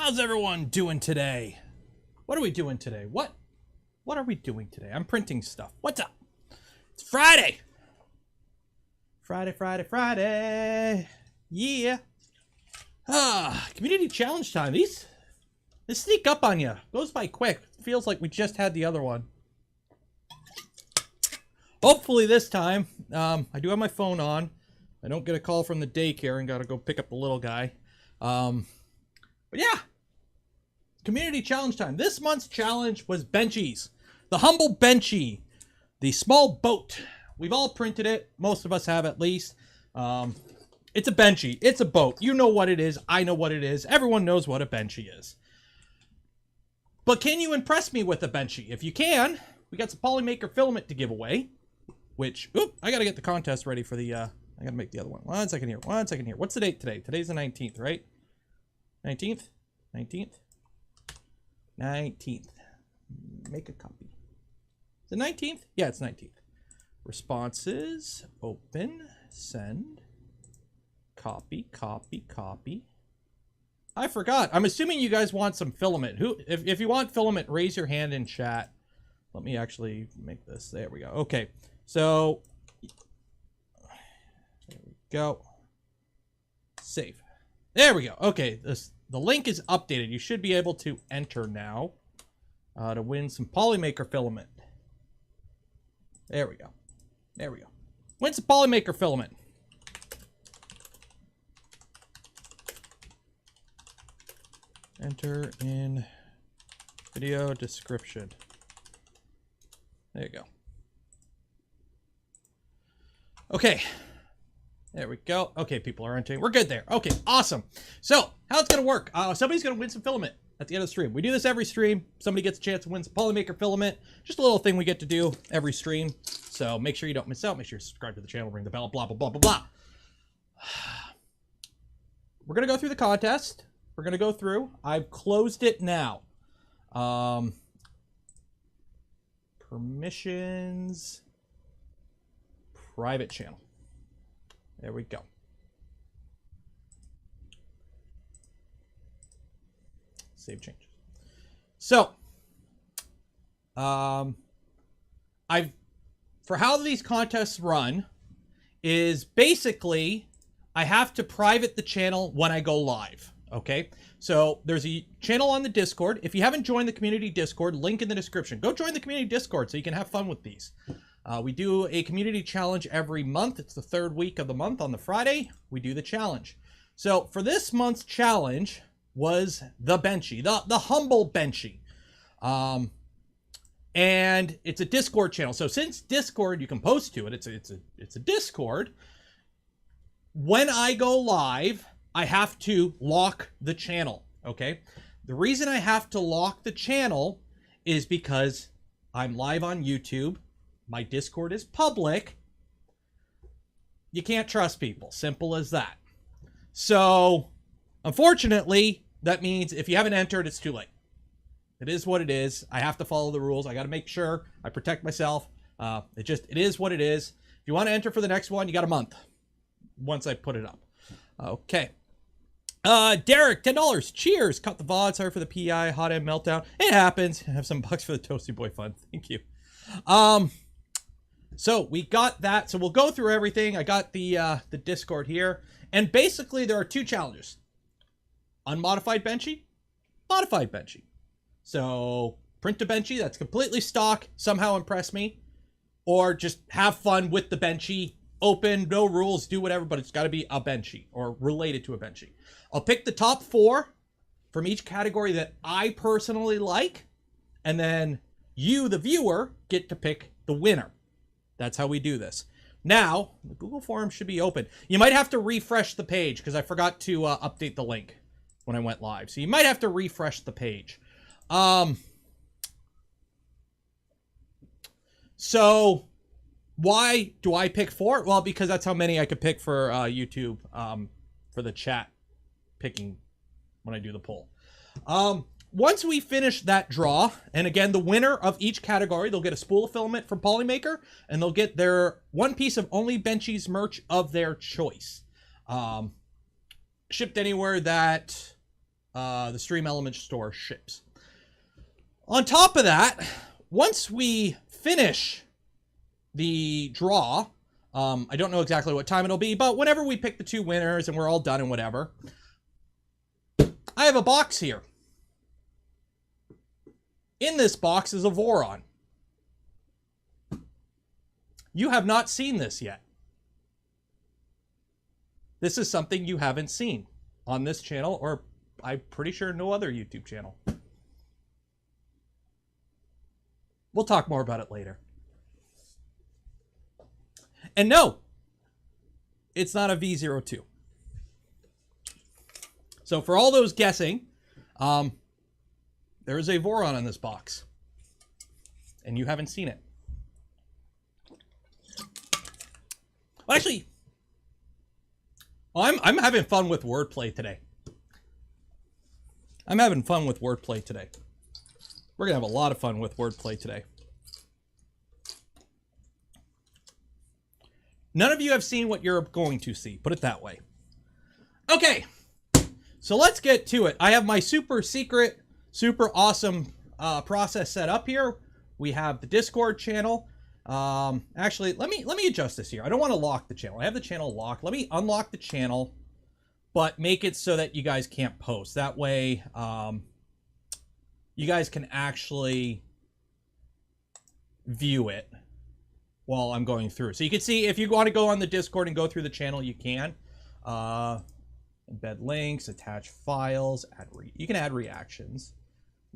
How's everyone doing today? What are we doing today? What are we doing today? I'm printing stuff. What's up? It's Friday. Friday. Yeah. Community challenge time. These sneak up on you. Goes by quick. Feels like we just had the other one. Hopefully this time, I do have my phone on. I don't get a call from the daycare and gotta go pick up the little guy. But yeah, community challenge time. This month's challenge was Benchies. The humble Benchy. The small boat. We've all printed it. Most of us have at least. It's a Benchy. It's a boat. You know what it is. I know what it is. Everyone knows what a Benchy is. But can you impress me with a Benchy? If you can, we got some Polymaker filament to give away. Which, I gotta get the contest ready for the, I gotta make the other one. One second here. What's the date today? Today's the 19th, right? 19th? 19th? 19th. Make a copy. Is it 19th? Yeah, it's 19th. Responses. Open. Send. Copy. I forgot. I'm assuming you guys want some filament. If you want filament, raise your hand in chat. Let me actually make this. There we go. Okay. So, there we go. Save. There we go. Okay, the link is updated. You should be able to enter now to win some Polymaker filament. There we go. Win some Polymaker filament. Enter in video description. There you go. Okay. There we go. Okay, people are entering. We're good there. Okay, awesome. So, how it's going to work. Somebody's going to win some filament at the end of the stream. We do this every stream. Somebody gets a chance to win some Polymaker filament. Just a little thing we get to do every stream. So, make sure you don't miss out. Make sure you subscribe to the channel, ring the bell, blah, blah, blah, blah, blah. We're going to go through the contest. We're going to go through. I've closed it now. Permissions. Private channel. There we go. Save changes. So, for how these contests run is basically I have to private the channel when I go live. Okay, so there's a channel on the Discord. If you haven't joined the community Discord, link in the description. Go join the community Discord so you can have fun with these. We do a community challenge every month. It's the third week of the month. On the Friday, we do the challenge. So for this month's challenge was the Benchy, the humble Benchy. And it's a Discord channel. So since Discord, you can post to it. It's a Discord. When I go live, I have to lock the channel, okay? The reason I have to lock the channel is because I'm live on YouTube. My Discord is public. You can't trust people. Simple as that. So, unfortunately, that means if you haven't entered, it's too late. It is what it is. I have to follow the rules. I got to make sure I protect myself. It is what it is. If you want to enter for the next one, you got a month once I put it up. Okay. Derek, $10. Cheers. Cut the VOD. Sorry for the PI. Hotend meltdown. It happens. I have some bucks for the Toasty Boy fund. Thank you. So we got that. So we'll go through everything. I got the Discord here. And basically there are two challenges. Unmodified Benchy, modified Benchy. So print a Benchy that's completely stock, somehow impress me. Or just have fun with the Benchy. Open, no rules, do whatever, but it's got to be a Benchy or related to a Benchy. I'll pick the top 4 from each category that I personally like. And then you, the viewer, get to pick the winner. That's how we do this. Now, the Google form should be open. You might have to refresh the page because I forgot to update the link when I went live. So you might have to refresh the page. So why do I pick 4? Well, because that's how many I could pick for YouTube for the chat picking when I do the poll. Once we finish that draw, and again, the winner of each category, they'll get a spool of filament from Polymaker, and they'll get their one piece of only Benchies merch of their choice. Shipped anywhere that the Stream Element Store ships. On top of that, once we finish the draw, I don't know exactly what time it'll be, but whenever we pick the 2 winners and we're all done and whatever, I have a box here. In this box is a Voron. You have not seen this yet. This is something you haven't seen on this channel, or I'm pretty sure no other YouTube channel. We'll talk more about it later. And no, it's not a V02. So for all those guessing, there is a Voron in this box. And you haven't seen it. Well, actually, I'm having fun with wordplay today. I'm having fun with wordplay today. We're going to have a lot of fun with wordplay today. None of you have seen what you're going to see. Put it that way. Okay. So let's get to it. I have my super secret, super awesome process set up here. We have the Discord channel. Actually, let me adjust this here. I don't want to lock the channel. I have the channel locked. Let me unlock the channel, but make it so that you guys can't post. That way, you guys can actually view it while I'm going through. So you can see if you want to go on the Discord and go through the channel, you can. Embed links, attach files, you can add reactions.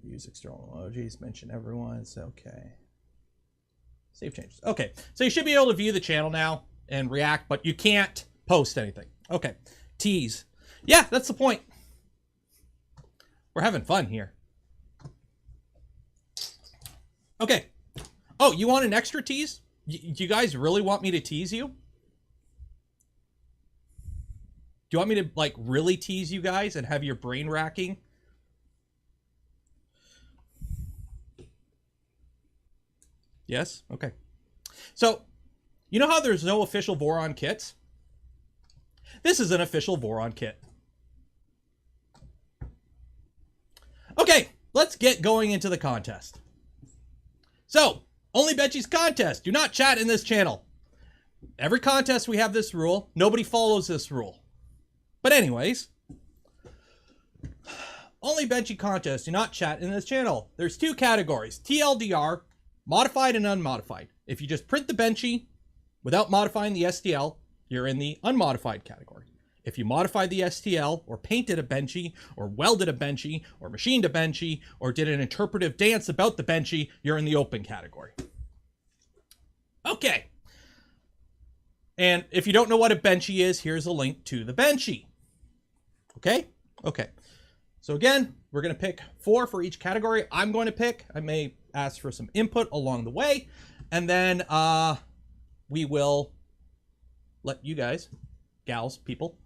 Use external emojis, mention everyone. It's okay. Save changes. Okay, so you should be able to view the channel now and react, but you can't post anything. Okay, tease. Yeah, that's the point. We're having fun here. Okay. Oh, you want an extra tease? Do you guys really want me to tease you? Do you want me to, like, really tease you guys and have your brain racking? Yes? Okay. So, you know how there's no official Voron kits? This is an official Voron kit. Okay, let's get going into the contest. So, only Benchy's contest. Do not chat in this channel. Every contest we have this rule. Nobody follows this rule. But anyways, only Benchy contest. Do not chat in this channel. There's 2 categories. TLDR, modified and unmodified. If you just print the Benchy without modifying the STL, you're in the unmodified category. If you modified the STL, or painted a Benchy, or welded a Benchy, or machined a Benchy, or did an interpretive dance about the Benchy, you're in the open category. Okay. And if you don't know what a Benchy is, here's a link to the Benchy. Okay? Okay. So again, we're going to pick 4 for each category. I'm going to pick. I may ask for some input along the way. And then we will let you guys, gals, people,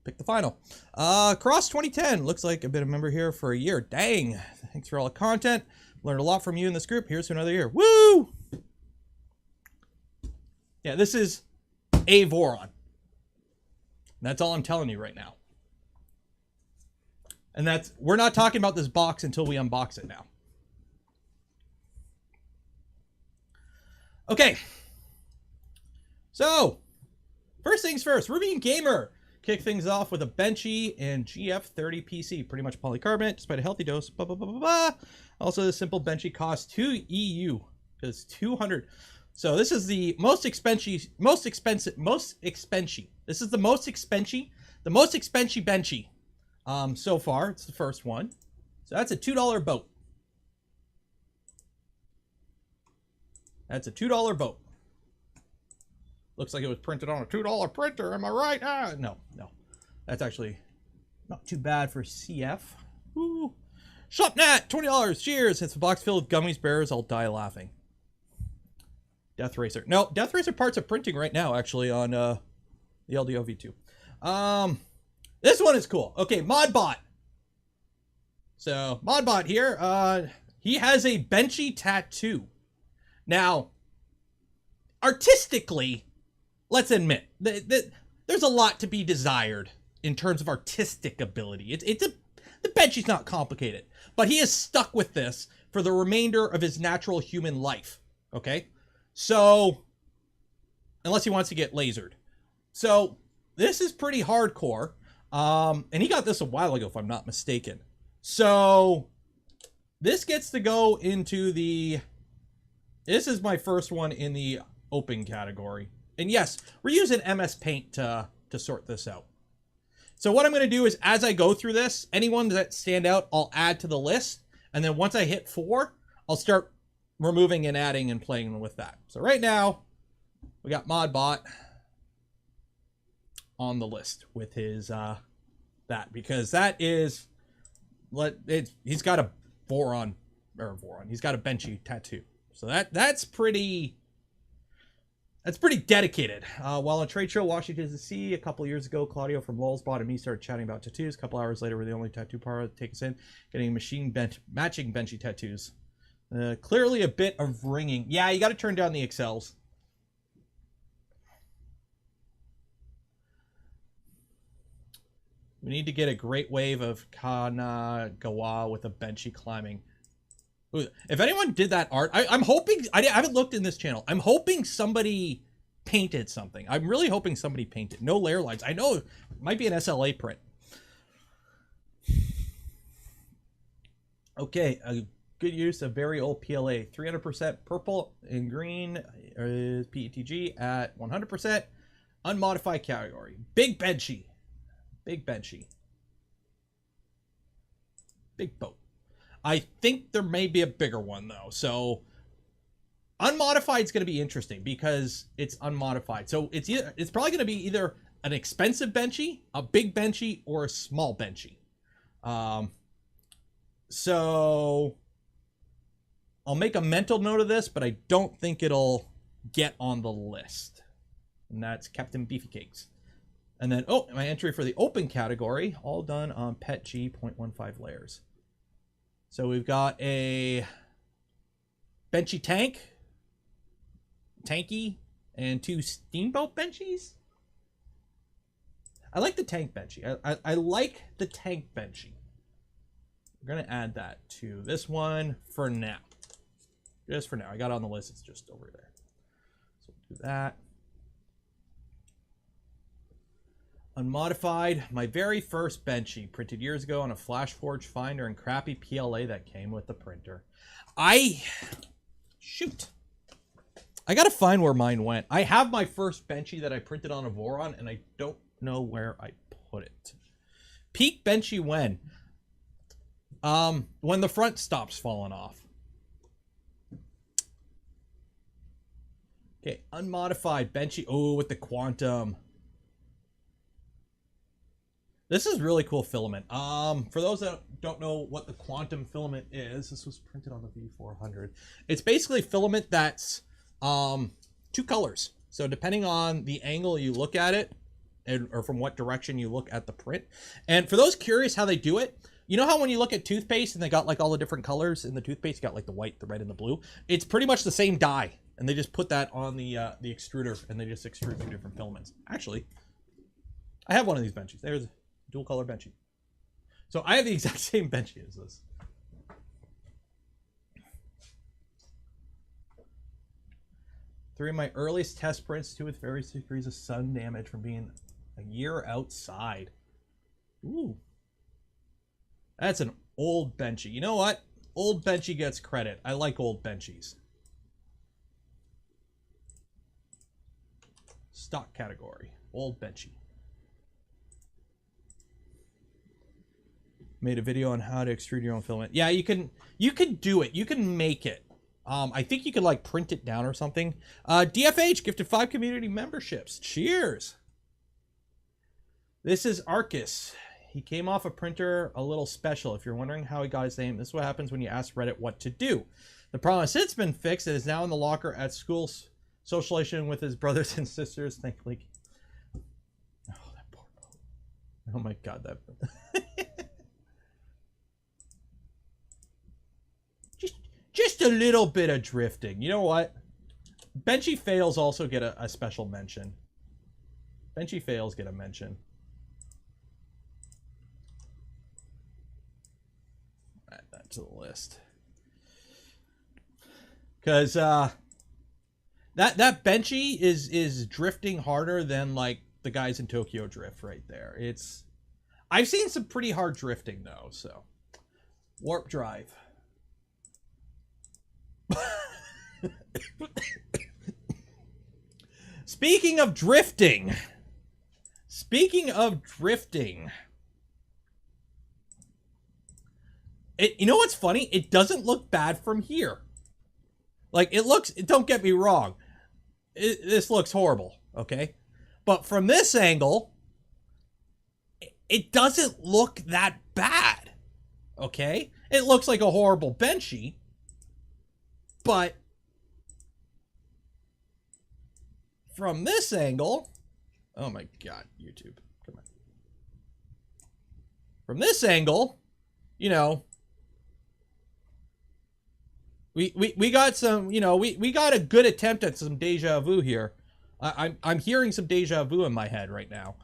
pick the final. Cross 2010. Looks like I've been a member here for a year. Dang. Thanks for all the content. Learned a lot from you in this group. Here's to another year. Woo! Yeah, this is a Voron. That's all I'm telling you right now. And we're not talking about this box until we unbox it now. Okay. So, first things first, Ruby and Gamer kick things off with a Benchy and GF30 PC, pretty much polycarbonate, despite a healthy dose. Blah, blah, blah, blah, blah. Also, the simple Benchy costs 2 EU, because 200. So this is the most expensive. This is the most expensive Benchy. So far, it's the first one. So that's a $2 boat. That's a $2 boat. Looks like it was printed on a $2 printer. Am I right? No. That's actually not too bad for CF. Woo. Shopnat, $20. Cheers. It's a box filled with gummies, bears. I'll die laughing. Death Racer. No, Death Racer parts are printing right now, actually, on the LDO V2. This one is cool. Okay, Modbot. So, Modbot here, he has a Benchy tattoo. Now, artistically, let's admit, there's a lot to be desired in terms of artistic ability. The Benchy's not complicated, but he is stuck with this for the remainder of his natural human life. Okay? So, unless he wants to get lasered. So, this is pretty hardcore. And he got this a while ago, if I'm not mistaken. So, this gets to go into the... This is my first one in the open category. And yes, we're using MS Paint to sort this out. So what I'm going to do is, as I go through this, anyone that stand out, I'll add to the list. And then once I hit 4, I'll start removing and adding and playing with that. So right now, we got ModBot on the list with his, that. Because that is, he's got a Voron, he's got a Benchy tattoo. So that's pretty dedicated. While on trade show Washington DC a couple years ago, Claudio from Lulzbot and me started chatting about tattoos. A couple hours later, we're the only tattoo parlor to take us in, getting matching Benchy tattoos. Clearly a bit of ringing. Yeah, you got to turn down the excels. We need to get a great wave of Kanagawa with a Benchy climbing. If anyone did that art, I'm hoping, I haven't looked in this channel. I'm hoping somebody painted something. I'm really hoping somebody painted. No layer lines. I know it might be an SLA print. Okay, a good use of very old PLA. 300% purple and green is PETG at 100%. Unmodified category. Big Benchy. Big Benchy. Big boat. I think there may be a bigger one, though. So, unmodified is going to be interesting because it's unmodified. So, it's probably going to be either an expensive Benchy, a big Benchy, or a small Benchy. So, I'll make a mental note of this, but I don't think it'll get on the list. And that's Captain Beefy Cakes. And then, oh, my entry for the open category, all done on PETG 0.15 layers. So we've got a Benchy tanky, and 2 steamboat Benchies. I like the tank Benchy. I like the tank Benchy. We're going to add that to this one for now. Just for now. I got it on the list. It's just over there. So we'll do that. Unmodified, my very first Benchy, printed years ago on a FlashForge Finder and crappy PLA that came with the printer. Shoot. I gotta find where mine went. I have my first Benchy that I printed on a Voron, and I don't know where I put it. Peak Benchy when? When the front stops falling off. Okay, unmodified Benchy. Oh, with the quantum. This is really cool filament. For those that don't know what the quantum filament is, this was printed on the V400. It's basically filament that's 2 colors. So depending on the angle you look at it, or from what direction you look at the print. And for those curious how they do it, you know how when you look at toothpaste and they got like all the different colors in the toothpaste, you got like the white, the red, and the blue. It's pretty much the same dye, and they just put that on the extruder, and they just extrude 2 different filaments. Actually, I have one of these Benchies. There's dual color Benchy. So I have the exact same Benchy as this. Three of my earliest test prints, 2 with various degrees of sun damage from being a year outside. Ooh. That's an old Benchy. You know what? Old Benchy gets credit. I like old Benchies. Stock category. Old Benchy. Made a video on how to extrude your own filament. Yeah, you can do it. You can make it. I think you could like print it down or something. DFH gifted 5 community memberships. Cheers. This is Arcus. He came off a printer a little special. If you're wondering how he got his name, this is what happens when you ask Reddit what to do. The problem has since been fixed. It is now in the locker at school, socialization with his brothers and sisters. Thankfully. Oh, that poor boat. Oh my God, that. Just a little bit of drifting. You know what? Benchy fails also get a special mention. Benchy fails get a mention. to the list. Because that Benchy is drifting harder than like the guys in Tokyo Drift right there. I've seen some pretty hard drifting though, so. Warp drive. Speaking of drifting. You know what's funny? It doesn't look bad from here. Like, don't get me wrong. This looks horrible, okay? But from this angle, it doesn't look that bad, okay? It looks like a horrible Benchy, but from this angle, oh my God, YouTube, come on. From this angle, you know, we got some, you know, we got a good attempt at some deja vu here. I'm hearing some deja vu in my head right now.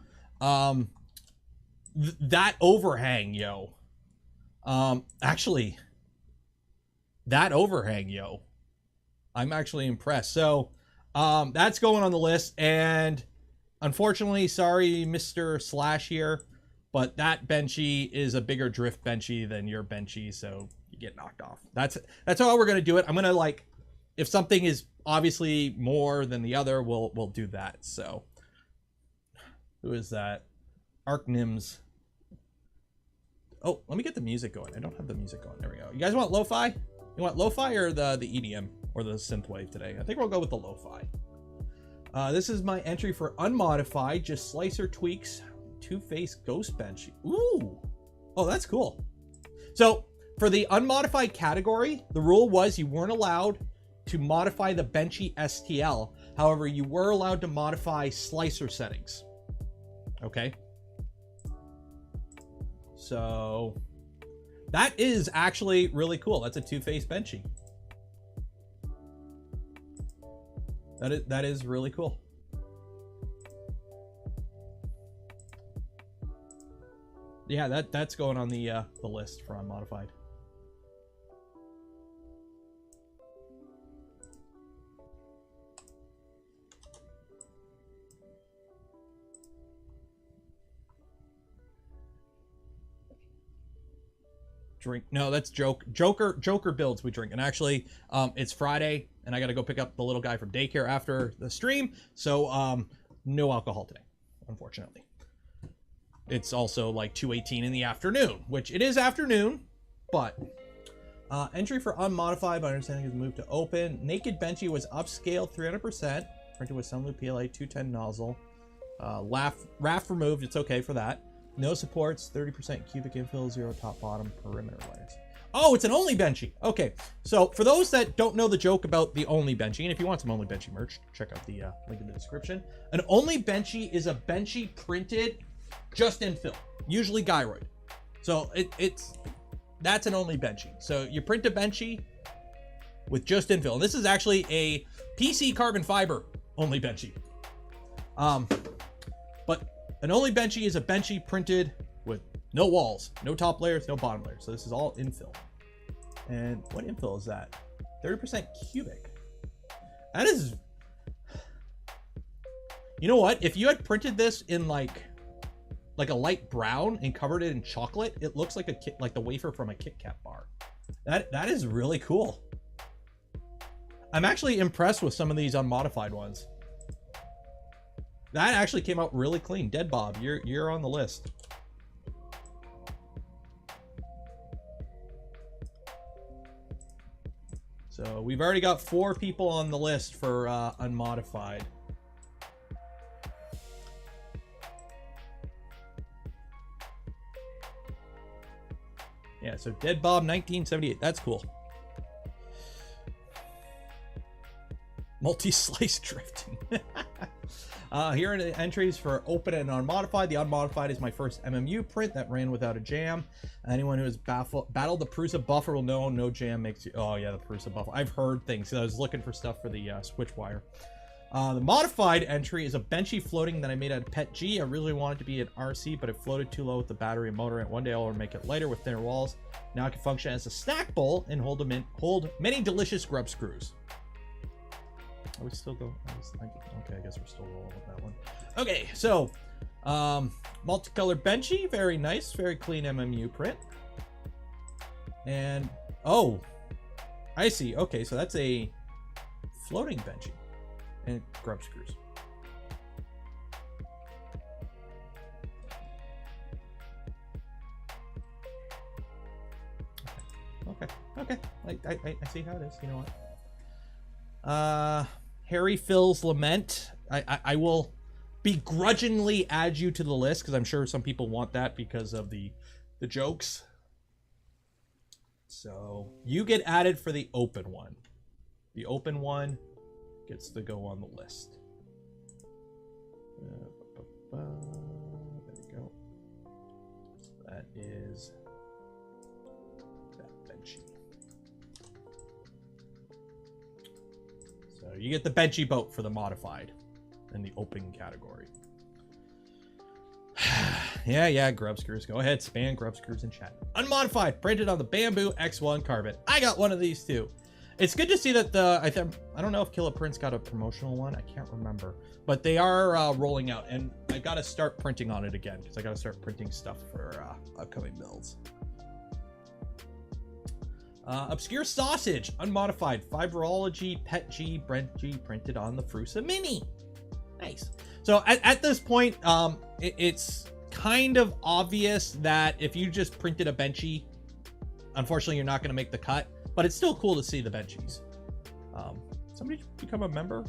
That overhang, yo. Actually, that overhang, yo. I'm actually impressed. So, that's going on the list, and unfortunately, sorry, Mr. Slash here, but that Benchy is a bigger drift Benchy than your Benchy, so you get knocked off. That's how we're gonna do it. I'm gonna, like, if something is obviously more than the other, we'll do that. So, who is that? Arknims. Oh, let me get the music going. I don't have the music going. There we go. You guys want lo-fi? You want lo-fi or the EDM or the synthwave today? I think we'll go with the lo-fi. This is my entry for unmodified, just slicer tweaks, two-face ghost Benchy. Ooh. Oh, that's cool. So for the unmodified category, the rule was you weren't allowed to modify the Benchy STL. However, you were allowed to modify slicer settings. Okay. So that is actually really cool. That's a two-face Benchy. That is really cool. Yeah, that's going on the list for unmodified. Drink. No, that's Joker builds we drink. And actually, it's Friday, and I got to go pick up the little guy from daycare after the stream. So, no alcohol today, unfortunately. It's also like 2:18 in the afternoon, which it is afternoon, but entry for unmodified, by understanding, is moved to open. Naked Benchy was upscaled 300%, printed with Sunloop PLA 210 nozzle. Raft removed. It's okay for that. No supports, 30% cubic infill, 0 top bottom perimeter layers. Oh, it's an only Benchy. Okay, so for those that don't know the joke about the only Benchy, and if you want some only Benchy merch, check out the link in the description. An only Benchy is a Benchy printed just infill, usually gyroid. So that's an only Benchy. So you print a Benchy with just infill. And this is actually a PC carbon fiber only Benchy. But an only Benchy is a Benchy printed with no walls, no top layers, no bottom layers. So this is all infill. And what infill is that? 30% cubic. That is... You know what? If you had printed this in like a light brown and covered it in chocolate, it looks like the wafer from a Kit Kat bar. That is really cool. I'm actually impressed with some of these unmodified ones. That actually came out really clean. Dead Bob, you're on the list. So we've already got 4 people on the list for unmodified. Yeah, so Dead Bob 1978. That's cool. Multi-slice drifting. Here are the entries for open and unmodified. The unmodified is my first MMU print that ran without a jam. Anyone who has battled the Prusa buffer will know no jam makes you... Oh, yeah, the Prusa buffer. I've heard things. I was looking for stuff for the switch wire. The modified entry is a Benchy floating that I made out of Pet G. I really wanted to be an RC, but it floated too low with the battery and motor. And one day I'll make it lighter with thinner walls. Now it can function as a snack bowl and hold many delicious grub screws. Are we still going? Okay, I guess we're still rolling with that one. Okay, so multicolored Benchy, very nice, very clean MMU print. And oh, I see. Okay, so that's a floating Benchy and grub screws. Okay. I see how it is. You know what? Harry Phil's Lament. I will begrudgingly add you to the list because I'm sure some people want that because of the jokes. So you get added for the open one. The open one gets to go on the list. There we go. That is that Benchy. So you get the Benchy boat for the modified in the open category. Yeah, grub screws. Go ahead, spam grub screws in chat. Unmodified, printed on the Bamboo X1 carbon. I got one of these too. It's good to see that I don't know if Killer Prints got a promotional one. I can't remember, but they are rolling out, and I got to start printing on it again because I got to start printing stuff for upcoming builds. Obscure Sausage, unmodified, Fibrology, Pet G, Benchy, printed on the Frusa Mini. Nice. So at this point, it's kind of obvious that if you just printed a Benchy, unfortunately, you're not going to make the cut. But it's still cool to see the Benchies. Somebody become a member?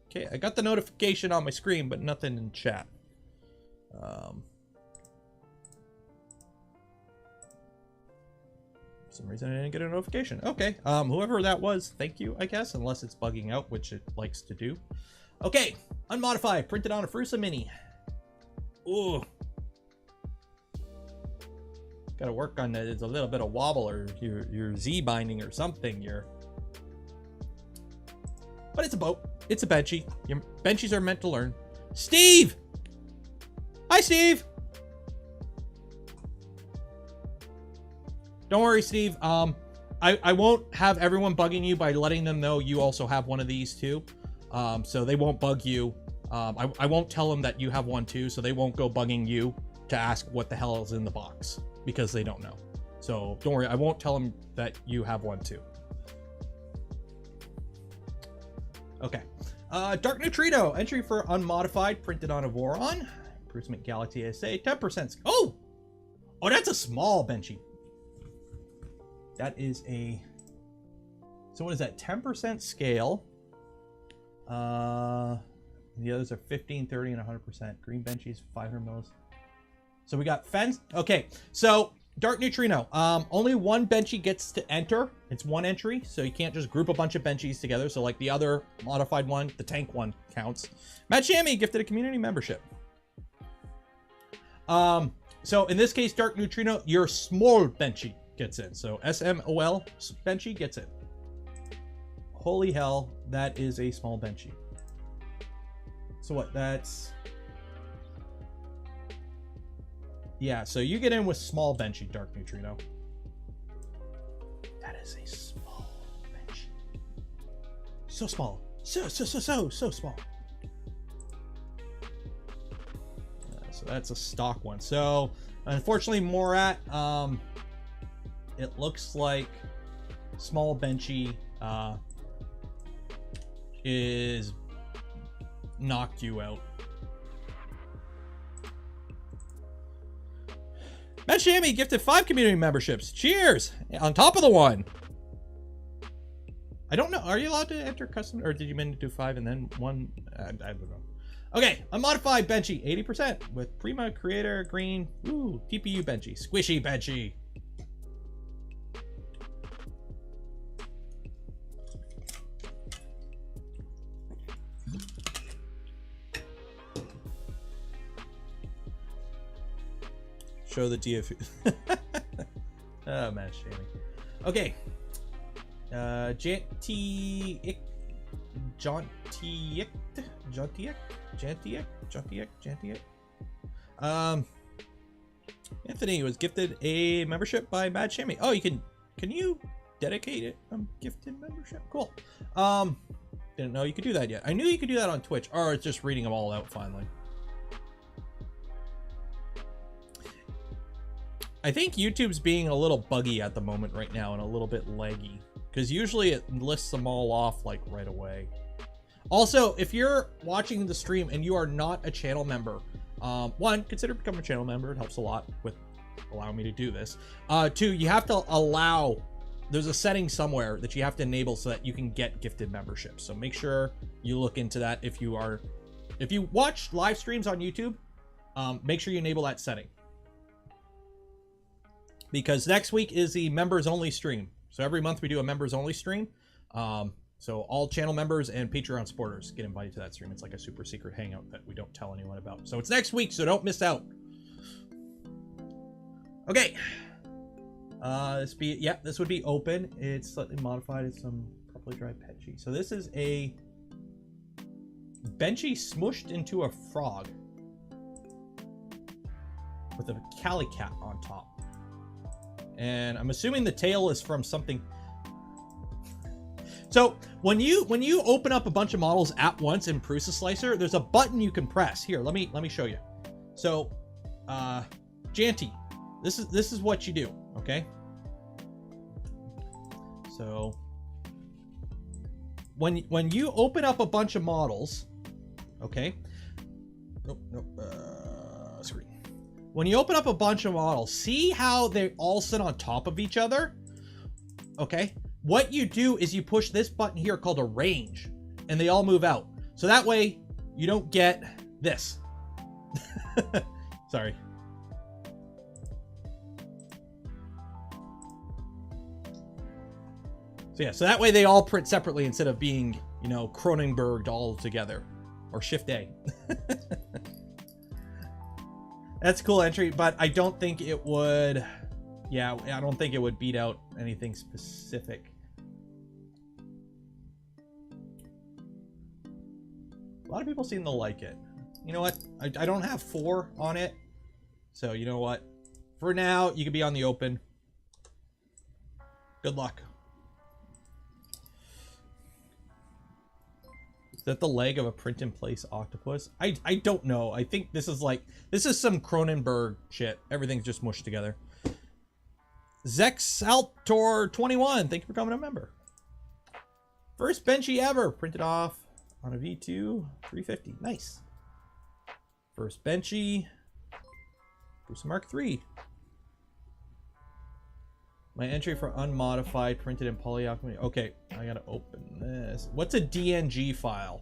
Okay, I got the notification on my screen, but nothing in chat. For some reason I didn't get a notification. Okay, whoever that was, thank you, I guess, unless it's bugging out, which it likes to do. Okay, unmodified, printed on a Frusa Mini. Ooh. Got to work on that. It's a little bit of wobble or your Z binding or something. But it's a boat. It's a Benchy. Your Benchies are meant to learn. Steve! Hi, Steve! Don't worry, Steve. I won't have everyone bugging you by letting them know you also have one of these too. So they won't bug you. I won't tell them that you have one too, so they won't go bugging you to ask what the hell is in the box because they don't know. So don't worry, I won't tell them that you have one too. Okay. Dark Neutrino, entry for unmodified, printed on a Voron. Improvement Galaxy SA, 10%. Oh, that's a small Benchy. That is a, so what is that? 10% scale. The others are 15, 30, and 100%. Green Benchies, 500 mils. So we got fence. Okay, so Dark Neutrino. Only one Benchy gets to enter. It's one entry, so you can't just group a bunch of Benchies together. So like the other modified one, the tank one counts. Matt Shammy gifted a community membership. So in this case, Dark Neutrino, your small Benchy gets in. So SMOL Benchy gets in. Holy hell, that is a small Benchy. So what? That's... yeah, so you get in with small Benchy, Dark Neutrino. That is a small Benchy. So small. So small. So that's a stock one. So unfortunately, Morat, it looks like small Benchy is knocked you out. Matt Shammy gifted 5 community memberships. Cheers! On top of the one. I don't know. Are you allowed to enter custom, or did you mean to do 5 and then 1? I don't know. Okay, unmodified Benchy, 80% with Prima Creator Green. Ooh, TPU Benchy, squishy Benchy. Show the DF. Oh man, shaming. Okay. Jantiek. Anthony was gifted a membership by Mad Shammy. Oh, can you dedicate it a gifted membership? Cool. Didn't know you could do that yet. I knew you could do that on Twitch, or it's just reading them all out finally. I think YouTube's being a little buggy at the moment right now and a little bit laggy, because usually it lists them all off like right away. Also, if you're watching the stream and you are not a channel member, one, consider becoming a channel member. It helps a lot with allowing me to do this. Two, you have to allow, there's a setting somewhere that you have to enable so that you can get gifted memberships. So make sure you look into that. If you watch live streams on YouTube, make sure you enable that setting. Because next week is the members only stream. So every month we do a members only stream. So all channel members and Patreon supporters get invited to that stream. It's like a super secret hangout that we don't tell anyone about. So it's next week, so don't miss out. Okay. This would be open. It's slightly modified. It's some properly dried Benchy. So this is a Benchy smushed into a frog with a Cali cat on top. And I'm assuming the tail is from something. So when you open up a bunch of models at once in Prusa Slicer, there's a button you can press. Here, let me show you. So, Janty, this is what you do, okay? So when you open up a bunch of models, okay? Screen. When you open up a bunch of models, see how they all sit on top of each other? Okay. What you do is you push this button here called arrange, and they all move out. So that way you don't get this. Sorry. So yeah, so that way they all print separately instead of being, you know, Cronenberged all together, or Shift A. That's a cool entry, but I don't think it would, yeah, I don't think it would beat out anything specific. A lot of people seem to like it. You know what? I don't have 4 on it. So you know what? For now, you can be on the open. Good luck. Is that the leg of a print-in-place octopus? I don't know. I think this is some Cronenberg shit. Everything's just mushed together. Zexaltor21, thank you for becoming a member. First Benchy ever, printed off on a V2 350. Nice. First Benchy. Bruce Mark III. My entry for unmodified, printed in polyalchemy. Okay, I gotta open this. What's a DNG file?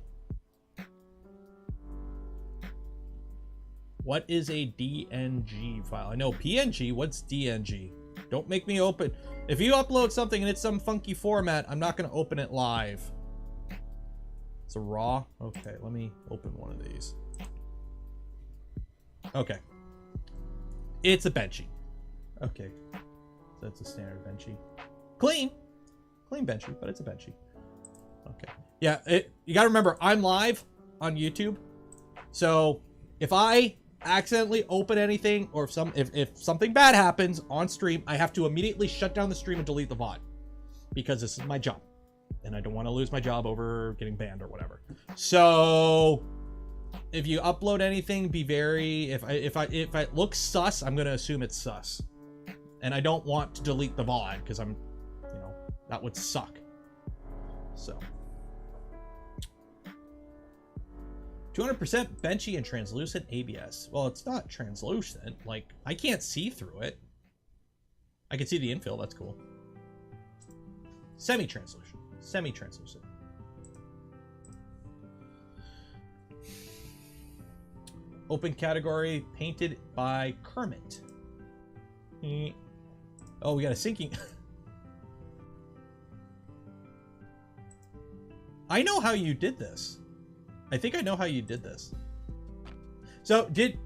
What is a DNG file? I know PNG. What's DNG? Don't make me open. If you upload something and it's some funky format, I'm not gonna open it live. It's a raw. Okay, let me open one of these. Okay. It's a Benchy. Okay. So that's a standard Benchy. Clean Benchy, but it's a Benchy. Okay. Yeah, you gotta remember, I'm live on YouTube. So if I accidentally open anything, or if something bad happens on stream, I have to immediately shut down the stream and delete the VOD. Because this is my job. And I don't want to lose my job over getting banned or whatever. So if you upload anything, be very, if it looks sus, I'm gonna assume it's sus. And I don't want to delete the VOD because I'm, you know, that would suck. So 200% Benchy and translucent ABS. Well, it's not translucent. Like, I can't see through it. I can see the infill. That's cool. Semi-translucent. Semi-translucent. Open category, painted by Kermit. Oh, we got a sinking. I know how you did this. I think I know how you did this. So you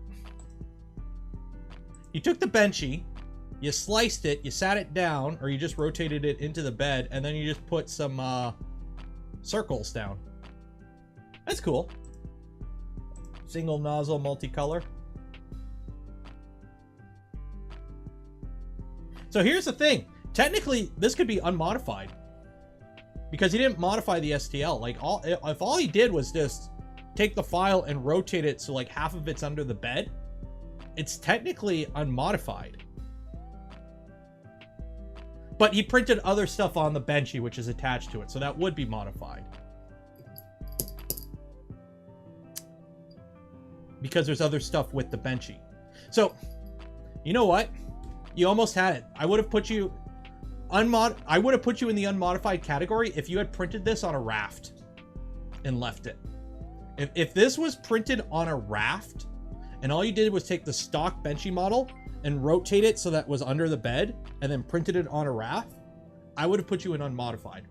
took the Benchy, You sliced it, you sat it down, or you just rotated it into the bed, and then you just put some circles down. That's cool. Single nozzle, multicolor. So here's the thing. Technically, this could be unmodified because he didn't modify the STL. Like, if all he did was just take the file and rotate it so like half of it's under the bed, it's technically unmodified. But he printed other stuff on the Benchy, which is attached to it, so that would be modified. Because there's other stuff with the Benchy. So, you know what? You almost had it. I would have put you I would have put you in the unmodified category if you had printed this on a raft and left it. If this was printed on a raft and all you did was take the stock Benchy model and rotate it so that was under the bed and then printed it on a raft, I would have put you in unmodified.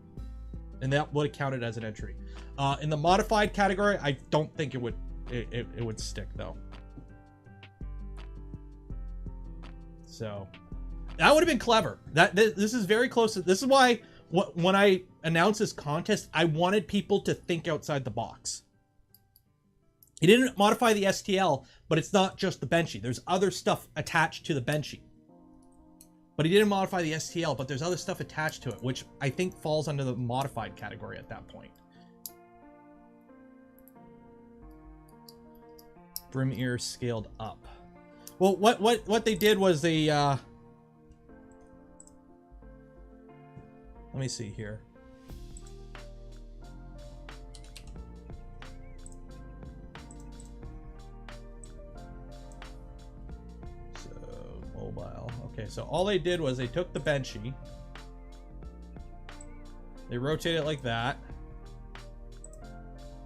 And that would have counted as an entry. In the modified category, I don't think it would stick though. So that would have been clever. This is very close to, this is why when I announced this contest, I wanted people to think outside the box. He didn't modify the STL, but it's not just the Benchy. There's other stuff attached to the Benchy. But he didn't modify the STL, but there's other stuff attached to it, which I think falls under the modified category at that point. Brim ear scaled up. Well, what they did was they let me see here. So mobile. Okay, so all they did was they took the Benchy, they rotate it like that,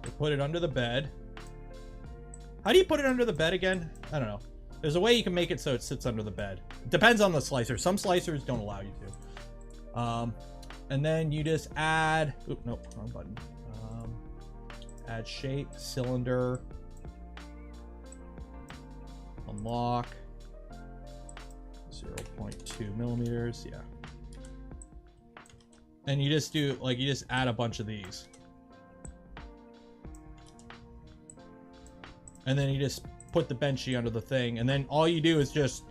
they put it under the bed. How do you put it under the bed again? I don't know. There's a way you can make it so it sits under the bed. It depends on the slicer. Some slicers don't allow you to. And then you just add, oop, nope, wrong button. Add shape, cylinder, unlock, 0.2 millimeters, yeah. And you just do, like, you just add a bunch of these. And then you just put the Benchy under the thing, and then all you do is just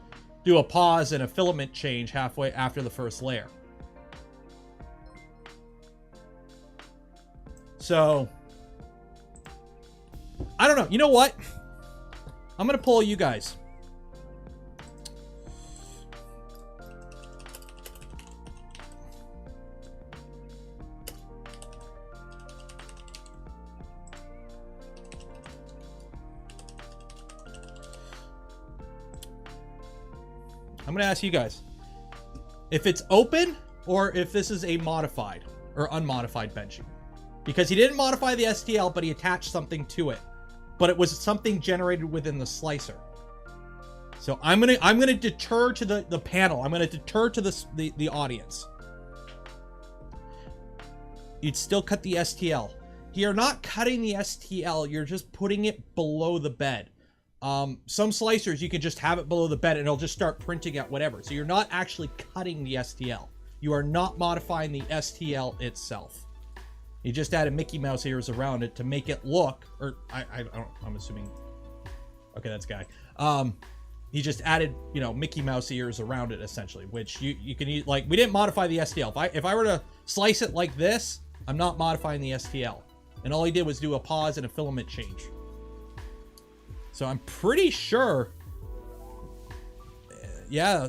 do a pause and a filament change halfway after the first layer. So, I don't know. You know what? I'm going to poll you guys. I'm going to ask you guys if it's open or if this is a modified or unmodified Benchy. Because he didn't modify the STL, but he attached something to it. But it was something generated within the slicer. So I'm gonna deter to the panel. I'm gonna deter to the audience. You'd still cut the STL. You're not cutting the STL, you're just putting it below the bed. Some slicers you can just have it below the bed and it'll just start printing at whatever. So you're not actually cutting the STL. You are not modifying the STL itself. You just added Mickey Mouse ears around it to make it look, or I'm assuming, okay, that's guy. He just added, you know, Mickey Mouse ears around it essentially, which you can use, like, we didn't modify the STL. If I were to slice it like this, I'm not modifying the STL. And all he did was do a pause and a filament change. So I'm pretty sure, yeah,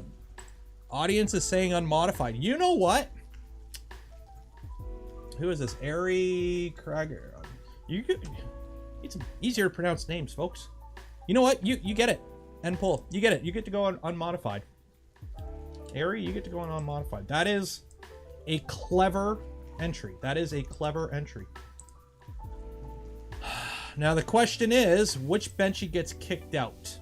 audience is saying unmodified. You know what? Who is this? Ari Krager. It's easier to pronounce names, folks. You know what? You get it. End pull. You get it. You get to go on unmodified. Ari, you get to go on unmodified. That is a clever entry. That is a clever entry. Now the question is, which Benchy gets kicked out?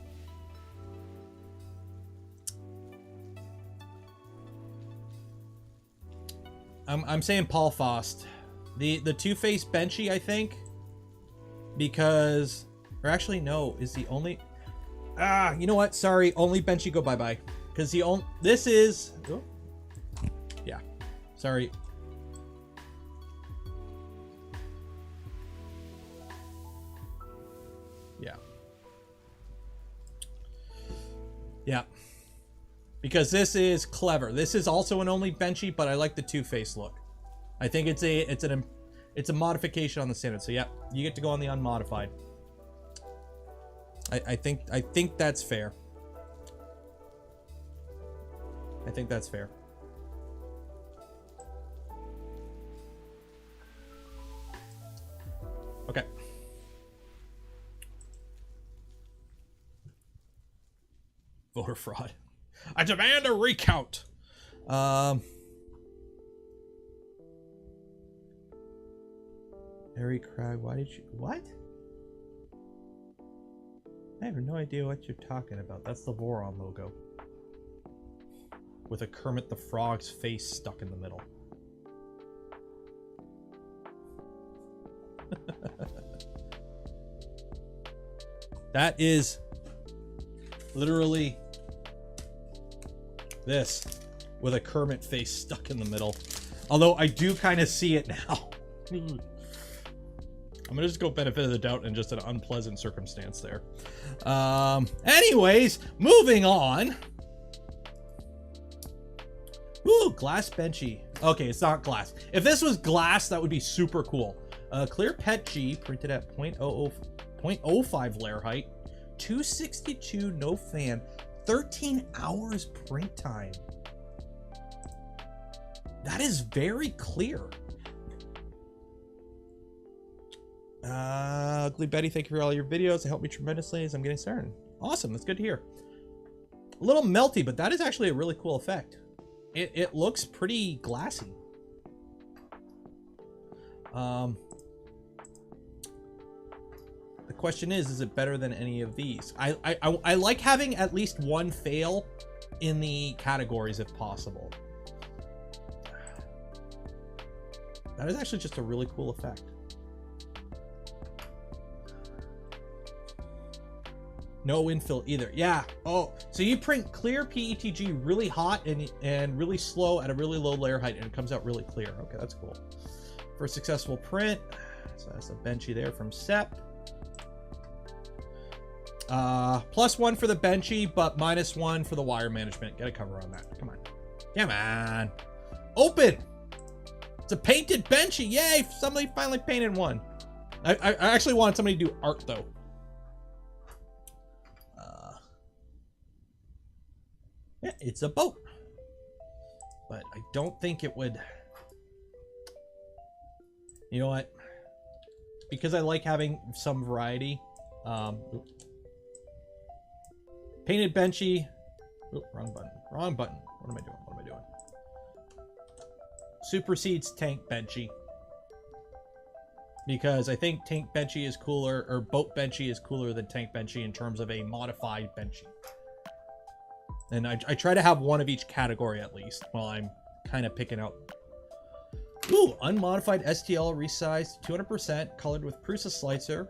I'm saying Paul Faust. The two-face Benchy, I think. Because, or actually no, is the only, you know what? Sorry, only Benchy go bye-bye. because this is, oh, yeah, sorry. Yeah. Yeah. Because this is clever. This is also an only Benchy, but I like the two-face look. I think it's a modification on the standard. So yeah, you get to go on the unmodified. I think that's fair. I think that's fair. Okay. Voter fraud. I demand a recount. Harry Cragg, why did you... What? I have no idea what you're talking about. That's the Voron logo. With a Kermit the Frog's face stuck in the middle. That is literally this with a Kermit face stuck in the middle. Although I do kind of see it now. I'm gonna just go benefit of the doubt and just an unpleasant circumstance there. Anyways, moving on. Ooh, glass Benchy. Okay, it's not glass. If this was glass, that would be super cool. Clear Pet G, printed at 0.05 layer height. 262, no fan. 13 hours print time. That is very clear. Ugly Betty, thank you for all your videos. They help me tremendously as I'm getting started. Awesome, that's good to hear. A little melty, but that is actually a really cool effect. It looks pretty glassy. The question is it better than any of these? I like having at least one fail in the categories if possible. That is actually just a really cool effect. No infill either. Yeah. Oh, so you print clear PETG really hot and really slow at a really low layer height, and it comes out really clear. Okay, that's cool. For a successful print, so that's a Benchy there from Sep. +1 for the Benchy, but -1 for the wire management. Get a cover on that. Come on. Come on. Open. It's a painted Benchy. Yay! Somebody finally painted one. I actually wanted somebody to do art though. Yeah, it's a boat. But I don't think it would... You know what? Because I like having some variety. Painted Benchy. Oop, wrong button. Wrong button. What am I doing? What am I doing? Supersedes Tank Benchy. Because I think Tank Benchy is cooler, or Boat Benchy is cooler than Tank Benchy in terms of a modified Benchy. And I try to have one of each category at least while I'm kind of picking out. Ooh, unmodified STL resized 200%, colored with Prusa Slicer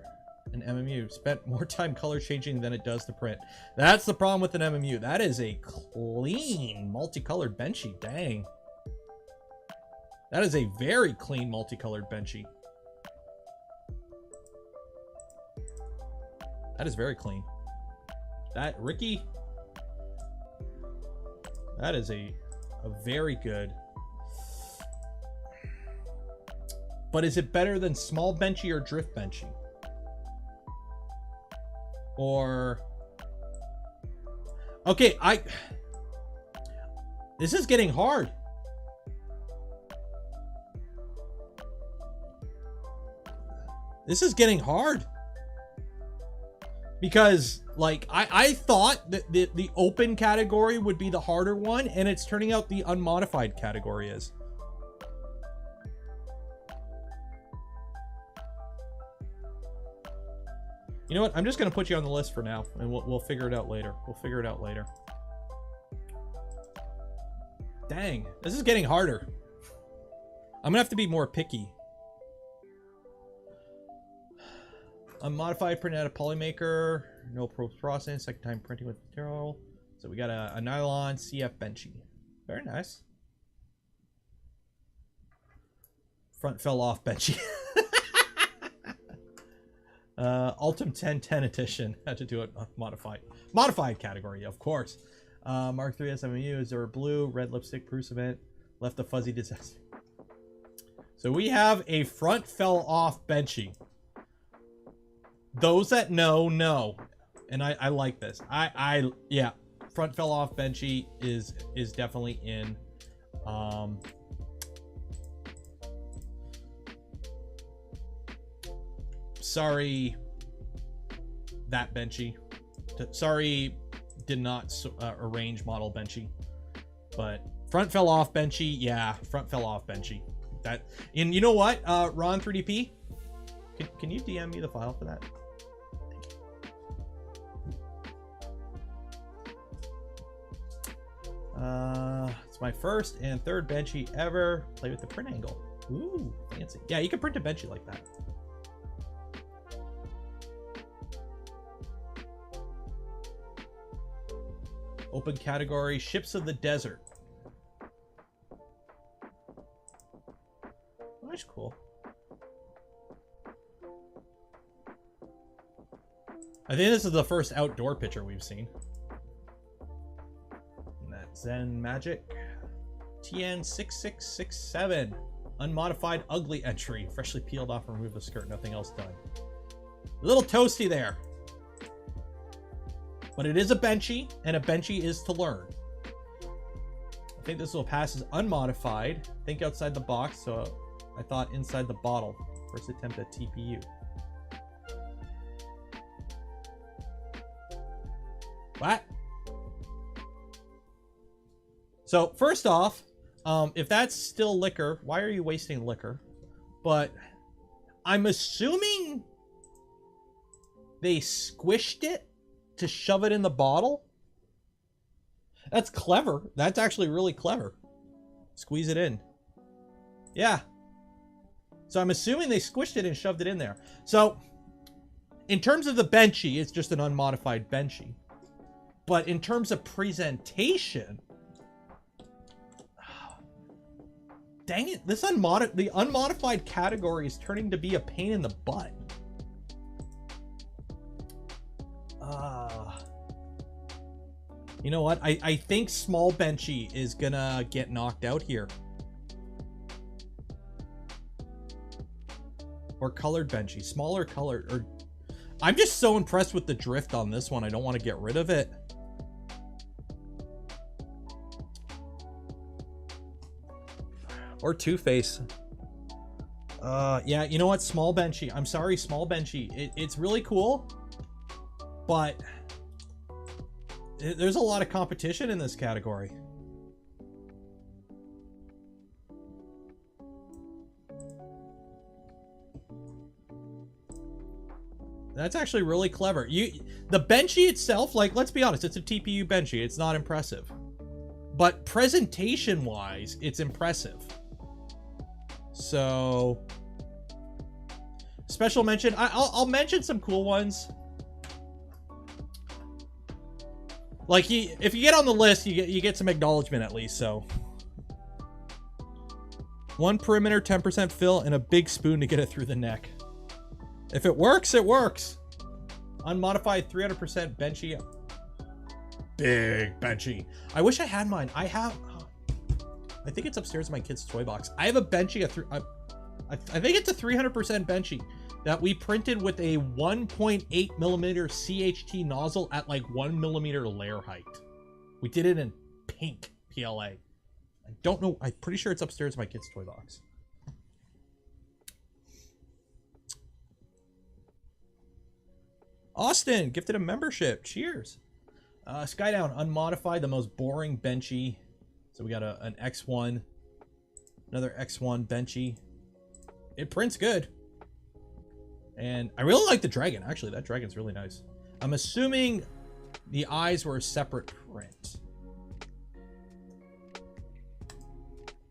and MMU. Spent more time color changing than it does to print. That's the problem with an MMU. That is a clean multicolored Benchy. Dang. That is a very clean multicolored Benchy. That is very clean. That, Ricky... That is a very good. But is it better than small Benchy or drift Benchy? Or... Okay, this is getting hard. This is getting hard. Because, like, I thought that the open category would be the harder one, and it's turning out the unmodified category is. You know what? I'm just going to put you on the list for now, and we'll figure it out later. We'll figure it out later. Dang, this is getting harder. I'm going to have to be more picky. Unmodified, printed out of Polymaker. No post processing. Second time printing with material. So we got a nylon CF Benchy. Very nice. Front fell off Benchy. Ultim 1010 edition. Had to do it modified. Modified category, of course. Mark 3 SMU. Is there a blue, red lipstick, Prusament, left a fuzzy disaster. So we have a front fell off Benchy. Those that know. And I like this. Yeah. Front fell off Benchy is definitely in. Sorry, that Benchy. Sorry, did not arrange model Benchy. But front fell off Benchy. Yeah, front fell off Benchy. That, and you know what, Ron 3DP, can you DM me the file for that? It's my first and third Benchy ever. Play with the print angle. Ooh, fancy. Yeah, you can print a Benchy like that. Open category, ships of the desert. Oh, that's cool. I think this is the first outdoor picture we've seen. And that Zen Magic. TN6667. Unmodified ugly entry. Freshly peeled off and removed the skirt. Nothing else done. A little toasty there. But it is a Benchy, and a Benchy is to learn. I think this will pass as unmodified. Think outside the box, so I thought inside the bottle. First attempt at TPU. What? So, first off, if that's still liquor, why are you wasting liquor? But I'm assuming they squished it to shove it in the bottle. That's clever. That's actually really clever. Squeeze it in. Yeah. So I'm assuming they squished it and shoved it in there. So in terms of the Benchy, it's just an unmodified Benchy. But in terms of presentation, dang it, this the unmodified category is turning to be a pain in the butt. You know what? I think small Benchy is gonna get knocked out here. Or colored Benchy. Smaller colored. Or I'm just so impressed with the drift on this one. I don't want to get rid of it. Or Two-Face. Yeah, you know what? Small Benchy. I'm sorry, small Benchy. It's really cool. But there's a lot of competition in this category. That's actually really clever. The Benchy itself, like, let's be honest, it's a TPU Benchy. It's not impressive. But presentation-wise, it's impressive. So, special mention. I'll mention some cool ones. Like, if you get on the list, you get some acknowledgement at least, so. One perimeter, 10% fill, and a big spoon to get it through the neck. If it works, it works. Unmodified 300% Benchy. Big Benchy. I wish I had mine. I think it's upstairs in my kid's toy box. I have a Benchy, I think it's a 300% Benchy that we printed with a 1.8 millimeter CHT nozzle at like 1 millimeter layer height. We did it in pink PLA. I don't know. I'm pretty sure it's upstairs in my kid's toy box. Austin gifted a membership. Cheers. Skydown unmodified, the most boring Benchy. So we got an X1, another X1 Benchy. It prints good. And I really like the dragon. Actually, that dragon's really nice. I'm assuming the eyes were a separate print.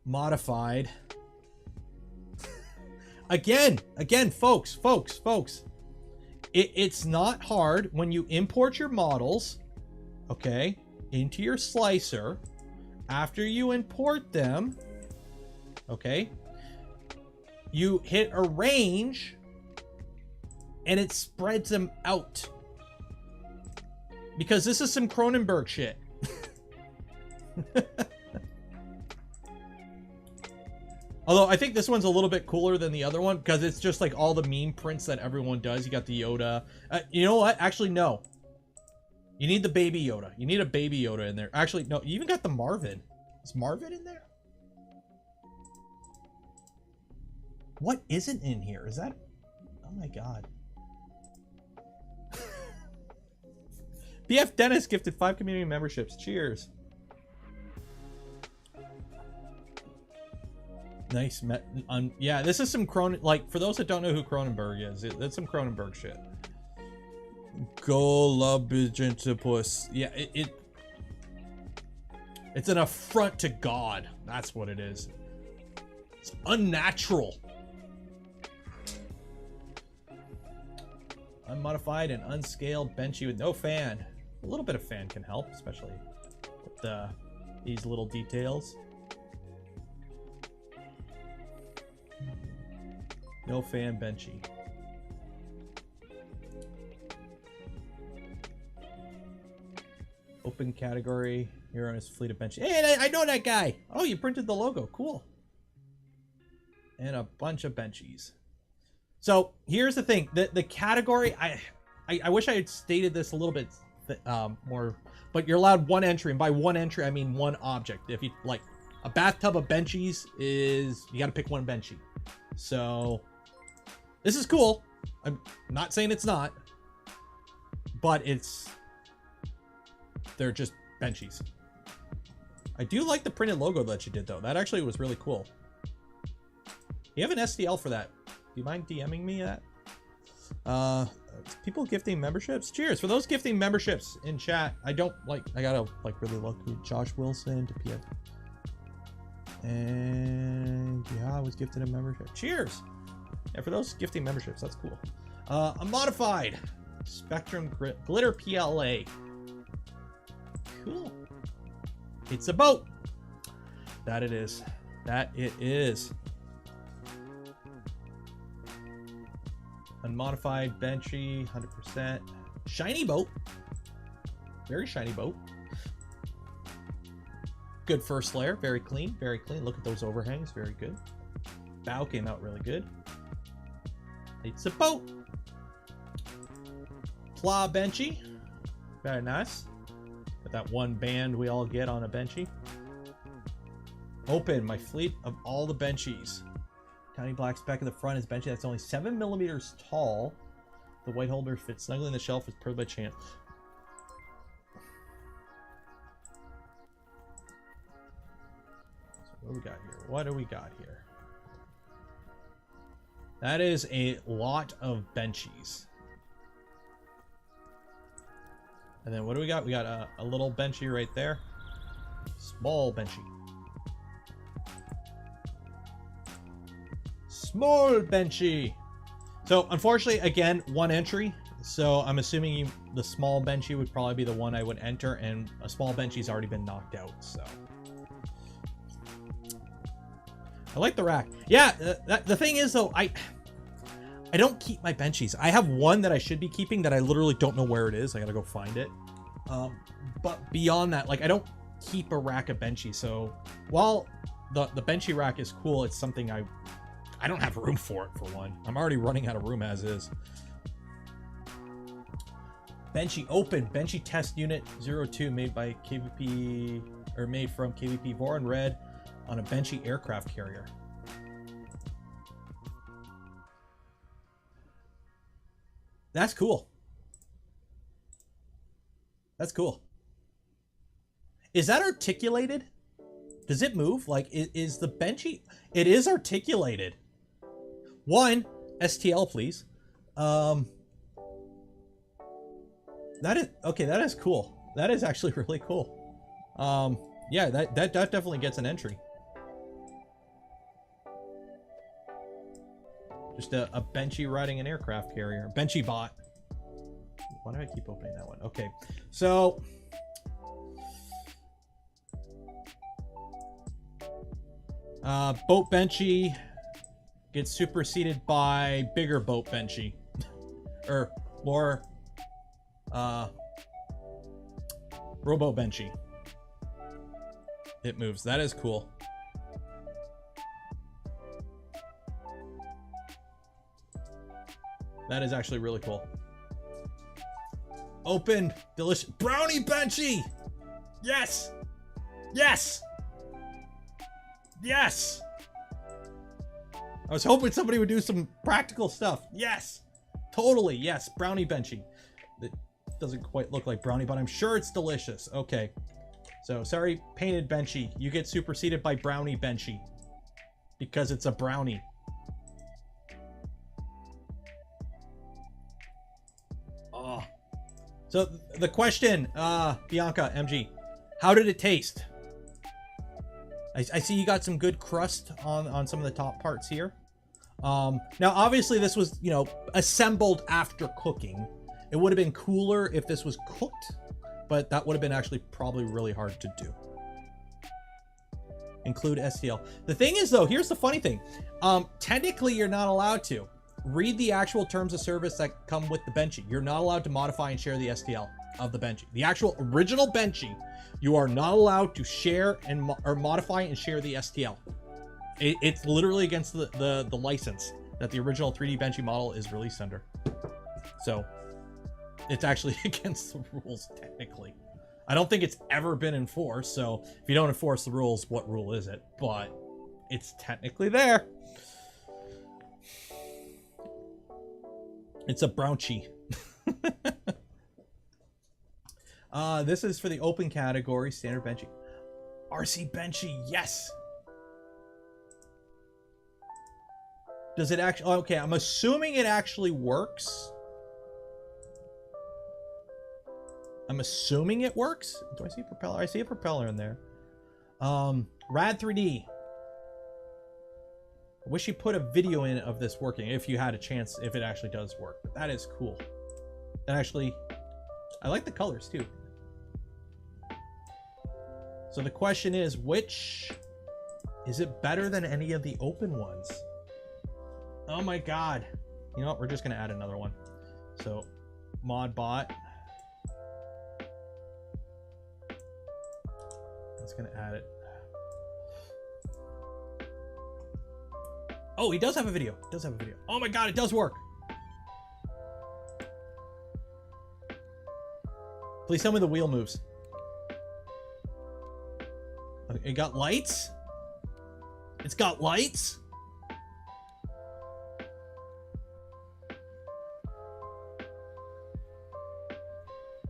Modified. Again, folks. It's not hard when you import your models, okay? into your slicer. After you import them, okay, you hit arrange and it spreads them out. Because this is some Cronenberg shit. Although I think this one's a little bit cooler than the other one because it's just like all the meme prints that everyone does. You got the Yoda. You know what? Actually, no. You need the baby Yoda. You need a baby Yoda in there. Actually, no. You even got the Marvin. Is Marvin in there? What isn't in here? Is that... Oh my god. BF Dennis gifted 5 community memberships. Cheers. Nice. Yeah, this is some like, for those that don't know who Cronenberg is, that's some Cronenberg shit. Golubigentipus. Yeah, it's an affront to God. That's what it is. It's unnatural. Unmodified and unscaled Benchy with no fan. A little bit of fan can help, especially with these little details. No fan Benchy. Open category. You're on his fleet of Benchy. Hey, I know that guy. Oh, you printed the logo. Cool. And a bunch of Benchies. So here's the thing. The category. I wish I had stated this a little bit more. But you're allowed one entry, and by one entry I mean one object. If you like a bathtub of Benchies, is you got to pick one Benchy. So this is cool. I'm not saying it's not, but they're just Benchies. I do like the printed logo that you did though. That actually was really cool. You have an STL for that. Do you mind DMing me that? People gifting memberships. Cheers for those gifting memberships in chat. I gotta really look who Josh Wilson to PF. And yeah, I was gifted a membership. Cheers. Yeah, for those gifting memberships, that's cool. A modified Spectrum Glitter PLA. Cool. It's a boat. That it is. That it is. Unmodified Benchy, 100%. Shiny boat. Very shiny boat. Good first layer. Very clean. Very clean. Look at those overhangs. Very good. Bow came out really good. It's a boat. Pla Benchy. Very nice. With that one band we all get on a Benchy. Open my fleet of all the Benchies. Tiny black speck in the front is Benchy that's only 7 millimeters tall. The white holder fits snugly in the shelf is per by chance. So what do we got here? What do we got here? That is a lot of Benchies. And then what do we got? We got a little Benchy right there. Small Benchy. Small Benchy. So unfortunately, again, one entry. So I'm assuming the small Benchy would probably be the one I would enter, and a small Benchy's already been knocked out. So I like the rack. Yeah, the thing is though, I don't keep my Benchies. I have one that I should be keeping that I literally don't know where it is. I gotta go find it. But beyond that, like, I don't keep a rack of Benchies. So while the Benchy rack is cool, it's something I don't have room for it, for one. I'm already running out of room as is. Benchy open. Benchy test unit 02 made by KVP, or made from KVP Voron Red on a Benchy aircraft carrier. That's cool. That's cool. Is that articulated? Does it move? Like, is the Benchy? It is articulated. One, STL, please. That is, okay, that is cool. That is actually really cool. Yeah, that definitely gets an entry. Just a Benchy riding an aircraft carrier. Benchy bot. Why do I keep opening that one? Okay, so Boat Benchy gets superseded by bigger Boat Benchy. Or more Robo Benchy. It moves. That is cool. That is actually really cool. Open, delicious brownie Benchy. Yes. Yes. Yes. I was hoping somebody would do some practical stuff. Yes. Totally. Yes. Brownie Benchy. It doesn't quite look like brownie, but I'm sure it's delicious. Okay. So sorry, painted Benchy. You get superseded by brownie Benchy because it's a brownie. Oh. So the question, Bianca, MG, how did it taste? I see you got some good crust on some of the top parts here. Now, obviously, this was, you know, assembled after cooking. It would have been cooler if this was cooked, but that would have been actually probably really hard to do. Include STL. The thing is, though, here's the funny thing. Technically, you're not allowed to. Read the actual terms of service that come with the Benchy. You're not allowed to modify and share the STL of the Benchy. The actual original Benchy, you are not allowed to share and or modify and share the STL. It's literally against the license that the original 3D Benchy model is released under. So it's actually against the rules technically. I don't think it's ever been enforced. So if you don't enforce the rules, what rule is it? But it's technically there. It's a brownie. This is for the open category, standard Benchy. RC Benchy, yes. Does it actually? Oh, okay, I'm assuming it actually works. I'm assuming it works. Do I see a propeller? I see a propeller in there. Rad 3D. I wish you put a video in of this working if you had a chance, if it actually does work. But that is cool. That actually, I like the colors too. So the question is, which is it better than any of the open ones? Oh my god. You know what? We're just going to add another one. So modbot. It's going to add it. Oh, he does have a video. He does have a video. Oh my god, it does work. Please tell me the wheel moves. It got lights? It's got lights?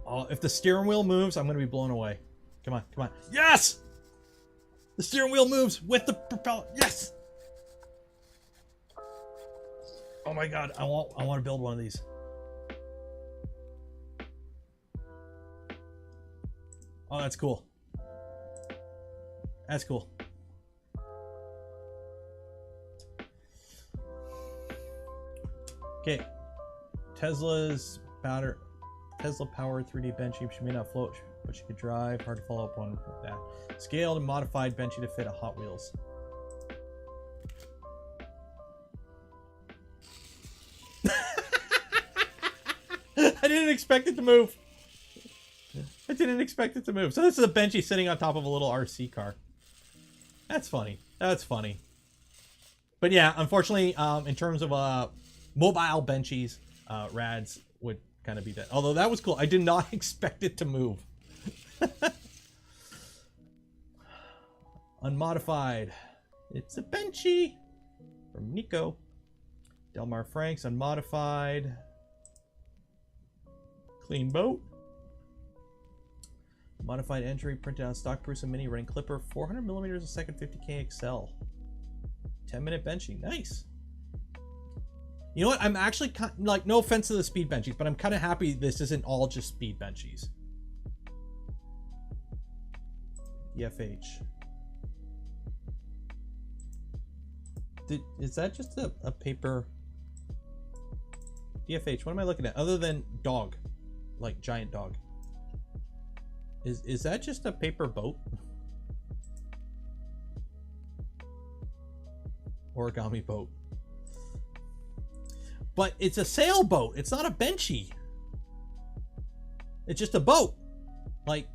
Oh, if the steering wheel moves, I'm going to be blown away. Come on, come on. Yes! The steering wheel moves with the propeller. Yes! Oh my god, I want to build one of these. Oh, that's cool. That's cool. Okay. Tesla powered 3D Benchy. She may not float, but she could drive. Hard to follow up on that. Scaled and modified Benchy to fit a Hot Wheels. I didn't expect it to move. I didn't expect it to move. So this is a Benchy sitting on top of a little RC car. That's funny. That's funny. But yeah, unfortunately, in terms of mobile Benchies, Rads would kind of be dead. Although that was cool. I did not expect it to move. Unmodified. It's a Benchy from Nico. Delmar Franks, unmodified. Clean boat. Modified entry, printed out stock Prusa Mini running clipper, 400 millimeters a second, 50K XL. 10-minute Benchy, nice. You know what? I'm actually kind of, like, no offense to the speed Benchies, but I'm kind of happy this isn't all just speed Benchies. EFH. Is that just a paper? DFH, what am I looking at? Other than dog, like giant dog. Is that just a paper boat? Origami boat. But it's a sailboat. It's not a Benchy. It's just a boat. Like,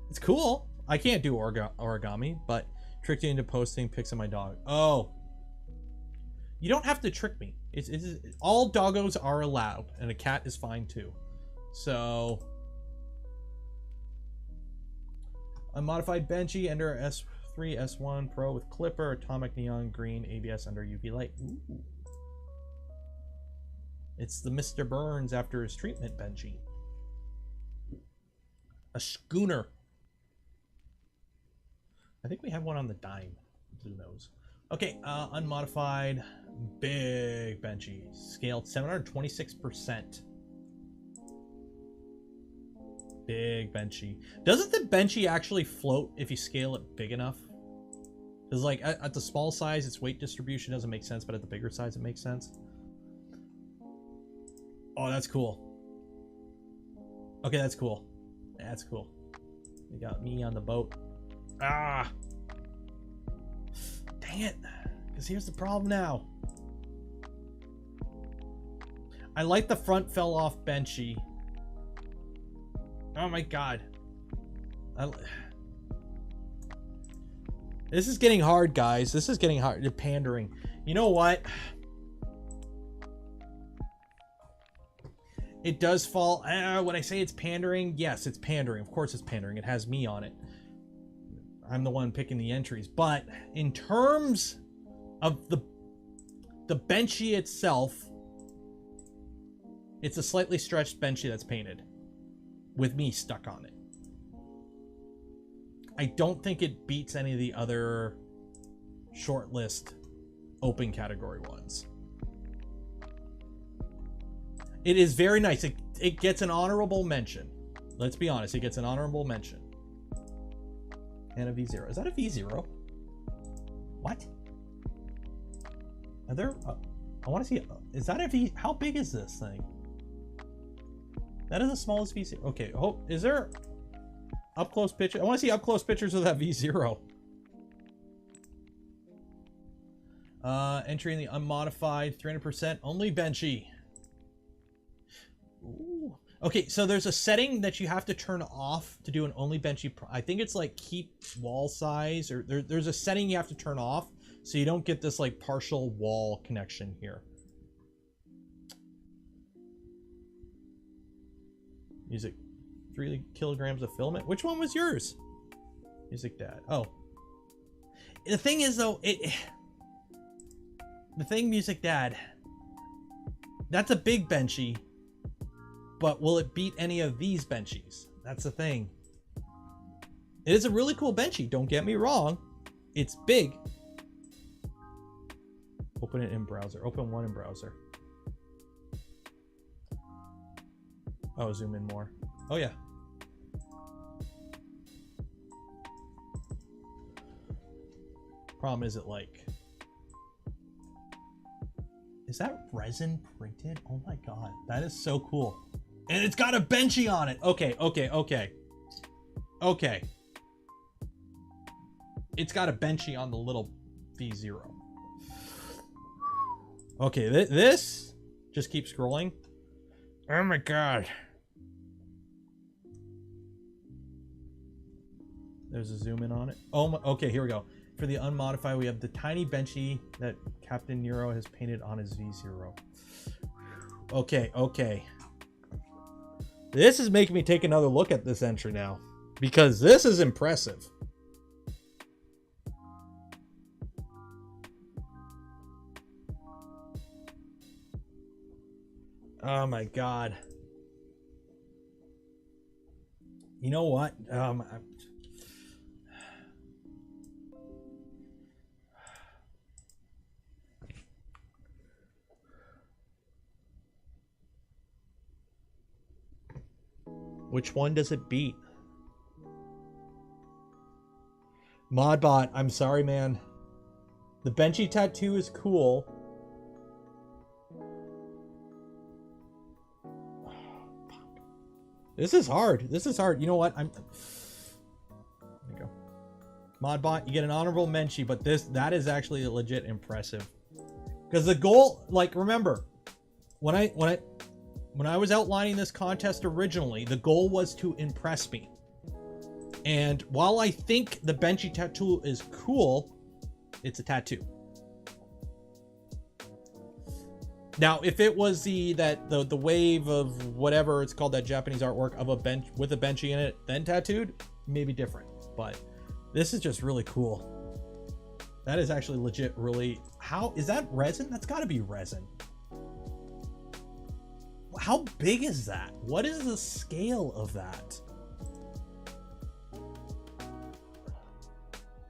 it's cool. I can't do origami, but tricked you into posting pics of my dog. Oh. You don't have to trick me. It's all doggos are allowed, and a cat is fine too. So, unmodified Benchy under S3 S1 Pro with clipper, atomic neon green, ABS under UV light. Ooh. It's the Mr. Burns after his treatment Benchy. A schooner. I think we have one on the dime. Who knows? Okay, unmodified big Benchy, scaled 726%. Big Benchy. Doesn't the Benchy actually float if you scale it big enough? Because like at the small size, its weight distribution doesn't make sense, but at the bigger size, it makes sense. Oh, that's cool. Okay, that's cool. That's cool. You got me on the boat. Ah! Dang it. Because here's the problem now. I like the front fell off Benchy. Oh my god. This is getting hard, guys. This is getting hard. You're pandering. You know what? It does fall. When I say it's pandering, yes, it's pandering. Of course it's pandering. It has me on it. I'm the one picking the entries. But in terms of the Benchy itself, it's a slightly stretched Benchy that's painted with me stuck on it. I don't think it beats any of the other shortlist open category ones. It is very nice. It gets an honorable mention. Let's be honest, it gets an honorable mention. And a V0. Is that a V0? What? Are there... I want to see... Is that a V... How big is this thing? That is the smallest V0. Okay, oh, is there... Up close picture? I want to see up close pictures of that V0. Entry in the unmodified 300% only Benchy. Ooh. Okay, so there's a setting that you have to turn off to do an only Benchy. I think it's like keep wall size, or there's a setting you have to turn off so you don't get this like partial wall connection here. Music. 3 kilograms of filament. Which one was yours? Music Dad. Oh. The thing is though, the thing Music Dad, that's a big Benchy, but will it beat any of these Benchies? That's the thing. It is a really cool Benchy, don't get me wrong. It's big. Open it in browser. Open one in browser. Oh, zoom in more. Oh yeah. Problem is it like... Is that resin printed? Oh my god, that is so cool. And it's got a Benchy on it. Okay, okay, okay. Okay. It's got a Benchy on the little V0. Okay, this just keep scrolling. Oh my god. There's a zoom in on it. Oh my, okay, here we go. For the unmodified, we have the tiny Benchy that Captain Nero has painted on his V0. Okay, okay. This is making me take another look at this entry now, because this is impressive. Oh my god. You know what? Which one does it beat? Modbot, I'm sorry, man. The Benchy tattoo is cool. This is hard. This is hard. You know what? There you go. Modbot, you get an honorable Benchy, but that is actually legit impressive. Because the goal, like, remember, when I was outlining this contest originally, the goal was to impress me. And while I think the Benchy tattoo is cool, it's a tattoo. Now, if it was the wave of whatever it's called, that Japanese artwork of a bench with a Benchy in it, then tattooed, maybe different. But this is just really cool. That is actually legit. Really, how is that resin? That's got to be resin. How big is that? What is the scale of that?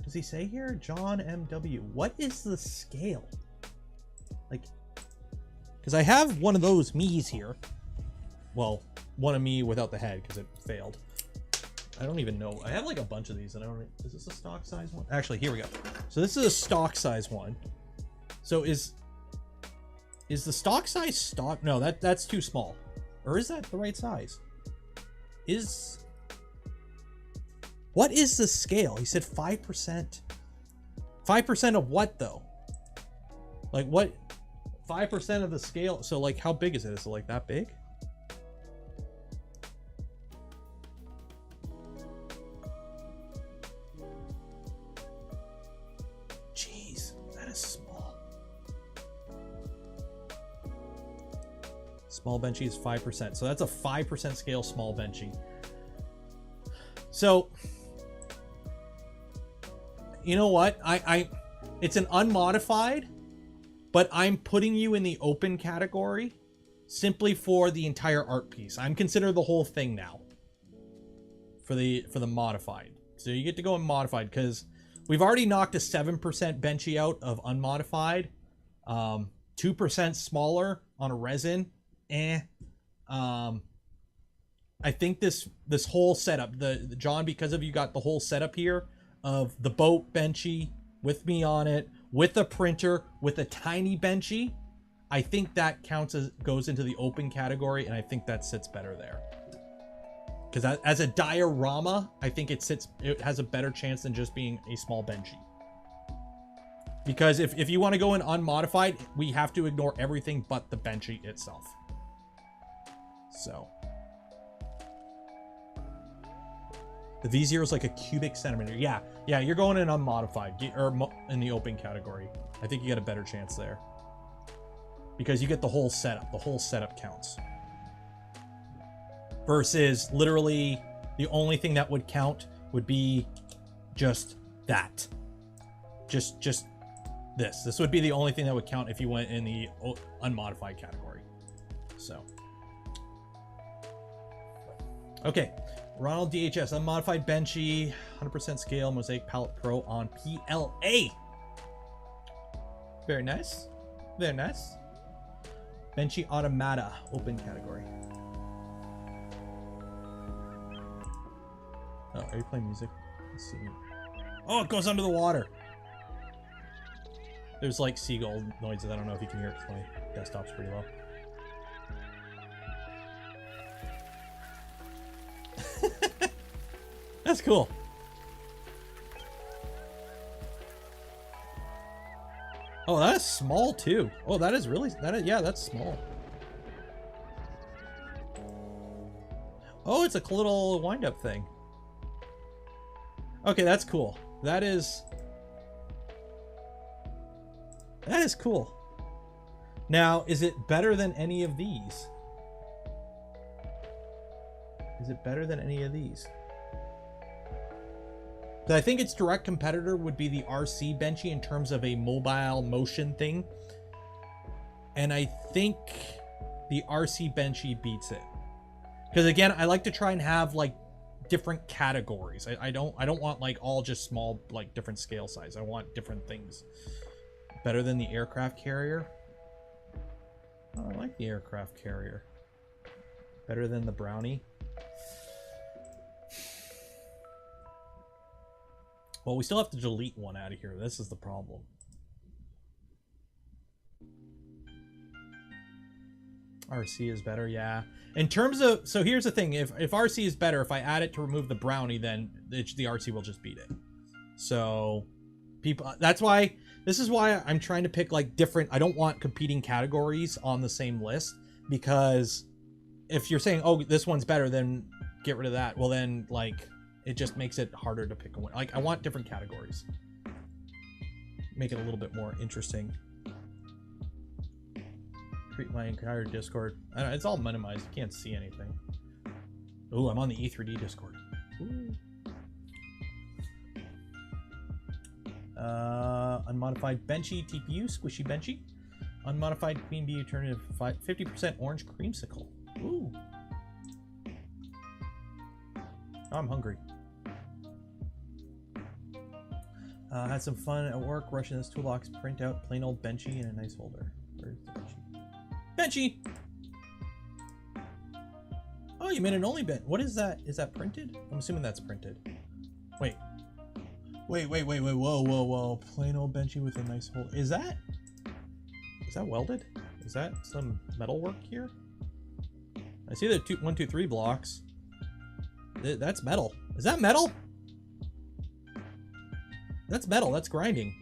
Does he say here? John MW. What is the scale? Like, because I have one of those me's here. Well, one of me without the head because it failed. I don't even know. I have like a bunch of these and I don't. Is this a stock size one? Actually, here we go. So this is a stock size one. So is the stock size stock? No, that's too small. Or is that the right size? What is the scale? He said 5%. 5% of what though? Like what? 5% of the scale. So like how big is it? Is it like that big? Jeez, that is small. Small Benchy is 5%. So that's a 5% scale small Benchy. So you know what? It's an unmodified, but I'm putting you in the open category simply for the entire art piece. I'm considered the whole thing now for the modified. So you get to go in modified because we've already knocked a 7% Benchy out of unmodified, 2% smaller on a resin. I think this whole setup, the John, because of you got the whole setup here of the boat Benchy with me on it, with a printer, with a tiny Benchy. I think that counts as goes into the open category, and I think that sits better there. Because as a diorama, I think it has a better chance than just being a small Benchy. Because if you want to go in unmodified, we have to ignore everything but the Benchy itself. So the V0 is like a cubic centimeter. Yeah, you're going in unmodified or in the open category. I think you get a better chance there because you get the whole setup. The whole setup counts. Versus literally the only thing that would count would be just that. Just this. This would be the only thing that would count if you went in the unmodified category. So. Okay. Ronald DHS, unmodified Benchy, 100% scale, Mosaic Palette Pro on PLA. Very nice. Very nice. Benchy Automata, open category. Oh, are you playing music? Let's see. Oh, it goes under the water. There's like seagull noises. I don't know if you can hear it because my desktop's pretty low. That's cool. Oh, that is small too. Oh, that is really, yeah, that's small. Oh, it's a little wind-up thing. Okay, that's cool. That is cool. Now, is it better than any of these? Is it better than any of these? I think its direct competitor would be the RC Benchy in terms of a mobile motion thing. And I think the RC Benchy beats it. Because again, I like to try and have like different categories. I don't want like all just small, like different scale size. I want different things. Better than the aircraft carrier. Oh, I like the aircraft carrier. Better than the brownie. Well, we still have to delete one out of here. This is the problem. RC is better, yeah. In terms of, so here's the thing, if RC is better, if I add it to remove the brownie, then the RC will just beat it. So people, that's why, this is why I'm trying to pick like different, I don't want competing categories on the same list, because if you're saying, oh, this one's better, then get rid of that. Well, then like, it just makes it harder to pick a winner. Like, I want different categories. Make it a little bit more interesting. Treat my entire Discord. I don't know, it's all minimized. You can't see anything. Ooh, I'm on the E3D Discord. Ooh. Unmodified Benchy TPU, squishy Benchy. Unmodified Queen Bee alternative 50% orange creamsicle. Ooh. Oh, I'm hungry. Had some fun at work rushing this toolbox. Print out plain old Benchy in a nice holder. Where's the Benchy? Benchy! Oh, you made an only bit. What is that? Is that printed? I'm assuming that's printed. Wait. Wait. Whoa. Plain old Benchy with a nice hole. Is that welded? Is that some metal work here? I see the 1, 2, 3 blocks. That's metal. Is that metal? That's metal. That's grinding.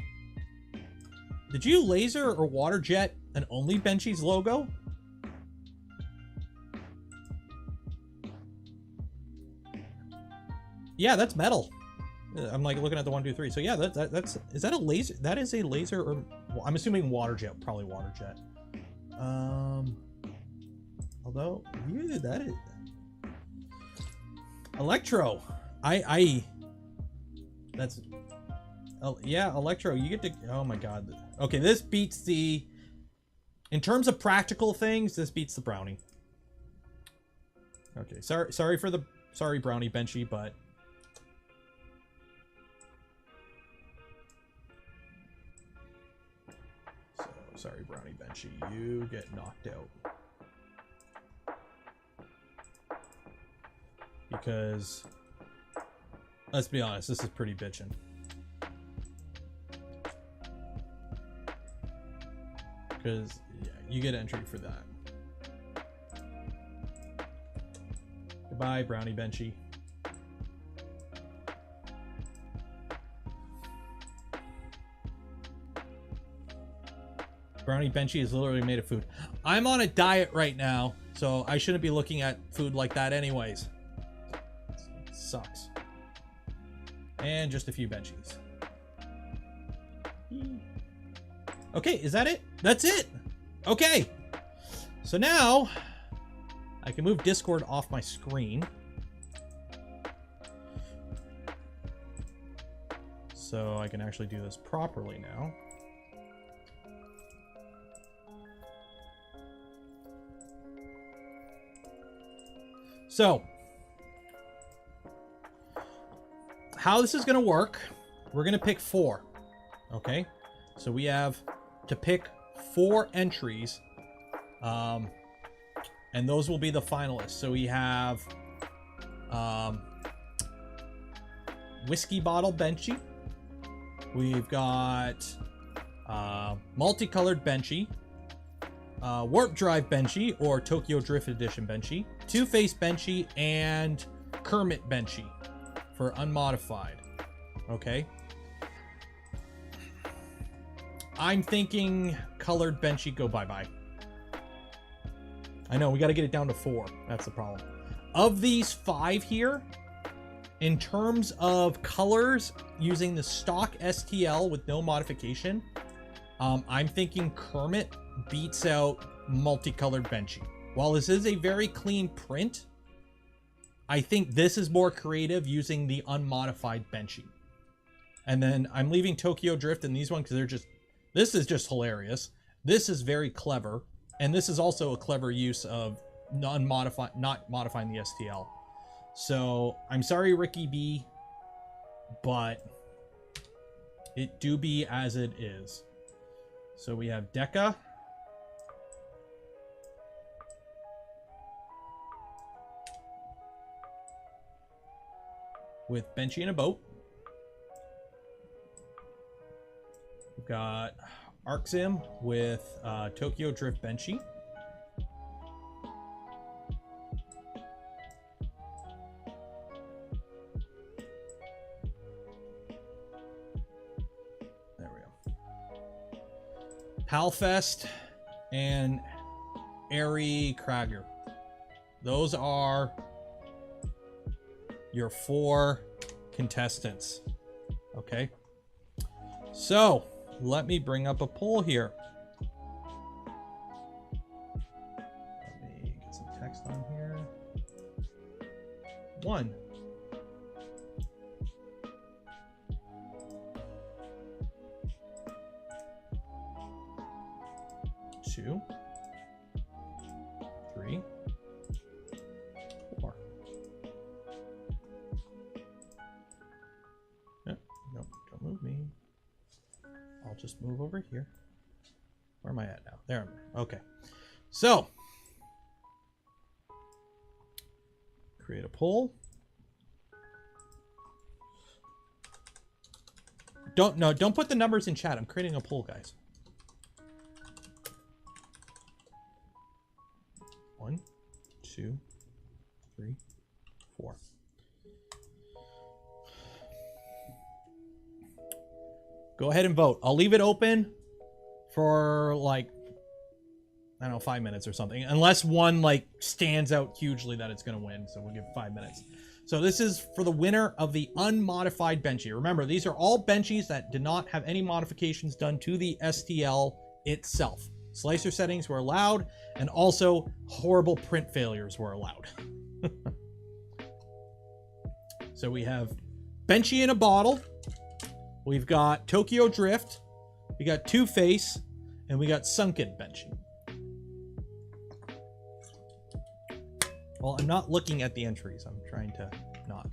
Did you laser or water jet an only Benchy's logo? Yeah, that's metal. I'm like looking at the 1, 2, 3. So yeah, that's is that a laser? That is a laser, or well, I'm assuming water jet, probably water jet. Although, yeah, that is Electro. That's, oh yeah, Electro. You get to, oh my god. Okay, this beats the, in terms of practical things, this beats the brownie. Okay, sorry brownie Benchy, but so sorry brownie Benchy, you get knocked out. Because let's be honest, this is pretty bitchin'. Because yeah, you get entry for that. Goodbye, brownie Benchy. Brownie Benchy is literally made of food. I'm on a diet right now, so I shouldn't be looking at food like that anyways. It sucks. And just a few Benchies. Okay, is that it? That's it! Okay! So now, I can move Discord off my screen. So I can actually do this properly now. So, how this is going to work, we're going to pick 4. Okay? So we have to pick 4 entries. And those will be the finalists. So we have Whiskey Bottle Benchy. We've got Multicolored Benchy. Warp Drive Benchy, or Tokyo Drift Edition Benchy. Two-Face Benchy, and Kermit Benchy for unmodified. Okay. I'm thinking colored Benchy go bye-bye. I know, we got to get it down to 4. That's the problem. Of these 5 here, in terms of colors, using the stock STL with no modification, I'm thinking Kermit beats out Multicolored Benchy. While this is a very clean print, I think this is more creative using the unmodified Benchy. And then I'm leaving Tokyo Drift in these ones because they're just, this is just hilarious. This is very clever. And this is also a clever use of not modifying the STL. So I'm sorry, Ricky B, but it do be as it is. So we have Deca. With Benchy in a boat. We've got Arxim with Tokyo Drift Benchy. Palfest and Airy Krager. Those are your 4 contestants. Okay. So let me bring up a poll here. Let me get some text on here. 1. 2, 3, 4. No, don't move me. I'll just move over here. Where am I at now? There I'm at. Okay. So, create a poll. Don't put the numbers in chat. I'm creating a poll, guys. 1, 2, 3, 4. Go ahead and vote. I'll leave it open for like, I don't know, 5 minutes or something. Unless one like stands out hugely that it's going to win. So we'll give 5 minutes. So this is for the winner of the unmodified Benchy. Remember, these are all Benchies that did not have any modifications done to the STL itself. Slicer settings were allowed, and also horrible print failures were allowed. So we have Benchy in a bottle. We've got Tokyo Drift. We got Two-Face, and we got Sunken Benchy. Well, I'm not looking at the entries. I'm trying to not.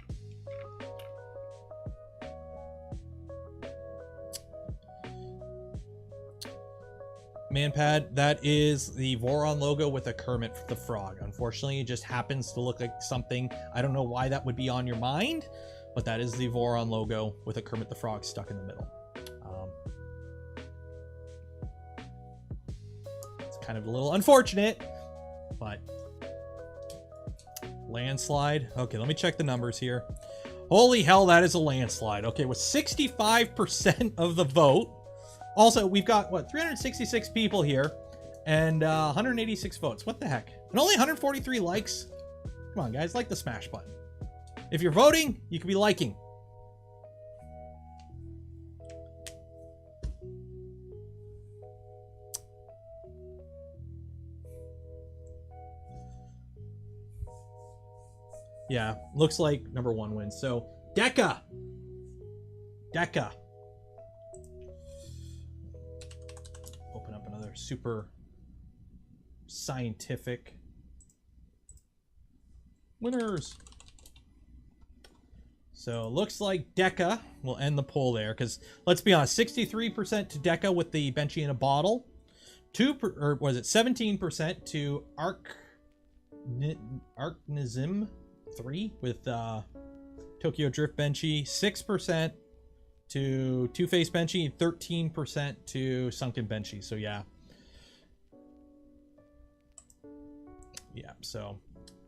Manpad, that is the Voron logo with a Kermit the Frog. Unfortunately, it just happens to look like something. I don't know why that would be on your mind, but that is the Voron logo with a Kermit the Frog stuck in the middle. It's kind of a little unfortunate, but landslide. Okay, let me check the numbers here. Holy hell, that is a landslide. Okay, with 65% of the vote. Also, we've got, what, 366 people here and 186 votes. What the heck? And only 143 likes? Come on, guys, like the smash button. If you're voting, you could be liking. Yeah, looks like number 1 wins. So, Deca. Open up another super scientific winners. So, looks like Deca will end the poll there, because let's be honest, 63% to Deca with the Benchy in a bottle. 17% to Arcnism 3 with Tokyo Drift Benchy, 6% to Two-Face Benchy, 13% to Sunken Benchy. So yeah. Yeah, so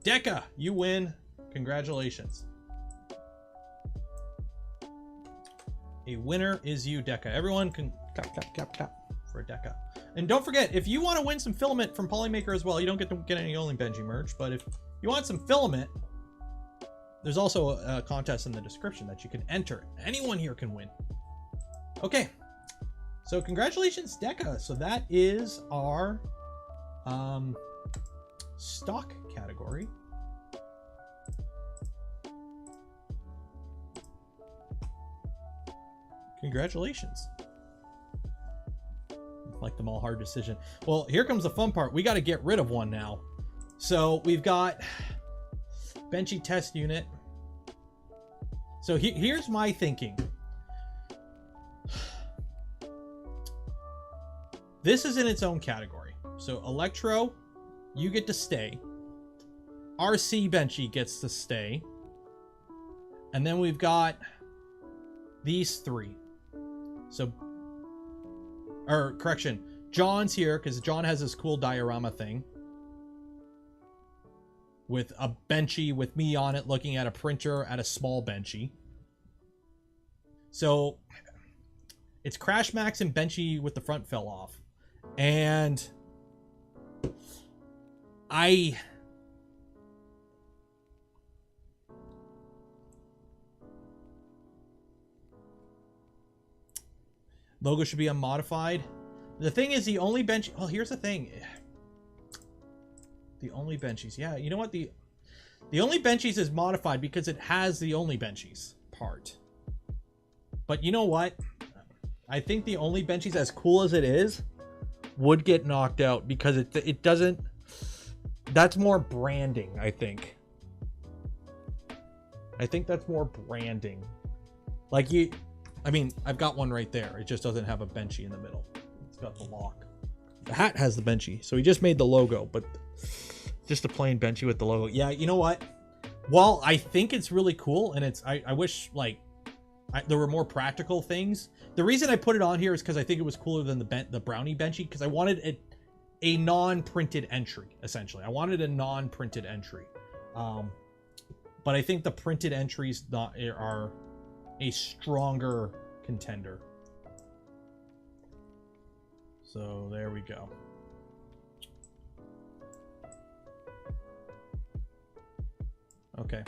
Deca, you win. Congratulations. A winner is you, Deca. Everyone can clap for Deca. And don't forget, if you want to win some filament from Polymaker as well, you don't get to get any only Benchy merch, but if you want some filament, there's also a contest in the description that you can enter. Anyone here can win. Okay. So congratulations, Deca. So that is our stock category. Congratulations. Like them all, hard decision. Well, here comes the fun part. We got to get rid of one now. So we've got Benchy test unit. So here's my thinking. This is in its own category. So Electro, you get to stay. RC Benchy gets to stay. And then we've got these 3. So, or correction, John's here because John has this cool diorama thing with a Benchy with me on it looking at a printer at a small Benchy. So it's Crash Max and Benchy with the front fell off. And logo should be unmodified. The thing is, the only bench. Oh, here's the thing. The only Benchies. Yeah, you know what? The only Benchies is modified because it has the only Benchies part. But you know what? I think the only Benchies, as cool as it is, would get knocked out because it doesn't. That's more branding, I think. I think that's more branding. Like I mean, I've got one right there. It just doesn't have a Benchy in the middle. It's got the lock. The hat has the Benchy, so he just made the logo, but just a plain Benchy with the logo. Yeah, you know what? While I think it's really cool, and I wish like there were more practical things. The reason I put it on here is because I think it was cooler than the Brownie Benchy, because I wanted a non-printed entry, essentially. I wanted a non-printed entry. But I think the printed entries are a stronger contender. So there we go. Okay.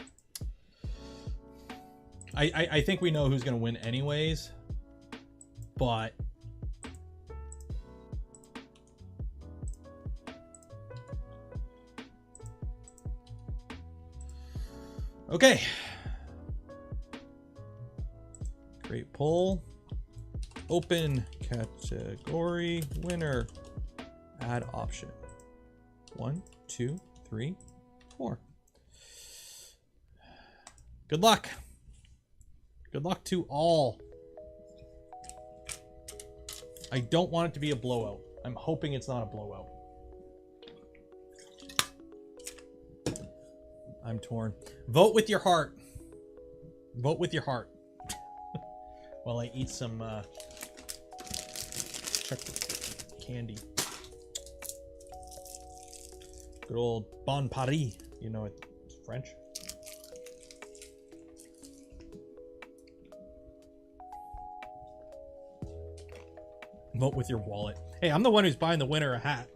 I think we know who's going to win anyways, but okay. Great poll. Open category winner. Add option. 1, 2, 3, 4. Good luck. Good luck to all. I don't want it to be a blowout. I'm hoping it's not a blowout. I'm torn. Vote with your heart. Vote with your heart. While I eat some chocolate candy. Good old Bon Paris. You know it's French. Vote with your wallet. Hey, I'm the one who's buying the winner a hat.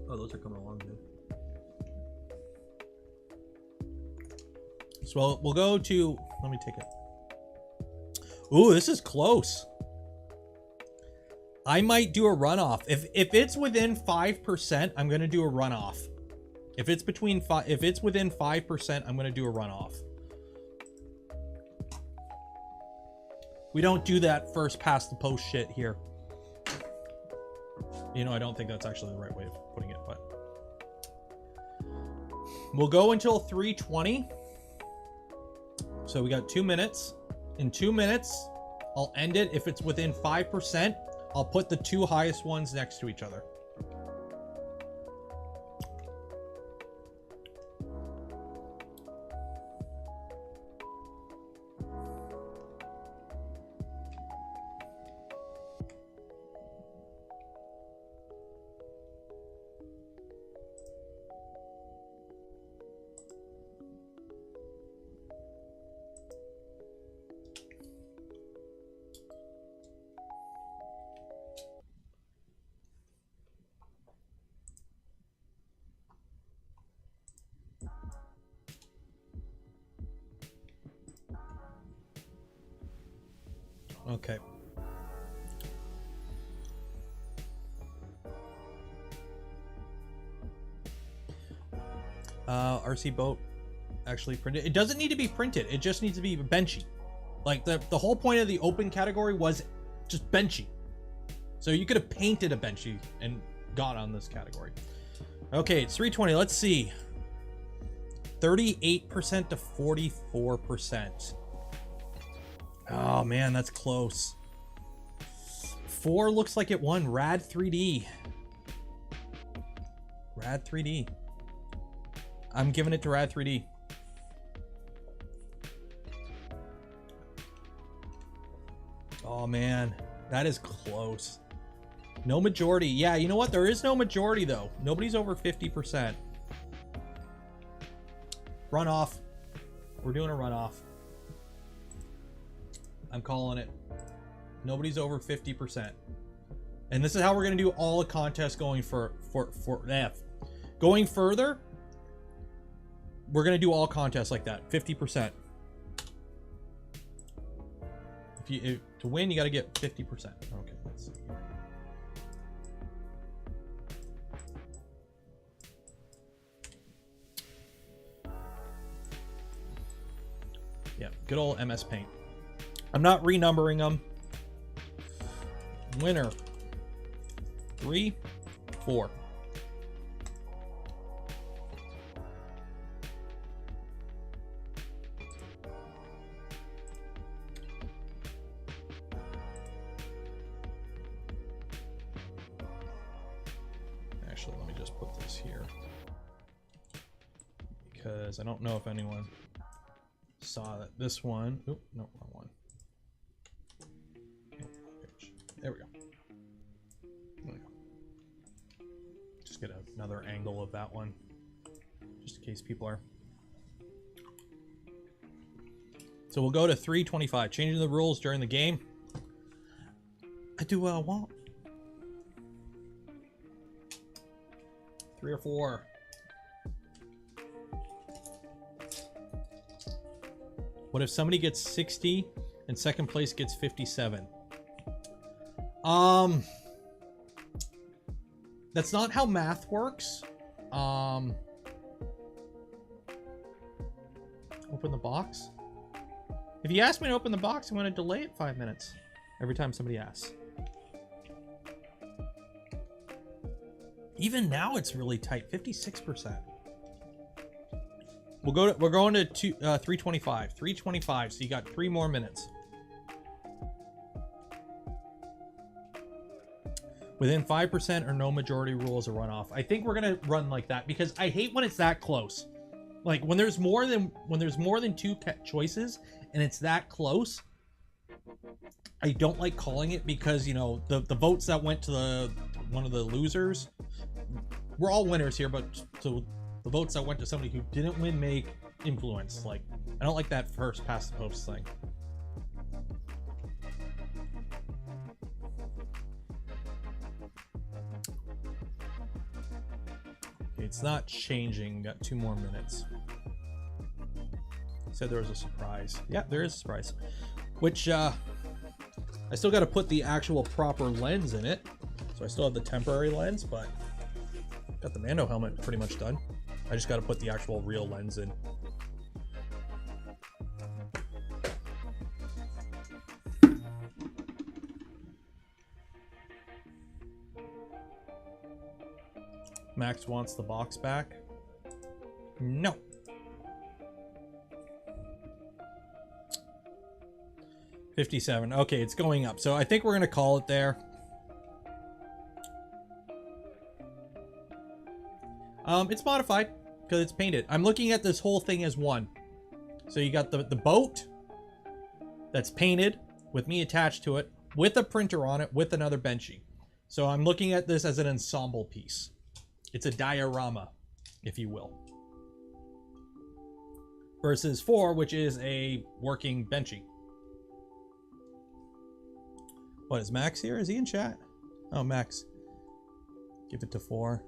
Oh, those are coming along good. So we'll go to, let me take it. Ooh, this is close. I might do a runoff. If it's within 5%, I'm gonna do a runoff. If it's within 5%, I'm gonna do a runoff. We don't do that first past the post shit here. You know, I don't think that's actually the right way of putting it, but we'll go until 3:20. So we got 2 minutes. In 2 minutes, I'll end it. If it's within 5%, I'll put the 2 highest ones next to each other. Okay. RC boat actually printed. It doesn't need to be printed. It just needs to be Benchy. Like the whole point of the open category was just Benchy. So you could have painted a Benchy and got on this category. Okay, it's 3:20. Let's see. 38% to 44%. Oh man, that's close. 4 looks like it won. Rad 3D. Rad 3D. I'm giving it to Rad 3D. Oh man, that is close. No majority. Yeah, you know what? There is no majority though. Nobody's over 50%. Runoff. We're doing a runoff. I'm calling it. Nobody's over 50%. And this is how we're going to do all the contests going going further. We're going to do all contests like that, 50%. To win, you got to get 50%. Okay, let's see. Yeah, good old MS Paint. I'm not renumbering them. Winner 3, 4. Actually, let me just put this here because I don't know if anyone saw that this one. Oop, no, wrong one. There we go. Just get another angle of that one, just in case people are. So we'll go to 325. Changing the rules during the game. I do what I want. 3 or 4. What if somebody gets 60 and second place gets 57? That's not how math works. Open the box. If you ask me to open the box, I'm going to delay it 5 minutes every time somebody asks. Even now, it's really tight. 56%. We're going to 325. 325. So you got 3 more minutes. Within 5% or no majority rules a runoff. I think we're gonna run like that because I hate when it's that close. Like when there's more than 2 choices and it's that close. I don't like calling it because, you know, the votes that went to one of the losers. We're all winners here, but so the votes that went to somebody who didn't win make influence. Like I don't like that first past the post thing. It's not changing. Got 2 more minutes. Said there was a surprise. Yeah, there is a surprise. Which I still got to put the actual proper lens in it. So I still have the temporary lens, but got the Mando helmet pretty much done. I just got to put the actual real lens in. Max wants the box back. No. $57. Okay, it's going up. So I think we're going to call it there. It's modified because it's painted. I'm looking at this whole thing as one. So you got the boat that's painted with me attached to it, with a printer on it, with another Benchy. So I'm looking at this as an ensemble piece. It's a diorama, if you will. Versus 4, which is a working Benchy. What, is Max here? Is he in chat? Oh, Max. Give it to 4.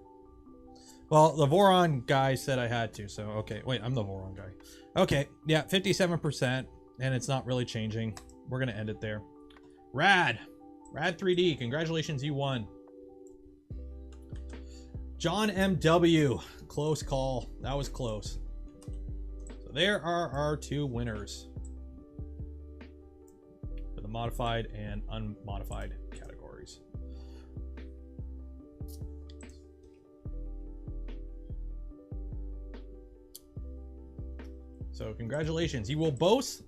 Well, the Voron guy said I had to, so okay. Wait, I'm the Voron guy. Okay, yeah, 57%, and it's not really changing. We're going to end it there. Rad 3D, congratulations, you won. John MW, close call. That was close. So there are our 2 winners for the modified and unmodified categories. So congratulations. You will both,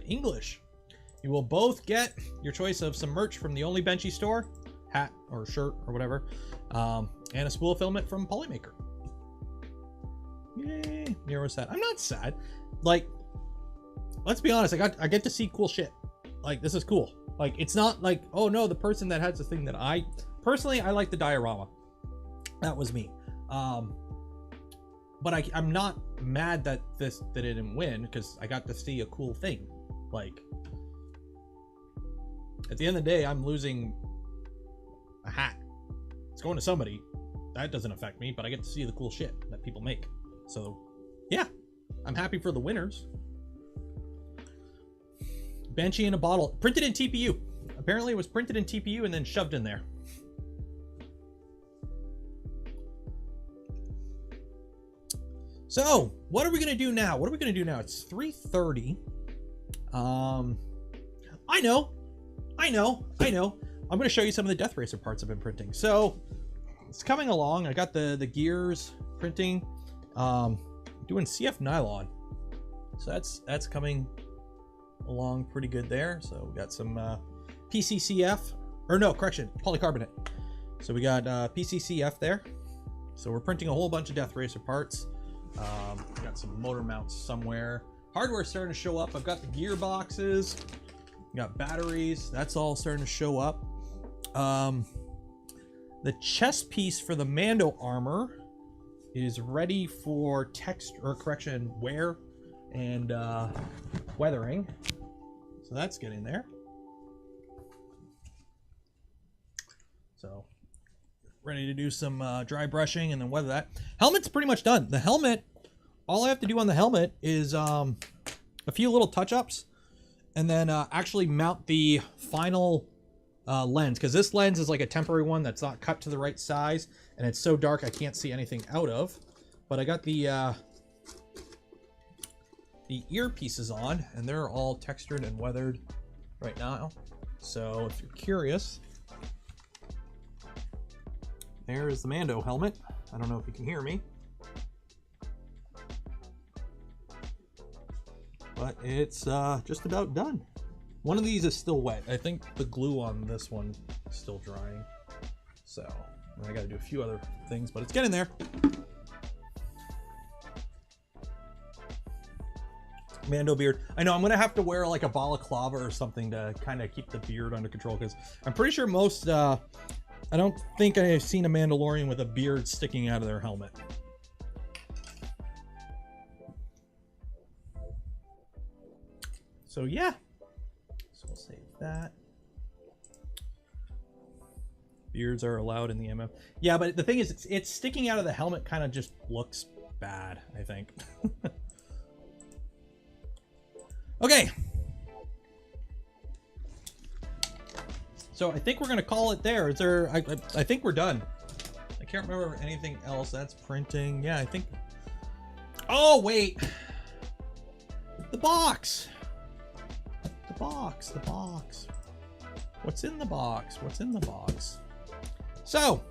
English. You will both get your choice of some merch from the Only Benchy store, hat or shirt or whatever, and a spool filament from Polymaker. Yay, Nero sad. I'm not sad. Like, let's be honest, I get to see cool shit. Like, this is cool. Like, it's not like, oh no, the person that has the thing that I personally, I like the diorama. That was me. But I'm not mad that it didn't win because I got to see a cool thing. Like, At the end of the day, I'm losing a hat. It's going to somebody. That doesn't affect me, but I get to see the cool shit that people make. So, yeah, I'm happy for the winners. Benchy in a bottle. Printed in TPU. Apparently it was printed in TPU and then shoved in there. So, what are we going to do now? What are we going to do now? It's 3:30. I know. I'm going to show you some of the Death Racer parts I've been printing. So, it's coming along. I got the gears printing, doing CF nylon. So that's coming along pretty good there. So we got some PCCF, or no, correction, polycarbonate. So we got PCCF there. So we're printing a whole bunch of Death Racer parts. Got some motor mounts somewhere. Hardware's starting to show up. I've got the gearboxes, got batteries. That's all starting to show up. The chest piece for the Mando armor is ready for wear and weathering. So that's getting there. So ready to do some dry brushing and then weather that. Helmet's pretty much done. The helmet, all I have to do on the helmet is a few little touch-ups and then actually mount the final lens, because this lens is like a temporary one that's not cut to the right size and it's so dark I can't see anything out of. But I got the earpieces on and they're all textured and weathered right now. So if you're curious, there is the Mando helmet. I don't know if you can hear me, but it's just about done. One of these is still wet. I think the glue on this one is still drying. So I got to do a few other things, but it's getting there. Mando beard. I know I'm going to have to wear like a balaclava or something to kind of keep the beard under control, because I'm pretty sure most, I don't think I've seen a Mandalorian with a beard sticking out of their helmet. So yeah. So we'll save that. Beards are allowed in the MM. Yeah, but the thing is, it's sticking out of the helmet kind of just looks bad, I think. Okay. So I think we're gonna call it there. Is there? I think we're done. I can't remember anything else. That's printing. Yeah, I think. Oh wait. The box. The box. The box. What's in the box? What's in the box? So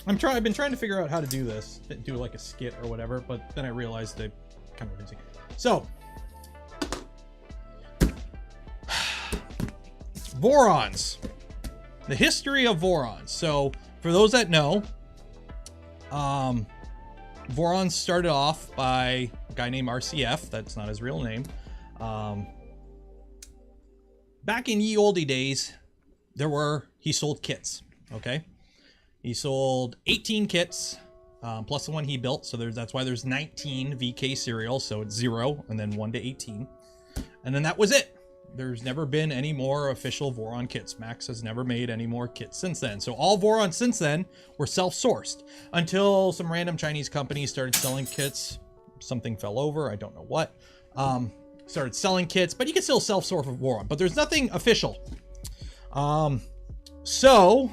I've been trying to figure out how to do this, do like a skit or whatever, but then I realized they kind of busy. So Vorons. The history of Vorons. So for those that know, Vorons started off by a guy named RCF. That's not his real name. Back in ye olde days, he sold kits. Okay, he sold 18 kits plus the one he built. So that's why there's 19 VK serials. So it's 0 and then 1 to 18, and then that was it. There's never been any more official Voron kits. Max has never made any more kits since then. So all Voron since then were self-sourced until some random Chinese companies started selling kits. Something fell over, I don't know what. Started selling kits, but you can still self-source for Voron, but there's nothing official. So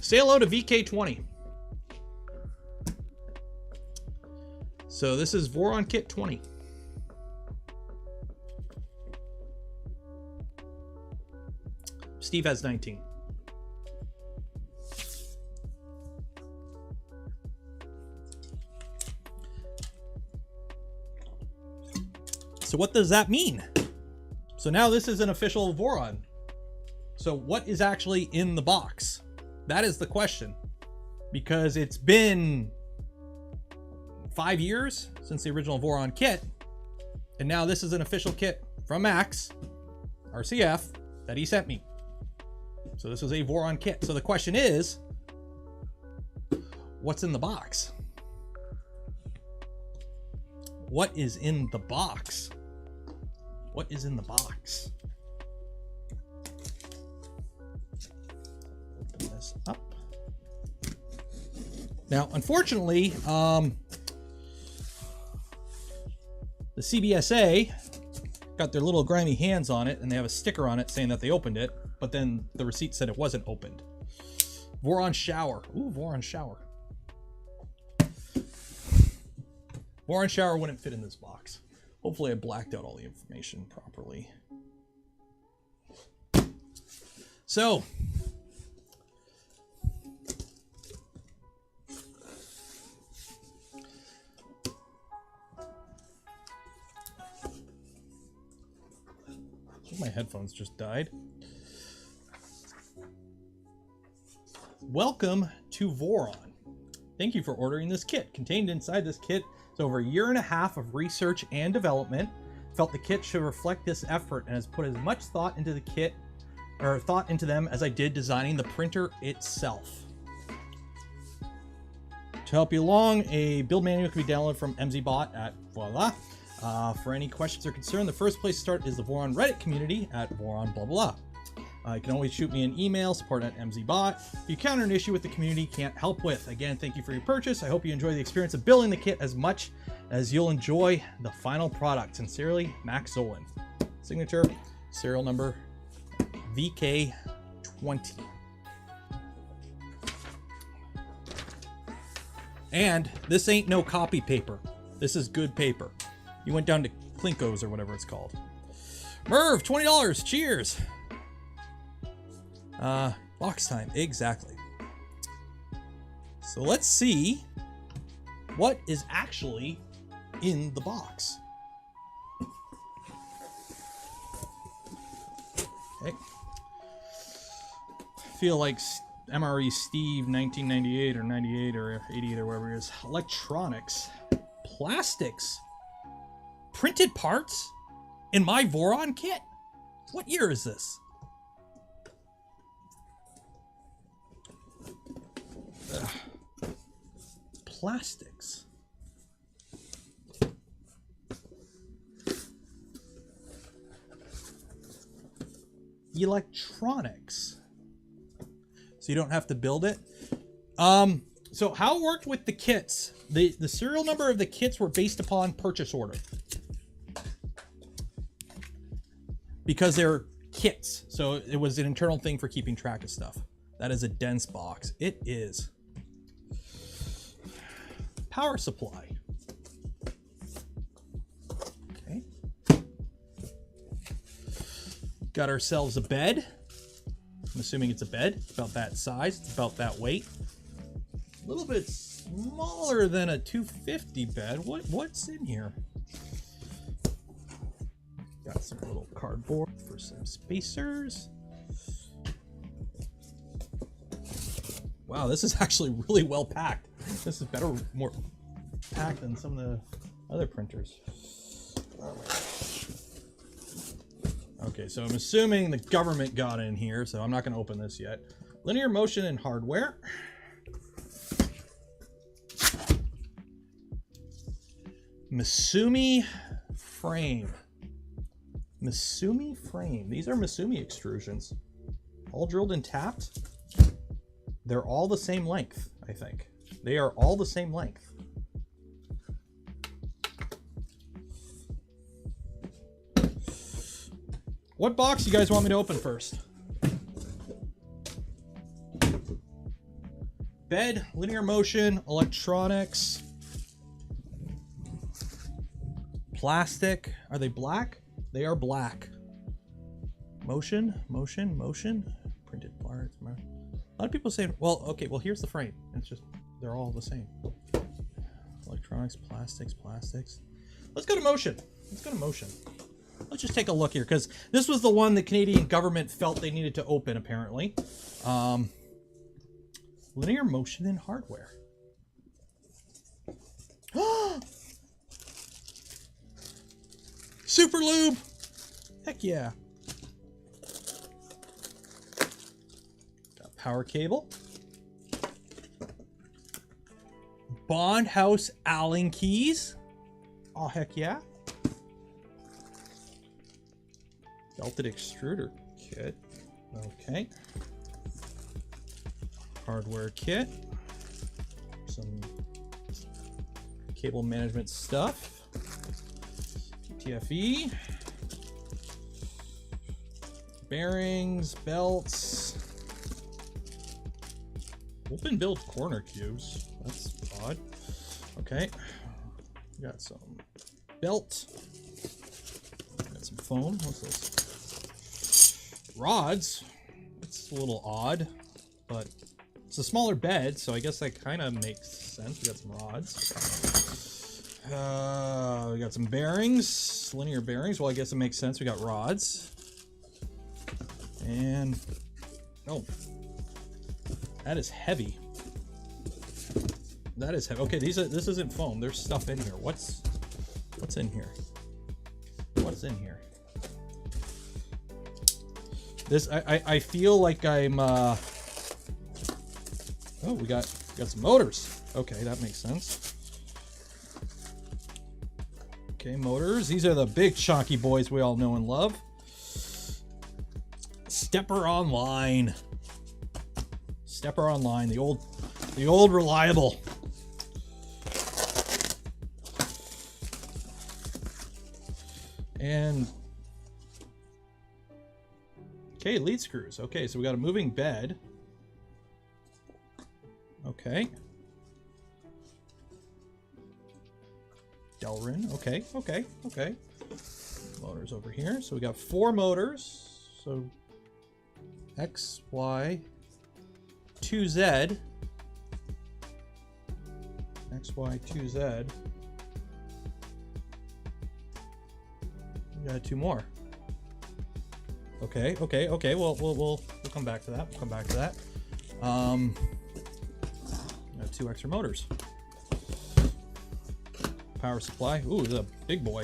say hello to VK20. So this is Voron Kit 20. Steve has 19. So what does that mean? So now this is an official Voron. So what is actually in the box? That is the question. Because it's been 5 years since the original Voron kit, and now this is an official kit from Max RCF that he sent me. So this is a Voron kit. So the question is, what's in the box? what is in the box? What is in the box? Open this up. Now, unfortunately, the CBSA got their little grimy hands on it, and they have a sticker on it saying that they opened it, but then the receipt said it wasn't opened. Voron shower. Ooh, Voron shower. Voron shower wouldn't fit in this box. Hopefully I blacked out all the information properly. So, my headphones just died. Welcome to Voron. Thank you for ordering this kit. Contained inside this kit is over 1.5 years of research and development. Felt the kit should reflect this effort and has put as much thought into the kit, or thought into them, as I did designing the printer itself. To help you along, a build manual can be downloaded from MZBot at voila. For any questions or concern, the first place to start is the Voron Reddit community at Voron blah blah. You can always shoot me an email, support@mzbot. If you encounter an issue with the community can't help with. Again, thank you for your purchase. I hope you enjoy the experience of building the kit as much as you'll enjoy the final product. Sincerely, Max Zolan. Signature, serial number VK20. And this ain't no copy paper. This is good paper. You went down to Klinko's or whatever it's called. Merv, $20. Cheers. Box time. Exactly. So let's see what is actually in the box. Okay. I feel like MRE Steve 1998 or 98 or 88 or whatever it is. Electronics. Plastics. Printed parts in my Voron kit? What year is this? Ugh. Plastics. Electronics. So you don't have to build it. So how it worked with the kits, the serial number of the kits were based upon purchase order. Because they're kits. So it was an internal thing for keeping track of stuff. That is a dense box. It is. Power supply. Okay. Got ourselves a bed. I'm assuming it's a bed. It's about that size. It's about that weight. A little bit smaller than a 250 bed. What's in here? Got some little cardboard for some spacers. Wow, this is actually really well packed. This is better, more packed than some of the other printers. Okay, so I'm assuming the government got in here, so I'm not going to open this yet. Linear motion and hardware. Misumi frame. Misumi frame. These are Misumi extrusions. All drilled and tapped. They're all the same length, I think. They are all the same length. What box do you guys want me to open first? Bed, linear motion, electronics, plastic. Are they black? They are black. Motion, motion, motion. Printed parts. A lot of people say, well, okay, well, here's the frame. It's just, they're all the same. Electronics, plastics, plastics. Let's go to motion. Let's go to motion. Let's just take a look here, because this was the one the Canadian government felt they needed to open, apparently. Linear motion and hardware. Super lube! Heck yeah. Got power cable. Bond house Allen keys. Oh, heck yeah. Belted extruder kit. Okay. Hardware kit. Some cable management stuff. TFE. Bearings, belts. Open build corner cubes. That's odd. Okay. We got some belt. Got some foam. What's this? Rods. That's a little odd, but it's a smaller bed, so I guess that kind of makes sense. We got some rods. We got some bearings, linear bearings. Well, I guess it makes sense. We got rods. And, oh, that is heavy. That is heavy. Okay, this isn't foam. There's stuff in here. What's in here? What's in here? This, I feel like I'm, oh, we got some motors. Okay, that makes sense. Okay, motors. These are the big chunky boys we all know and love. Stepper Online. Stepper Online, the old reliable. And okay, lead screws. Okay, so we got a moving bed. Okay. Delrin. Okay. Motors over here. So we got 4 motors. So X, Y, 2Z. X, Y, 2Z. We got 2 more. Okay. We'll come back to that. Got 2 extra motors. Power supply. Ooh, this is a big boy.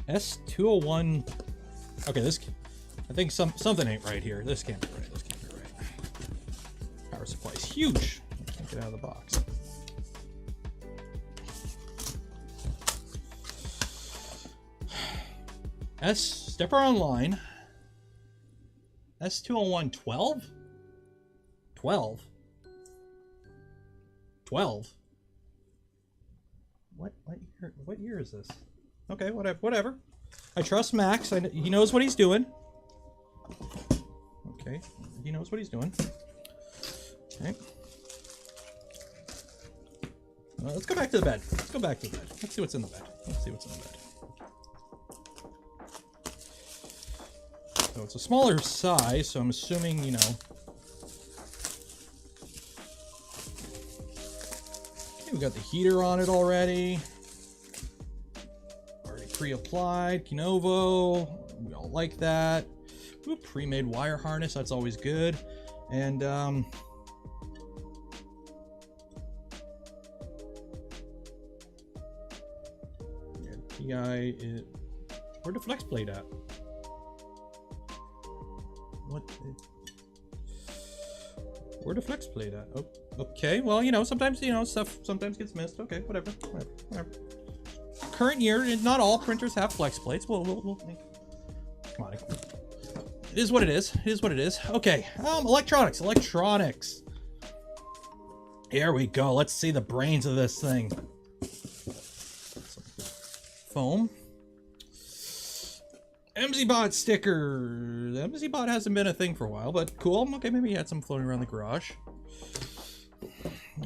S201. Okay, this. I think something ain't right here. This can't be right. Power supply is huge. I can't get out of the box. Stepper Online. S201 12? 12? What year is this? Okay, whatever. I trust Max. He knows what he's doing. Okay, he knows what he's doing. Okay. Let's go back to the bed. Let's see what's in the bed. So it's a smaller size, so I'm assuming, you know. Okay, we got the heater on it already. Already pre-applied. Kinovo. We all like that. Ooh, pre-made wire harness. That's always good. And, PI is... Where'd the flex plate at? Where'd the flex plate at? Oh, okay, well, you know, sometimes, you know, stuff sometimes gets missed. Okay, whatever. Current year, not all printers have flex plates. We'll come on. It is what it is. Okay, electronics. Here we go. Let's see the brains of this thing. Foam. MZBot sticker. The MZBot hasn't been a thing for a while, but cool. Okay, maybe he had some floating around the garage.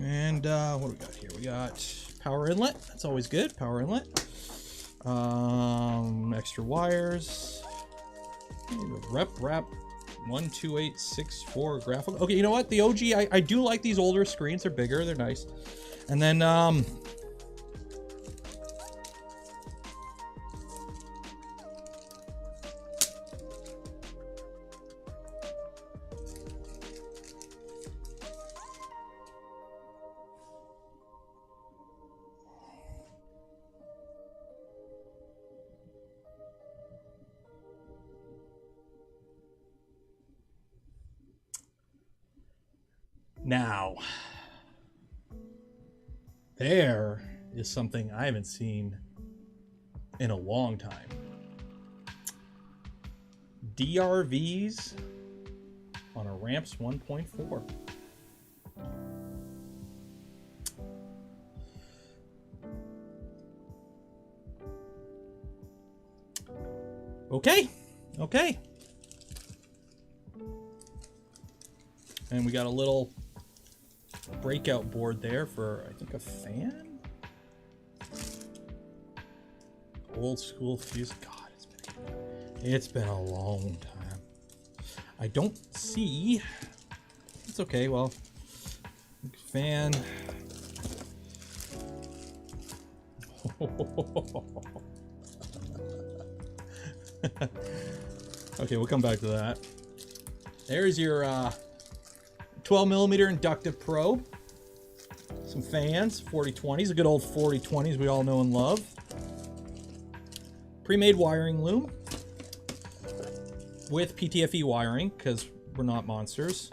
And what do we got here? We got power inlet. That's always good. Power inlet. Extra wires. Rep 12864 graphical. Okay, you know what? The OG. I do like these older screens. They're bigger. They're nice. And then now, There is something I haven't seen in a long time. DRVs on a Ramps 1.4. Okay. Okay. And we got a little breakout board there for, I think, a fan? Old school fuse. God, it's been a long time. I don't see. It's okay. Well, fan. Okay, we'll come back to that. There's your 12mm inductive probe. Some fans, 4020s, a good old 4020s we all know and love. Pre-made wiring loom with PTFE wiring, because we're not monsters.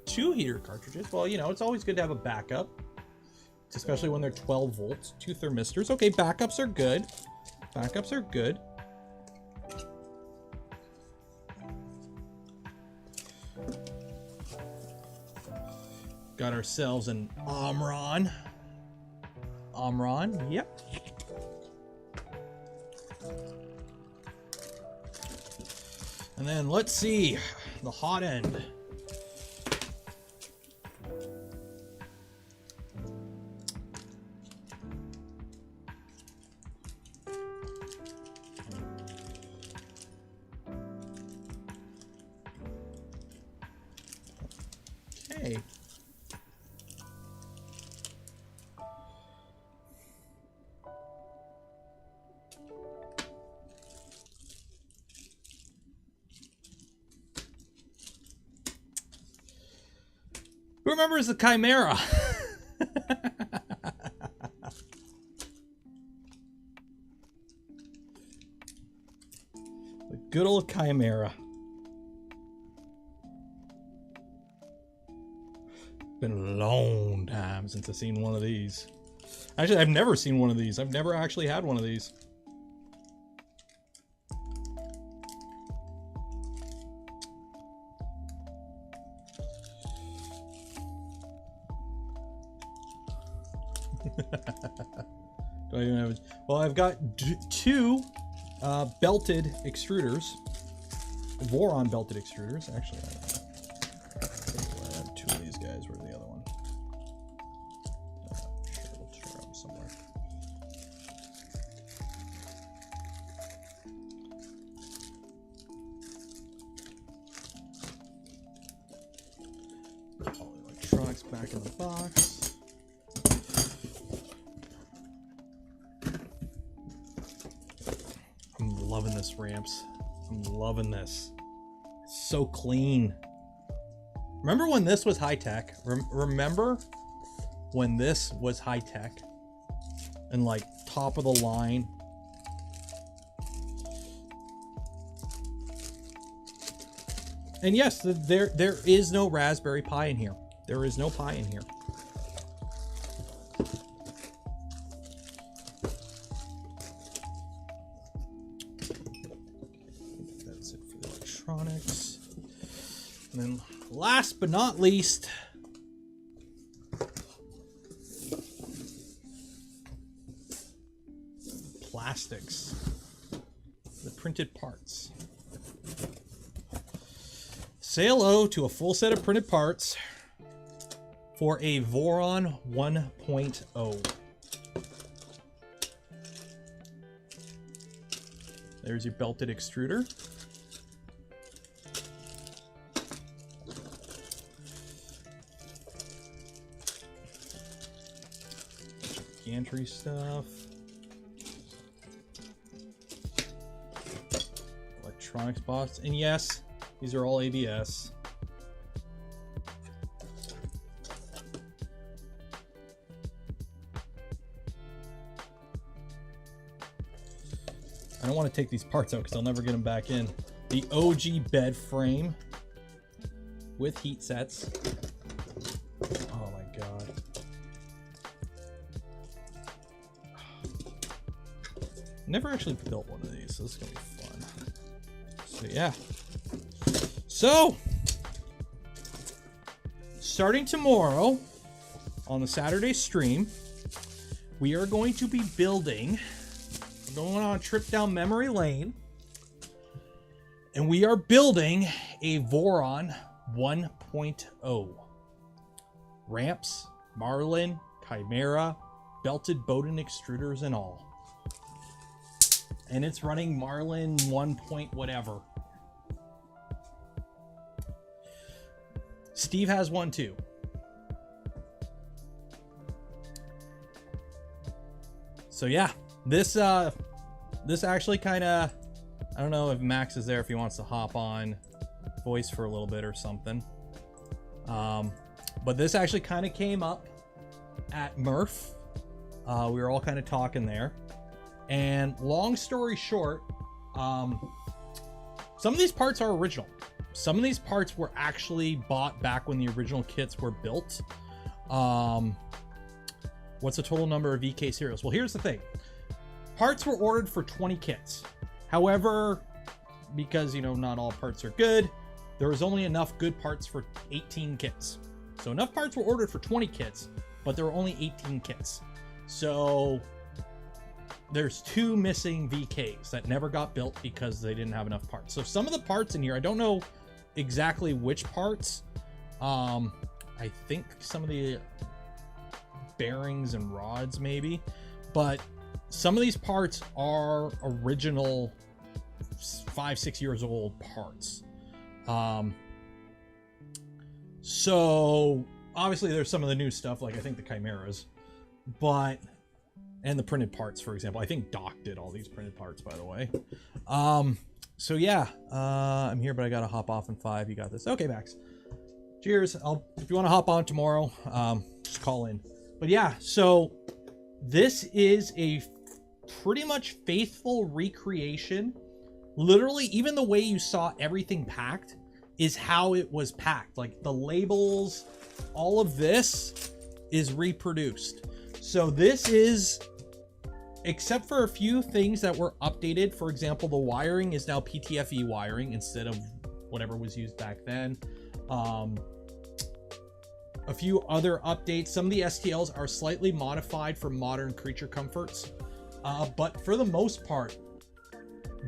2 heater cartridges. Well, you know, it's always good to have a backup, especially when they're 12 volts. 2 thermistors. Okay, backups are good. Backups are good. Got ourselves an Omron. Omron, yep. And then let's see the hot end. Okay. Who remembers the Chimera? The good old Chimera. Been a long time since I've seen one of these. Actually, I've never seen one of these. I've never actually had one of these. Do I even have? Well, I've got 2 belted extruders, Voron belted extruders. Actually, I have 2 of these guys. Where's the other one? Sure, we'll throw them somewhere. All the electronics back in the box. I'm loving this, Ramps. I'm loving this. It's so clean. Remember when this was high tech? Remember when this was high tech and like top of the line? And yes, there is no Raspberry Pi in here. There is no Pi in here. That's it for the electronics. And then last but not least, plastics, the printed parts. Say hello to a full set of printed parts for a Voron 1.0. There's your belted extruder. Gantry stuff. Electronics box. And yes, these are all ABS. I don't want to take these parts out because I'll never get them back in. The OG bed frame with heat sets. Never actually built one of these, so this is gonna be fun. So yeah. So starting tomorrow on the Saturday stream, we are going to be building, going on a trip down memory lane, and we are building a Voron 1.0. Ramps, Marlin, Chimera, belted Bowden extruders and all. And it's running Marlin 1 point whatever. Steve has one too. So yeah, this actually kind of, I don't know if Max is there, if he wants to hop on voice for a little bit or something. But this actually kind of came up at Murph. We were all kind of talking there. And long story short, some of these parts are original. Some of these parts were actually bought back when the original kits were built. What's the total number of VK serials? Well, here's the thing. Parts were ordered for 20 kits. However, because, you know, not all parts are good, there was only enough good parts for 18 kits. So enough parts were ordered for 20 kits, but there were only 18 kits. So there's 2 missing VKs that never got built because they didn't have enough parts. So some of the parts in here, I don't know exactly which parts. I think some of the bearings and rods maybe, but some of these parts are original 5-6 years old parts. So obviously there's some of the new stuff, like I think the Chimeras, but, and the printed parts, for example. I think Doc did all these printed parts, by the way. So yeah, I'm here, but I gotta hop off in 5. You got this. Okay, Max. Cheers. If you want to hop on tomorrow, just call in. But yeah, so this is a pretty much faithful recreation. Literally, even the way you saw everything packed is how it was packed. Like the labels, all of this is reproduced. So this is, except for a few things that were updated. For example, the wiring is now PTFE wiring instead of whatever was used back then. A few other updates. Some of the STLs are slightly modified for modern creature comforts. But for the most part,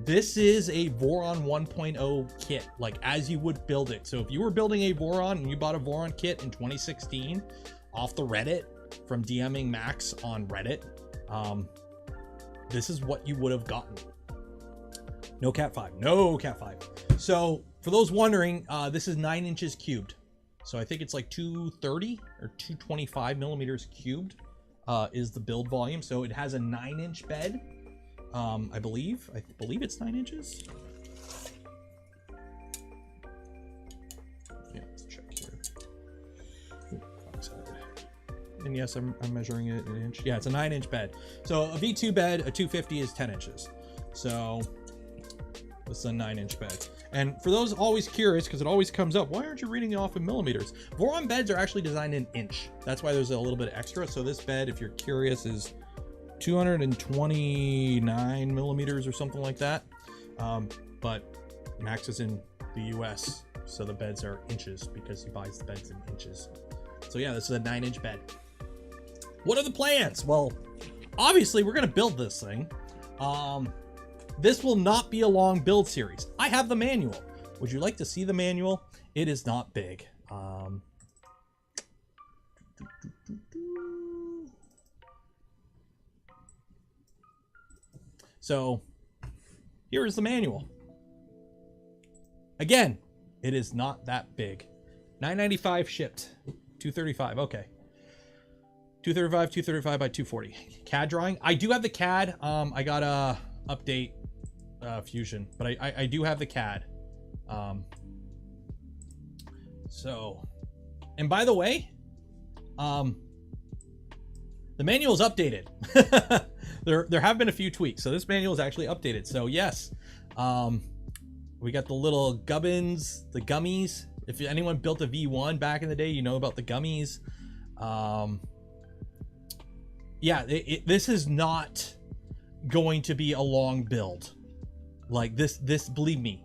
this is a Voron 1.0 kit, like as you would build it. So if you were building a Voron and you bought a Voron kit in 2016 off the Reddit from DMing Max on Reddit, this is what you would have gotten. No Cat 5, no Cat 5. So for those wondering, this is 9 inches cubed. So I think it's like 230 or 225 millimeters cubed is the build volume. So it has a 9-inch bed. I believe it's 9 inches. Yeah, let's check here. And yes, I'm measuring it in an inch. Yeah, it's a 9-inch bed. So a V2 bed, a 250 is 10 inches. So this is a 9-inch bed. And for those always curious, because it always comes up, why aren't you reading it off in millimeters? Voron beds are actually designed in inch. That's why there's a little bit extra. So this bed, if you're curious, is 229 millimeters or something like that. But Max is in the US, so the beds are inches because he buys the beds in inches. So yeah, this is a 9-inch bed. What are the plans? Well, obviously we're gonna build this thing. This will not be a long build series. I have the manual. Would you like to see the manual? It is not big. So here is the manual. Again, it is not that big. $9.95 shipped. $235. Okay. $235 by $240. CAD drawing. I do have the CAD. I gotta update Fusion, but I do have the CAD. So, and by the way, the manual is updated. There have been a few tweaks, so this manual is actually updated. So yes, we got the little gubbins, the gummies. If anyone built a V1 back in the day, you know about the gummies. Yeah, this is not going to be a long build. Like this, believe me,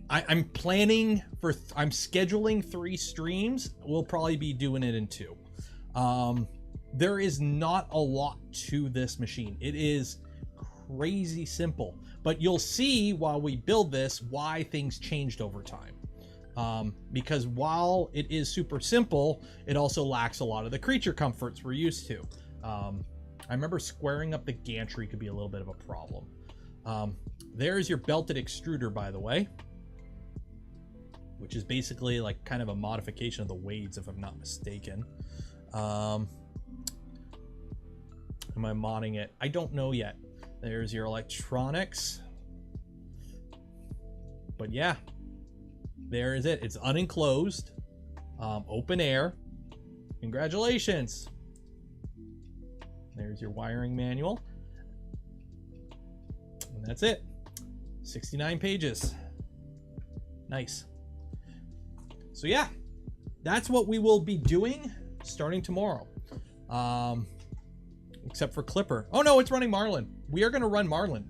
I'm planning for, I'm scheduling 3 streams. We'll probably be doing it in 2. There is not a lot to this machine. It is crazy simple, but you'll see while we build this, why things changed over time. Because while it is super simple, it also lacks a lot of the creature comforts we're used to. I remember squaring up the gantry could be a little bit of a problem. There's your belted extruder, by the way, which is basically like kind of a modification of the Wades, if I'm not mistaken. Am I modding it? I don't know yet. There's your electronics. But yeah, there is it. It's unenclosed, open air. Congratulations. There's your wiring manual. And that's it. 69 pages. Nice. So yeah, that's what we will be doing starting tomorrow. Except for Clipper. Oh no, it's running Marlin. We are going to run Marlin.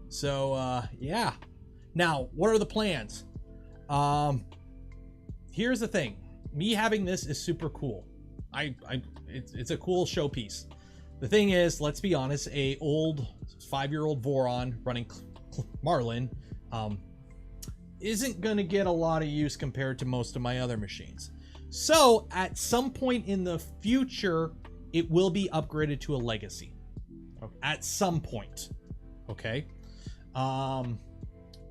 So yeah. Now, what are the plans? Here's the thing. Me having this is super cool. It's a cool showpiece. The thing is, let's be honest, a old 5-year-old Voron running Marlin isn't going to get a lot of use compared to most of my other machines. So at some point in the future, it will be upgraded to a legacy. At some point. Okay. I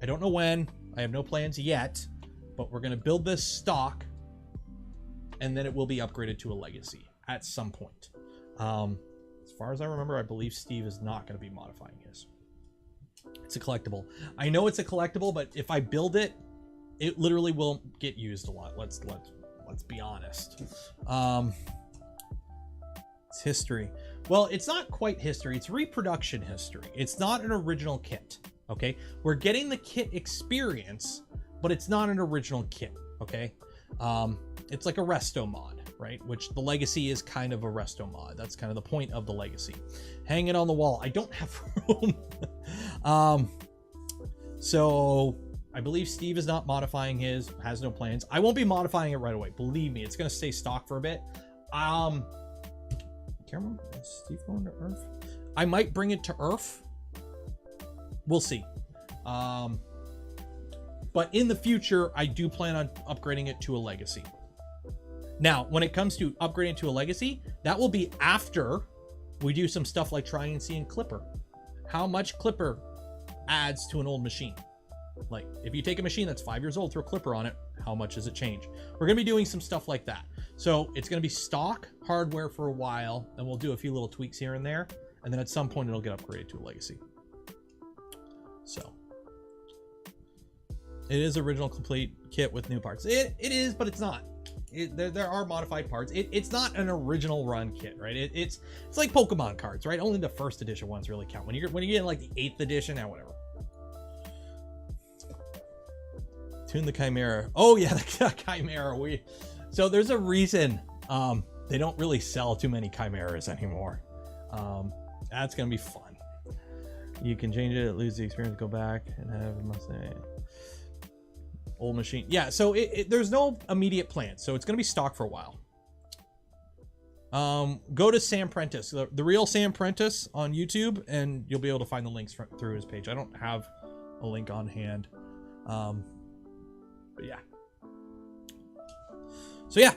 don't know when. I have no plans yet, but we're going to build this stock and then it will be upgraded to a legacy at some point. As far as I remember, I believe Steve is not going to be modifying his. It's a collectible. I know it's a collectible, but if I build it, it literally won't get used a lot. Let's be honest. It's history. Well, it's not quite history. It's reproduction history. It's not an original kit. Okay, we're getting the kit experience, but it's not an original kit. Okay, it's like a resto mod, right? Which the legacy is kind of a resto mod. That's kind of the point of the legacy. Hang it on the wall. I don't have room. So I believe Steve is not modifying his, has no plans. I won't be modifying it right away. Believe me, it's going to stay stock for a bit. I can't remember. Is Steve going to Earth? I might bring it to Earth. We'll see. But in the future, I do plan on upgrading it to a legacy. Now, when it comes to upgrading to a legacy, that will be after we do some stuff like try and see in Clipper. How much Clipper adds to an old machine? Like, if you take a machine that's 5 years old, throw Clipper on it, how much does it change? We're going to be doing some stuff like that. So it's going to be stock hardware for a while, and we'll do a few little tweaks here and there. And then at some point, it'll get upgraded to a legacy. So it is original complete kit with new parts. It is, but it's not. There are modified parts. It's not an original run kit, right? It's like Pokemon cards, right? Only the first edition ones really count. When you get in like the 8th edition, whatever. Tune the Chimera. Oh yeah, the Chimera. So there's a reason they don't really sell too many Chimeras anymore. That's gonna be fun. You can change it, lose the experience, go back and have old machine. Yeah, so there's no immediate plan. So it's going to be stock for a while. Go to Sam Prentice, the real Sam Prentice on YouTube, and you'll be able to find the links through his page. I don't have a link on hand. But yeah. So yeah,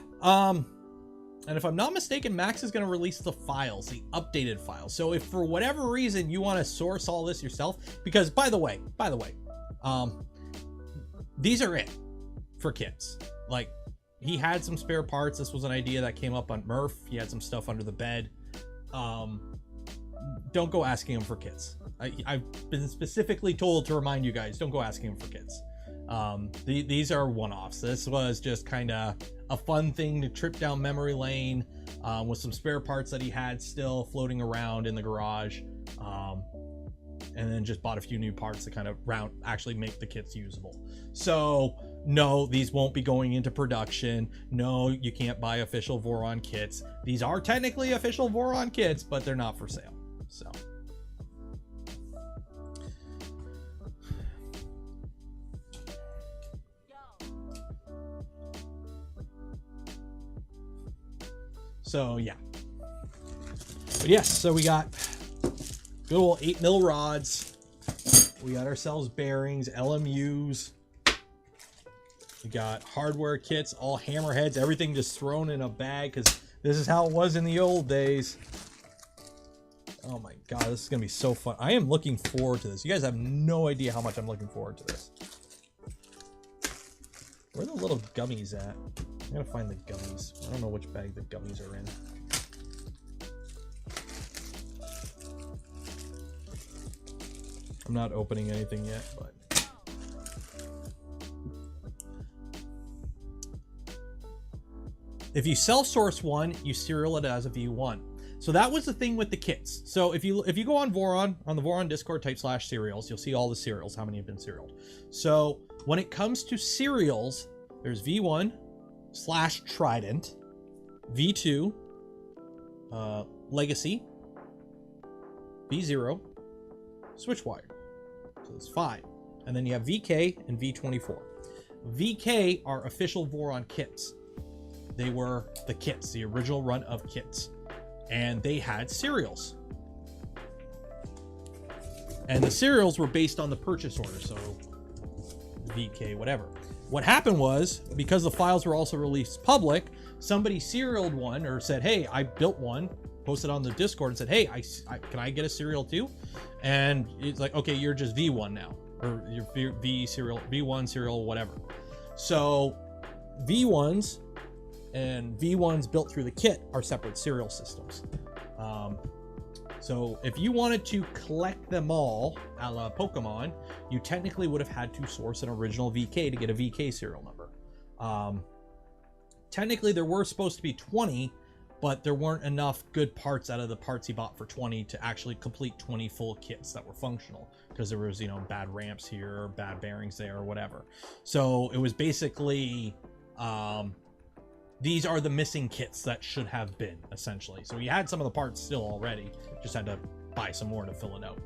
and if I'm not mistaken, Max is going to release the files, the updated files. So if for whatever reason you want to source all this yourself, because by the way, these are it for kits. Like, he had some spare parts. This was an idea that came up on Murph. He had some stuff under the bed. Don't go asking him for kits. I've been specifically told to remind you guys, don't go asking him for kits. These are one-offs. This was just kind of a fun thing to trip down memory lane with some spare parts that he had still floating around in the garage, and then just bought a few new parts to kind of actually make the kits usable. So no, these won't be going into production. No, you can't buy official Voron kits. These are technically official Voron kits, but they're not for sale. So yeah. But yes, so we got good old 8mm rods. We got ourselves bearings, LMUs. We got hardware kits, all hammerheads, everything just thrown in a bag because this is how it was in the old days. Oh my god, this is gonna be so fun. I am looking forward to this. You guys have no idea how much I'm looking forward to this. Where are the little gummies at? I gotta find the gummies. I don't know which bag the gummies are in. I'm not opening anything yet, but if you self-source one, you serial it as a V1. So that was the thing with the kits. So if you go on Voron, on the Voron Discord, type /serials, you'll see all the serials, how many have been serialed. So when it comes to serials, there's V1/Trident, V2, Legacy, V0, Switchwire. So there's 5. And then you have VK and V24. VK are official Voron kits. They were the kits, the original run of kits. And they had serials. And the serials were based on the purchase order, so VK, whatever. What happened was, because the files were also released public, somebody serialed one or said, hey, I built one, posted on the Discord and said, hey, can I get a serial too? And it's like, okay, you're just V1 now, or you're V1 serial, whatever. So V1s and V1s built through the kit are separate serial systems. So if you wanted to collect them all, a la Pokemon, you technically would have had to source an original VK to get a VK serial number. Technically, there were supposed to be 20, but there weren't enough good parts out of the parts he bought for 20 to actually complete 20 full kits that were functional, because there was, you know, bad ramps here, bad bearings there, or whatever. So it was basically, these are the missing kits that should have been, essentially. So you had some of the parts still already, just had to buy some more to fill it out.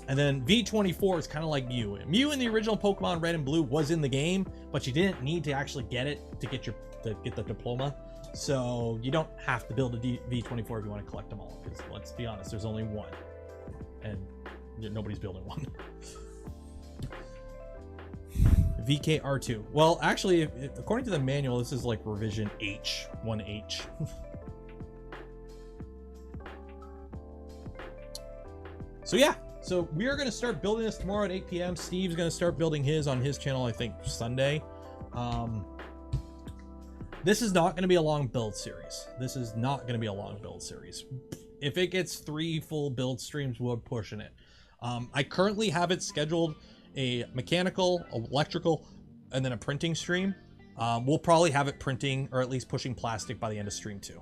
And then V24 is kind of like Mew. Mew in the original Pokemon Red and Blue was in the game, but you didn't need to actually get it to get the diploma. So you don't have to build a V24 if you want to collect them all, because let's be honest, there's only one, and nobody's building one. VKR2. Well, actually, according to the manual, this is like revision H, 1H. So yeah, so we are going to start building this tomorrow at 8 p.m. Steve's going to start building his on his channel, I think, Sunday. This is not going to be a long build series. This is not going to be a long build series. If it gets 3 full build streams, we're pushing it. I currently have it scheduled a mechanical, electrical, and then a printing stream. We'll probably have it printing, or at least pushing plastic, by the end of stream 2.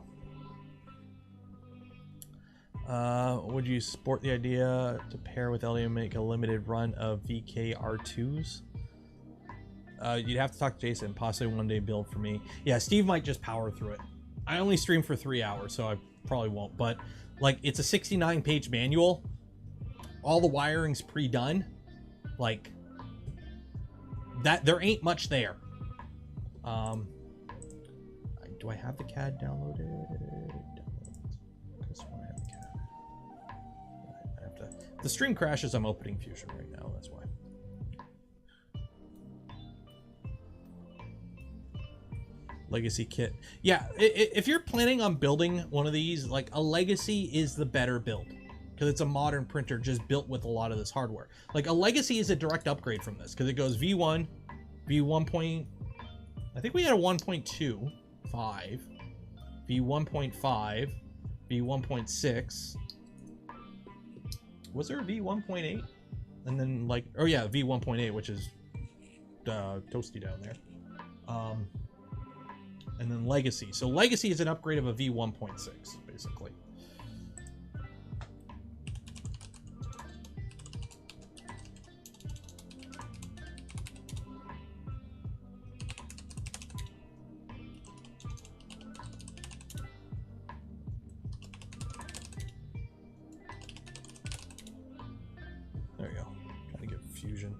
Would you support the idea to pair with LD and make a limited run of VKR2s? You'd have to talk to Jason, possibly one day build for me. Yeah, Steve might just power through it. I only stream for 3 hours, so I probably won't. But like, it's a 69-page manual. All the wiring's pre-done. Like, that, there ain't much there. Do I have the CAD downloaded? If the stream crashes, I'm opening Fusion right now, that's why. Legacy kit. Yeah, if you're planning on building one of these, like, a Legacy is the better build, because it's a modern printer just built with a lot of this hardware. Like, a Legacy is a direct upgrade from this, because it goes V1, V1. I think we had a 1.2, 5, V1.5, V1.6. Was there a V1.8? And then, like, oh yeah, V1.8, which is toasty down there. And then Legacy. So Legacy is an upgrade of a V1.6, basically. Fusion.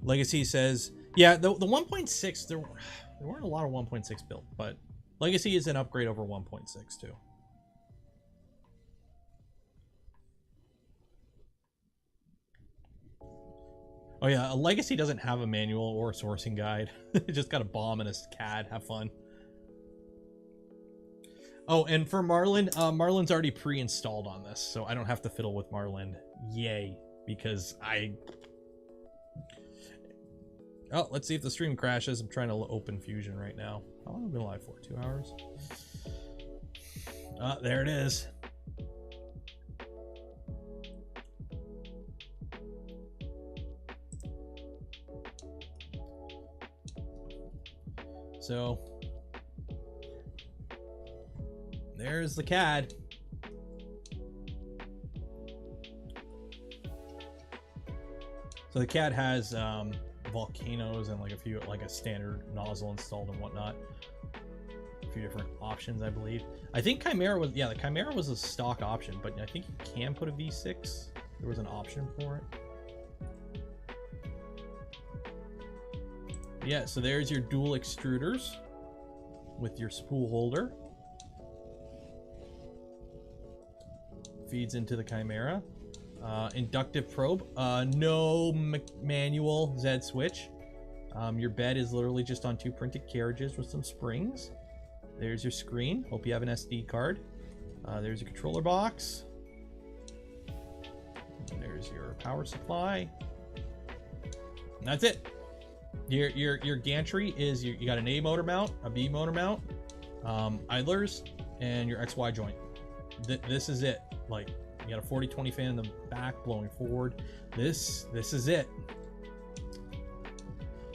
Legacy says, yeah, the 1.6, there weren't a lot of 1.6 built, but Legacy is an upgrade over 1.6 too. Oh yeah, a Legacy doesn't have a manual or a sourcing guide. It just got a bomb and a CAD. Have fun. Oh, and for Marlin, Marlin's already pre-installed on this, so I don't have to fiddle with Marlin. Yay, because Oh, let's see if the stream crashes. I'm trying to open Fusion right now. How long have I been live for? 2 hours? There it is. So there's the CAD. So the CAD has volcanoes and like a standard nozzle installed and whatnot. A few different options, I believe. I think Chimera was, yeah, the Chimera was a stock option, but I think you can put a V6. There was an option for it. Yeah, so there's your dual extruders with your spool holder. Feeds into the Chimera. Inductive probe. No manual Z switch. Your bed is literally just on 2 printed carriages with some springs. There's your screen. Hope you have an SD card. There's your controller box. There's your power supply. And that's it. Your gantry is you got an A motor mount, a B motor mount, idlers, and your XY joint. This is it. Like, you got a 40-20 fan in the back blowing forward. This is it.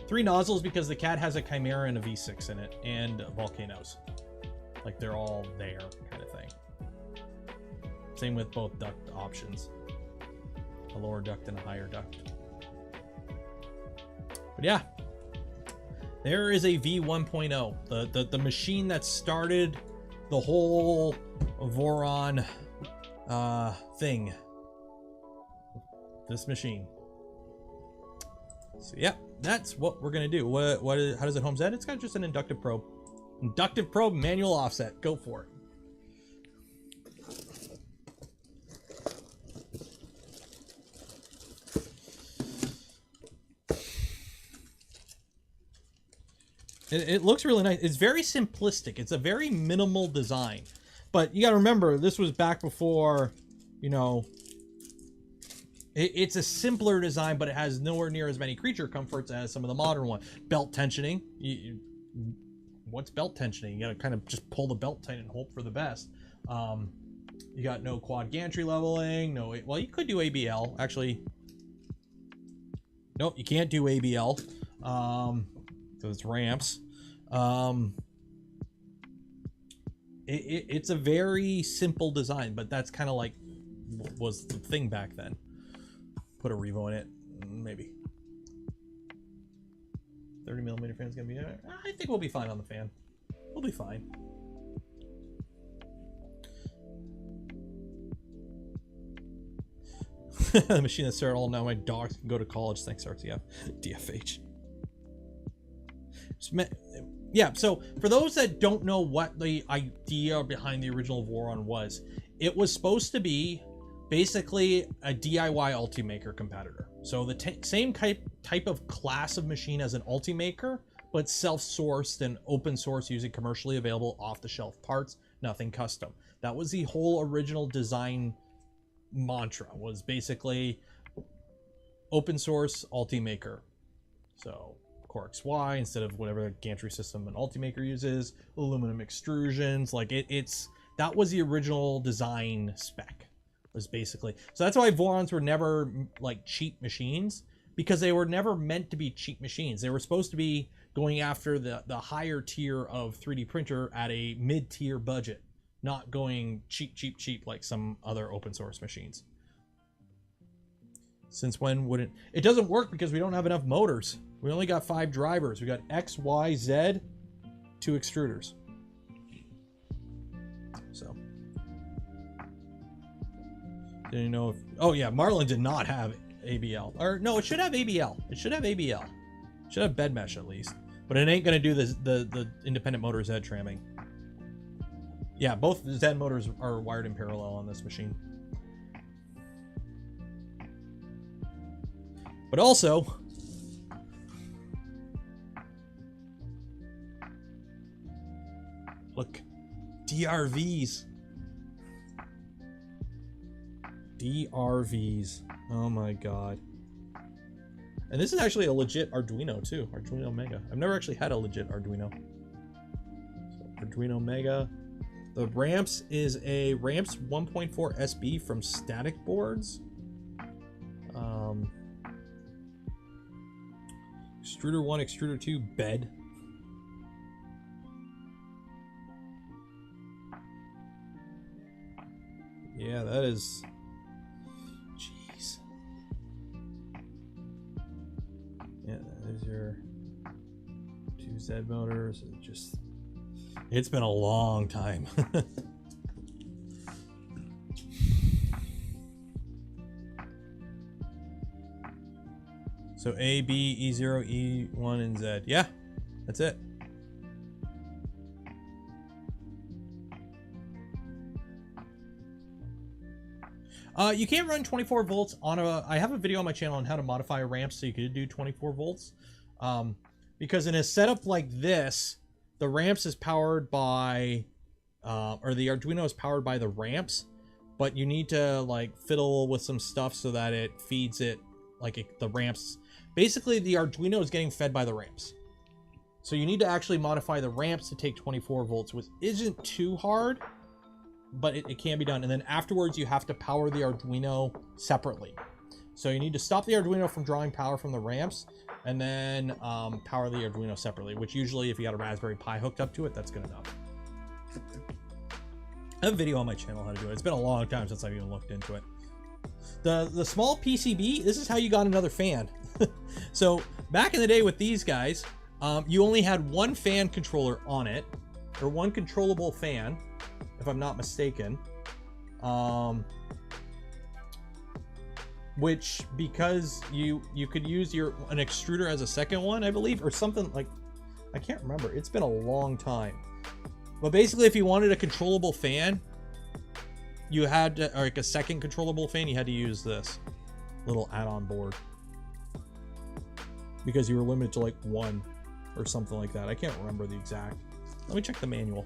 3 nozzles because the CAD has a Chimera and a V6 in it, and volcanoes. Like, they're all there, kind of thing. Same with both duct options. A lower duct and a higher duct. But yeah, there is a V1.0, the machine that started the whole Voron thing. This machine. So yeah, that's what we're gonna do. How does it home Z? It's got just an inductive probe. Inductive probe, manual offset. Go for it. It looks really nice. It's very simplistic. It's a very minimal design. But you got to remember, this was back before, you know, it's a simpler design, but it has nowhere near as many creature comforts as some of the modern ones. Belt tensioning. What's belt tensioning? You got to kind of just pull the belt tight and hope for the best. You got no quad gantry leveling. No, well, you could do ABL. Actually, nope, you can't do ABL. So it's ramps. It's a very simple design, but that's kind of like was the thing back then. Put a Revo in it, maybe. 30mm fan's gonna be. I think we'll be fine on the fan. We'll be fine. The machine that started all now. My dogs can go to college. Thanks, RTF, DFH. Yeah, so for those that don't know what the idea behind the original Voron was, it was supposed to be basically a DIY Ultimaker competitor. So the same type of class of machine as an Ultimaker, but self-sourced and open source using commercially available off-the-shelf parts, nothing custom. That was the whole original design mantra, was basically open source Ultimaker. So Core XY instead of whatever gantry system an Ultimaker uses, aluminum extrusions, like that was the original design spec, was basically. So that's why Vorons were never like cheap machines, because they were never meant to be cheap machines. They were supposed to be going after the higher tier of 3D printer at a mid-tier budget, not going cheap like some other open source machines. Since when wouldn't it? Doesn't work because we don't have enough motors. We only got 5 drivers. We got X, Y, Z, 2 extruders. So, didn't know if. Oh yeah, Marlin did not have ABL. Or no, it should have ABL. It should have ABL. It should have bed mesh at least. But it ain't gonna do the independent motor Z tramming. Yeah, both Z motors are wired in parallel on this machine. But also, look, DRVs. DRVs. Oh my god. And this is actually a legit Arduino too. Arduino Mega. I've never actually had a legit Arduino. So Arduino Mega. The ramps is a ramps 1.4 SB from Static Boards. Extruder 1, Extruder 2, bed. Yeah, that is... Jeez. Yeah, there's your 2 Z motors. It's been a long time. So A, B, E0, E1, and Z. Yeah, that's it. You can't run 24 volts on a... I have a video on my channel on how to modify a ramp so you could do 24 volts. Because in a setup like this, the ramps is powered by... or the Arduino is powered by the ramps. But you need to, like, fiddle with some stuff so that it feeds it, like, the ramps... Basically, the Arduino is getting fed by the ramps. So you need to actually modify the ramps to take 24 volts, which isn't too hard, but it can be done. And then afterwards, you have to power the Arduino separately. So you need to stop the Arduino from drawing power from the ramps, and then power the Arduino separately, which usually, if you got a Raspberry Pi hooked up to it, that's good enough. I have a video on my channel how to do it. It's been a long time since I've even looked into it. The small PCB, this is how you got another fan. So back in the day with these guys, you only had one fan controller on it, or one controllable fan, if I'm not mistaken. Which, because you could use an extruder as a second one, I believe, or something like, I can't remember. It's been a long time. But basically, if you wanted a controllable fan, you had to, or like a second controllable fan, you had to use this little add-on board. Because you were limited to like one or something like that. I can't remember the exact. Let me check the manual.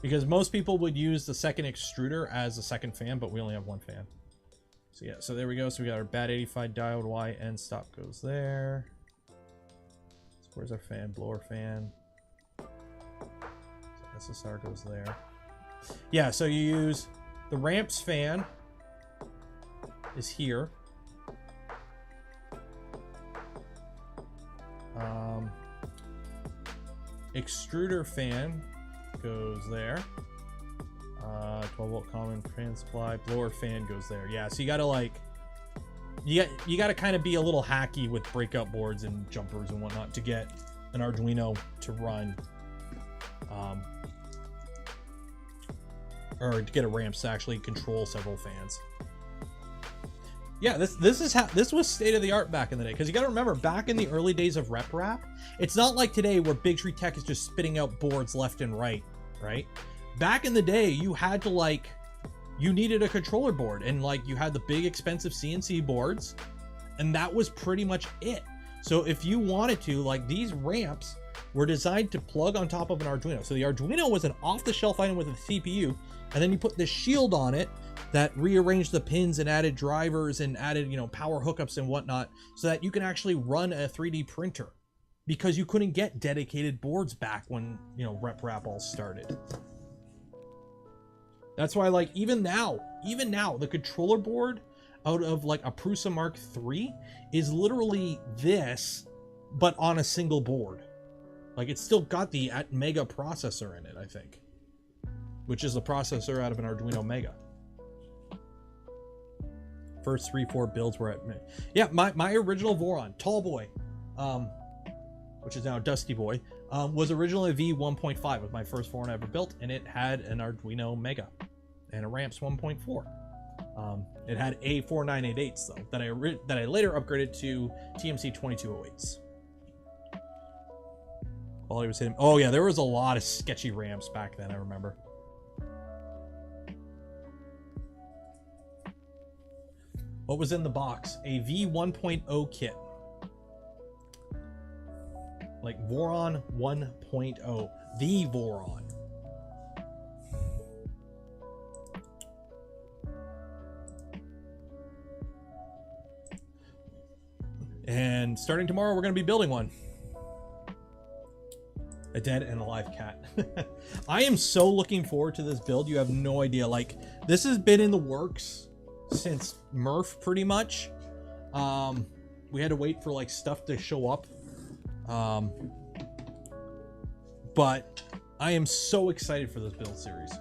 Because most people would use the second extruder as a second fan, but we only have one fan. So yeah, so there we go. So we got our BAT85 diode Y end stop goes there. So where's our fan? Blower fan. So SSR goes there. Yeah, so you use the ramps fan is here. Extruder fan goes there. 12 volt common fan supply. Blower fan goes there. Yeah, so you gotta like, you gotta kind of be a little hacky with breakout boards and jumpers and whatnot to get an Arduino to run, or to get a ramps to actually control several fans. Yeah, this was state of the art back in the day, because you got to remember, back in the early days of RepRap, it's not like today where Big Tree Tech is just spitting out boards left and right, right? Back in the day, you had to like, you needed a controller board, and like you had the big expensive CNC boards, and that was pretty much it. So if you wanted to, like, these ramps were designed to plug on top of an Arduino. So the Arduino was an off-the-shelf item with a CPU, and then you put this shield on it that rearranged the pins and added drivers and added, you know, power hookups and whatnot, so that you can actually run a 3D printer, because you couldn't get dedicated boards back when, you know, RepRap all started. That's why, like, even now, the controller board out of like a Prusa Mark III is literally this, but on a single board. Like, it's still got the Mega processor in it, I think, which is the processor out of an Arduino Mega. First 3-4 builds were at me. Yeah, my original Voron, tall boy. which is now Dusty Boy, was originally a V1.5. It was my first Voron I ever built, and it had an Arduino Mega and a Ramps 1.4. It had a 4988s though that I later upgraded to TMC 2208s. Quality was hitting. Oh yeah, there was a lot of sketchy ramps back then, I remember. What was in the box? A V1.0 kit. Like Voron 1.0. The Voron. And starting tomorrow, we're going to be building one. A dead and alive cat. I am so looking forward to this build. You have no idea. Like, this has been in the works since Murph, pretty much. We had to wait for, like, stuff to show up. But I am so excited for this build series. So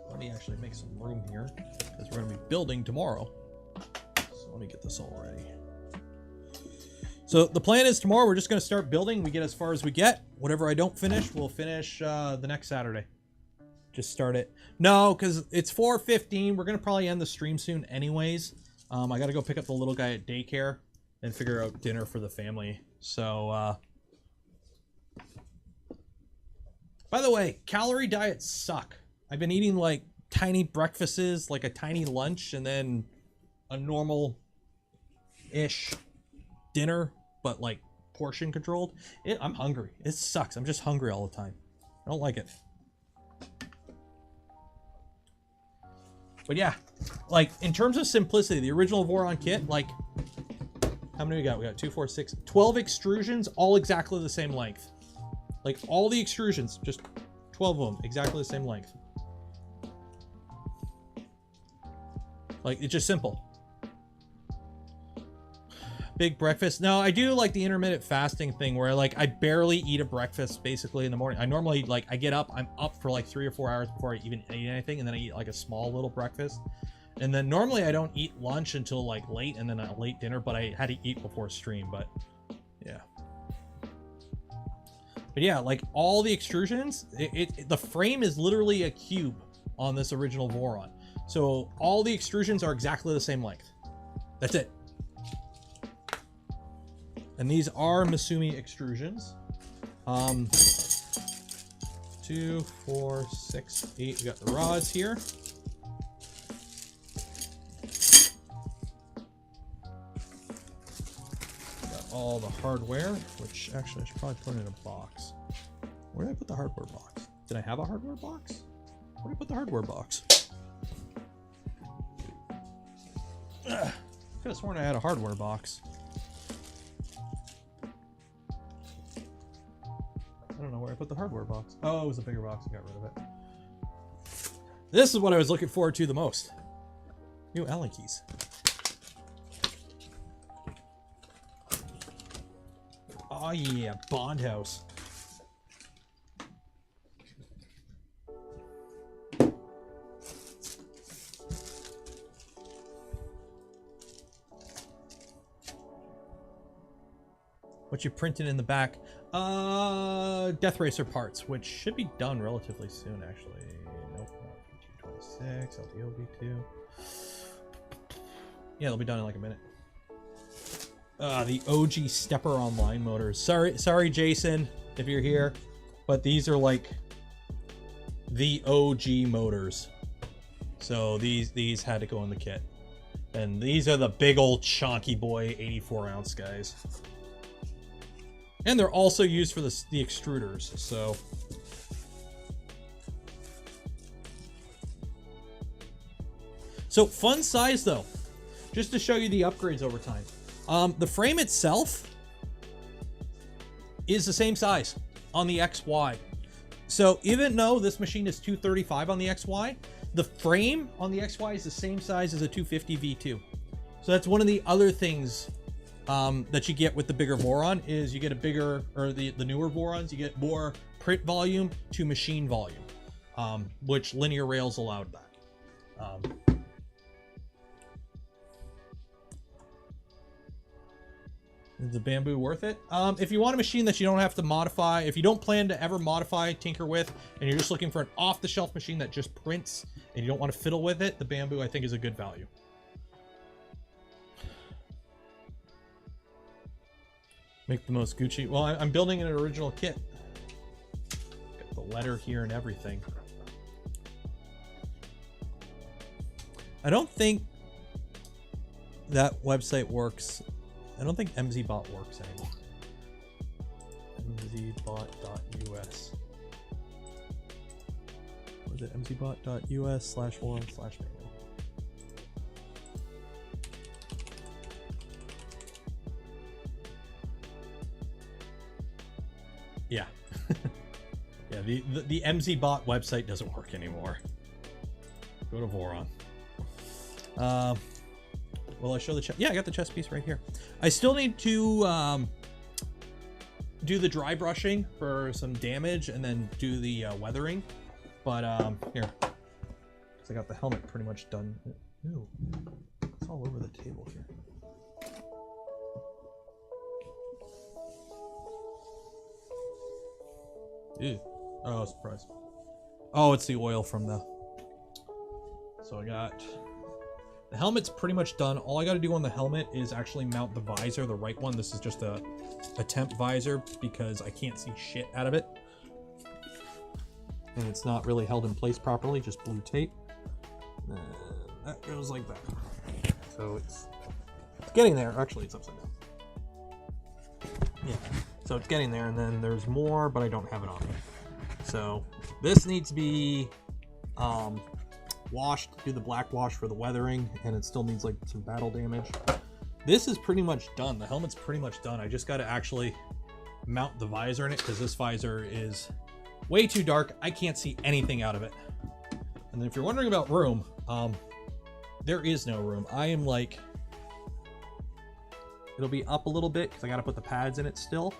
let me actually make some room here, because we're going to be building tomorrow. Let me get this all ready. So the plan is tomorrow we're just going to start building. We get as far as we get. Whatever I don't finish, we'll finish the next Saturday. Just start it. No, because it's 4:15. We're going to probably end the stream soon anyways. I got to go pick up the little guy at daycare and figure out dinner for the family. So, by the way, calorie diets suck. I've been eating like tiny breakfasts, like a tiny lunch, and then a normal-ish dinner, but like portion controlled. I'm hungry. It sucks. I'm just hungry all the time. I don't like it. But yeah, like in terms of simplicity, the original Voron kit, like how many we got? We got 2, 4, 6, 12 extrusions, all exactly the same length. Like all the extrusions, just 12 of them, exactly the same length. Like it's just simple. Big breakfast. No, I do like the intermittent fasting thing where I barely eat a breakfast basically in the morning. I normally I get up, I'm up for like 3 or 4 hours before I even eat anything, and then I eat like a small little breakfast. And then normally I don't eat lunch until like late, and then a late dinner, but I had to eat before stream, but yeah. But yeah, like all the extrusions, the frame is literally a cube on this original Voron. So all the extrusions are exactly the same length. That's it. And these are Masumi extrusions. 2, 4, 6, 8. We got the rods here. Got all the hardware, which actually I should probably put in a box. Where did I put the hardware box? Did I have a hardware box? Where did I put the hardware box? Could have sworn I had a hardware box. I don't know where I put the hardware box. Oh, it was a bigger box. I got rid of it. This is what I was looking forward to the most. New Allen keys. Oh yeah, Bond House. What you printed in the back? Death Racer parts, which should be done relatively soon, actually. Nope, not P226, LTO V2. Yeah, they'll be done in like a minute. The OG Stepper Online motors. Sorry, Jason, if you're here, but these are like the OG motors. So these had to go in the kit, and these are the big old chonky boy 84-ounce guys. And they're also used for the extruders, so. So fun size though, just to show you the upgrades over time. The frame itself is the same size on the XY. So even though this machine is 235 on the XY, the frame on the XY is the same size as a 250 V2. So that's one of the other things that you get with the bigger Voron is you get a bigger, or the newer Vorons, you get more print volume to machine volume, which linear rails allowed that. Is the bamboo worth it? If you want a machine that you don't have to modify, if you don't plan to ever modify, tinker with, and you're just looking for an off-the-shelf machine that just prints and you don't want to fiddle with it, the bamboo I think is a good value. Make the most Gucci. Well, I'm building an original kit. Got the letter here and everything. I don't think that website works. I don't think MZBot works anymore. mzbot.us. Was it mzbot.us/forum/manual? Yeah. Yeah, the MZBot website doesn't work anymore. Go to Voron. Will I show the chest? Yeah, I got the chest piece right here. I still need to do the dry brushing for some damage and then do the weathering. But here, because I got the helmet pretty much done. Ooh, it's all over the table here. Ew. Oh, surprise. Oh, it's the oil from the... So I got... The helmet's pretty much done. All I got to do on the helmet is actually mount the visor, the right one. This is just a temp visor because I can't see shit out of it. And it's not really held in place properly, just blue tape. And that goes like that. So it's getting there. Actually, it's upside down. Yeah. So it's getting there, and then there's more, but I don't have it on me. So this needs to be washed, do the black wash for the weathering, and it still needs like some battle damage. This is pretty much done. The helmet's pretty much done. I just got to actually mount the visor in it because this visor is way too dark. I can't see anything out of it. And then if you're wondering about room, there is no room. I am like, it'll be up a little bit because I got to put the pads in it still.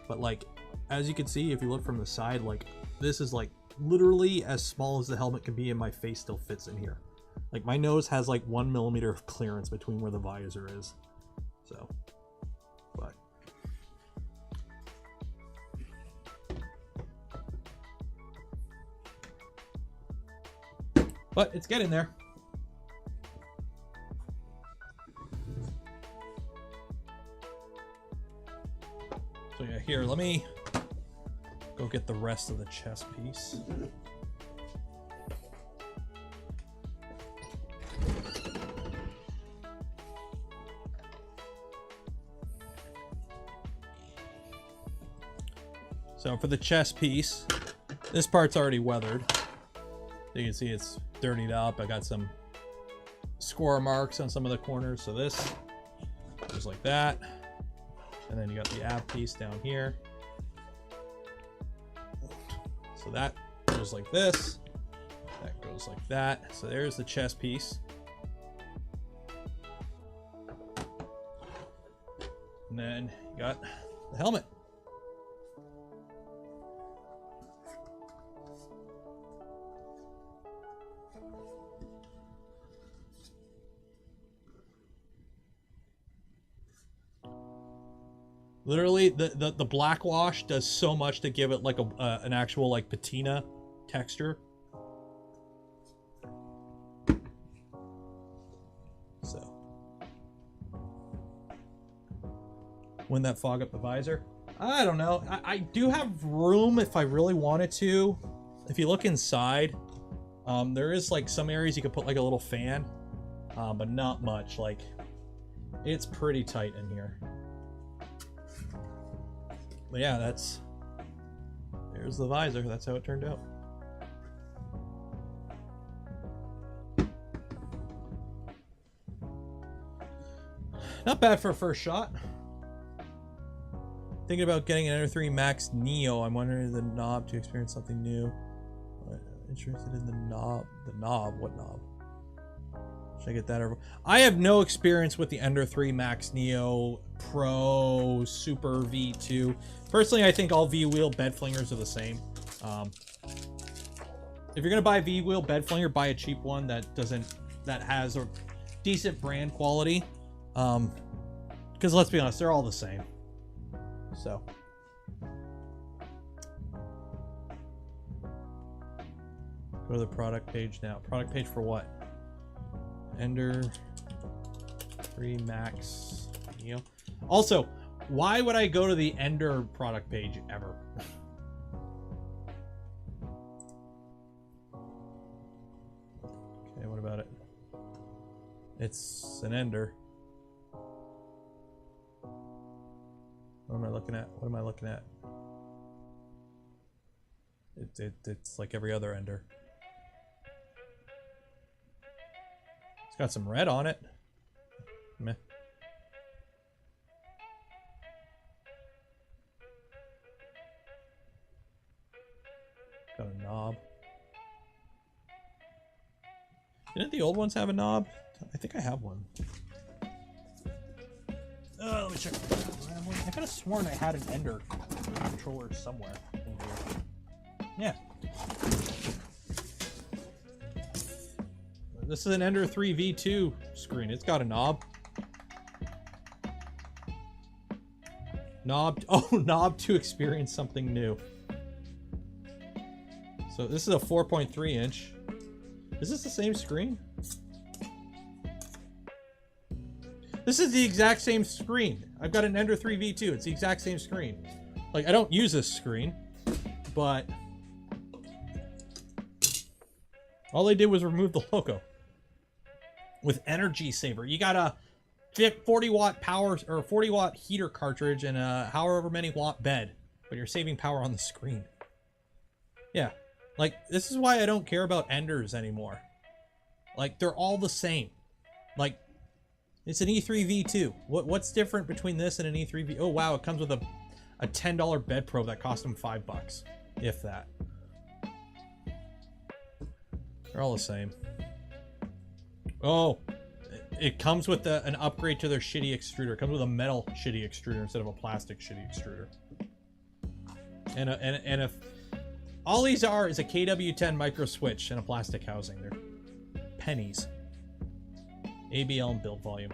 But like, as you can see, if you look from the side, like this is like literally as small as the helmet can be, and my face still fits in here. Like my nose has like 1 millimeter of clearance between where the visor is. So, but it's getting there. So yeah, here, let me go get the rest of the chest piece. So for the chest piece, this part's already weathered. You can see it's dirtied up. I got some score marks on some of the corners. So this goes like that. And then you got the ab piece down here. So that goes like this. That goes like that. So there's the chest piece. And then you got the helmet. Literally, the black wash does so much to give it like an actual like patina texture. So, wouldn't that fog up the visor? I don't know. I do have room if I really wanted to. If you look inside, there is like some areas you could put like a little fan, but not much. Like, it's pretty tight in here. But yeah, there's the visor. That's how it turned out. Not bad for a first shot. Thinking about getting an Ender 3 Max Neo. I'm wondering the knob to experience something new. Interested in the knob. The knob? What knob? Should I get that over? I have no experience with the Ender 3 Max Neo Pro Super V2. Personally, I think all V-wheel bed flingers are the same. If you're gonna buy a V-wheel bed flinger, buy a cheap one that has a decent brand quality. Because let's be honest, they're all the same. So. Go to the product page now. Product page for what? Ender 3 Max Neo. Also, why would I go to the Ender product page ever? Okay, what about it? It's an Ender. What am I looking at? What am I looking at? It's like every other Ender. It's got some red on it. Meh. Got a knob. Didn't the old ones have a knob? I think I have one. Let me check. I could have sworn I had an Ender controller somewhere in here. Yeah. This is an Ender 3 V2 screen. It's got a knob. Knob to experience something new. So this is a 4.3 inch. Is this the same screen? This is the exact same screen. I've got an Ender 3 V2. It's the exact same screen. Like, I don't use this screen, but all they did was remove the logo. With Energy Saver. You got a 40 watt power or 40 watt heater cartridge and a however many watt bed, but you're saving power on the screen. Yeah. Like, this is why I don't care about Enders anymore. Like, they're all the same. Like, it's an E3 V2. What's different between this and an E3 V? Oh wow, it comes with a $10 bed probe that cost them $5, if that. They're all the same. Oh, it comes with an upgrade to their shitty extruder. It comes with a metal shitty extruder instead of a plastic shitty extruder. And if all these are is a KW10 micro switch and a plastic housing. They're pennies. ABL and build volume.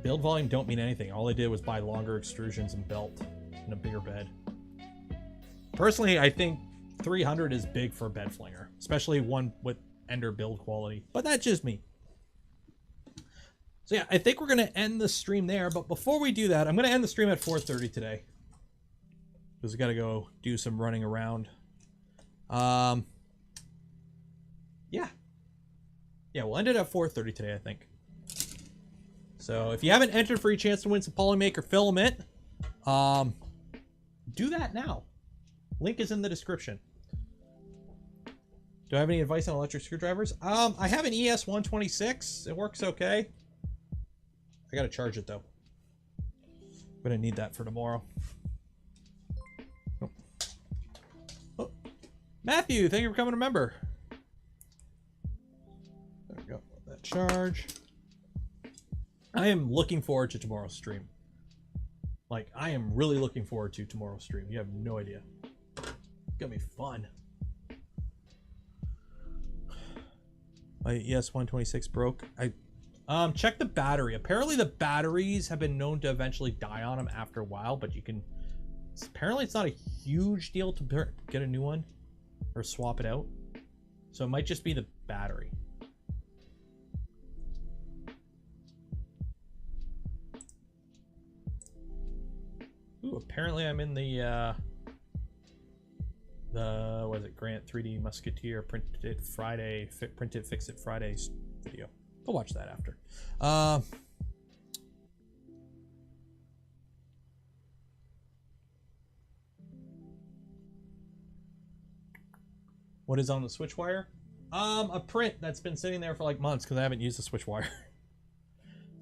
Build volume don't mean anything. All they did was buy longer extrusions and belt and a bigger bed. Personally, I think 300 is big for a bed flinger, especially one with Ender build quality, but that's just me. So yeah, I think we're gonna end the stream there, but before we do that, I'm gonna end the stream at 4:30 today because we gotta go do some running around. Yeah, we'll end it at 4:30 today, I think. So if you haven't entered for your chance to win some Polymaker filament, do that now. Link is in the description. Do I have any advice on electric screwdrivers? I have an ES126. It works okay. I gotta charge it though. I'm gonna need that for tomorrow. Oh. Oh. Matthew, thank you for becoming a member. There we go. Let that charge. I am looking forward to tomorrow's stream. Like, I am really looking forward to tomorrow's stream. You have no idea. It's gonna be fun. My ES126 broke. I check the battery. Apparently the batteries have been known to eventually die on them after a while, but you can... Apparently it's not a huge deal to get a new one or swap it out. So it might just be the battery. Ooh, apparently I'm in the what is it, Grant 3D Musketeer Print It Fix It Fridays video. Go watch that after. What is on the switch wire? A print that's been sitting there for like months because I haven't used the switch wire.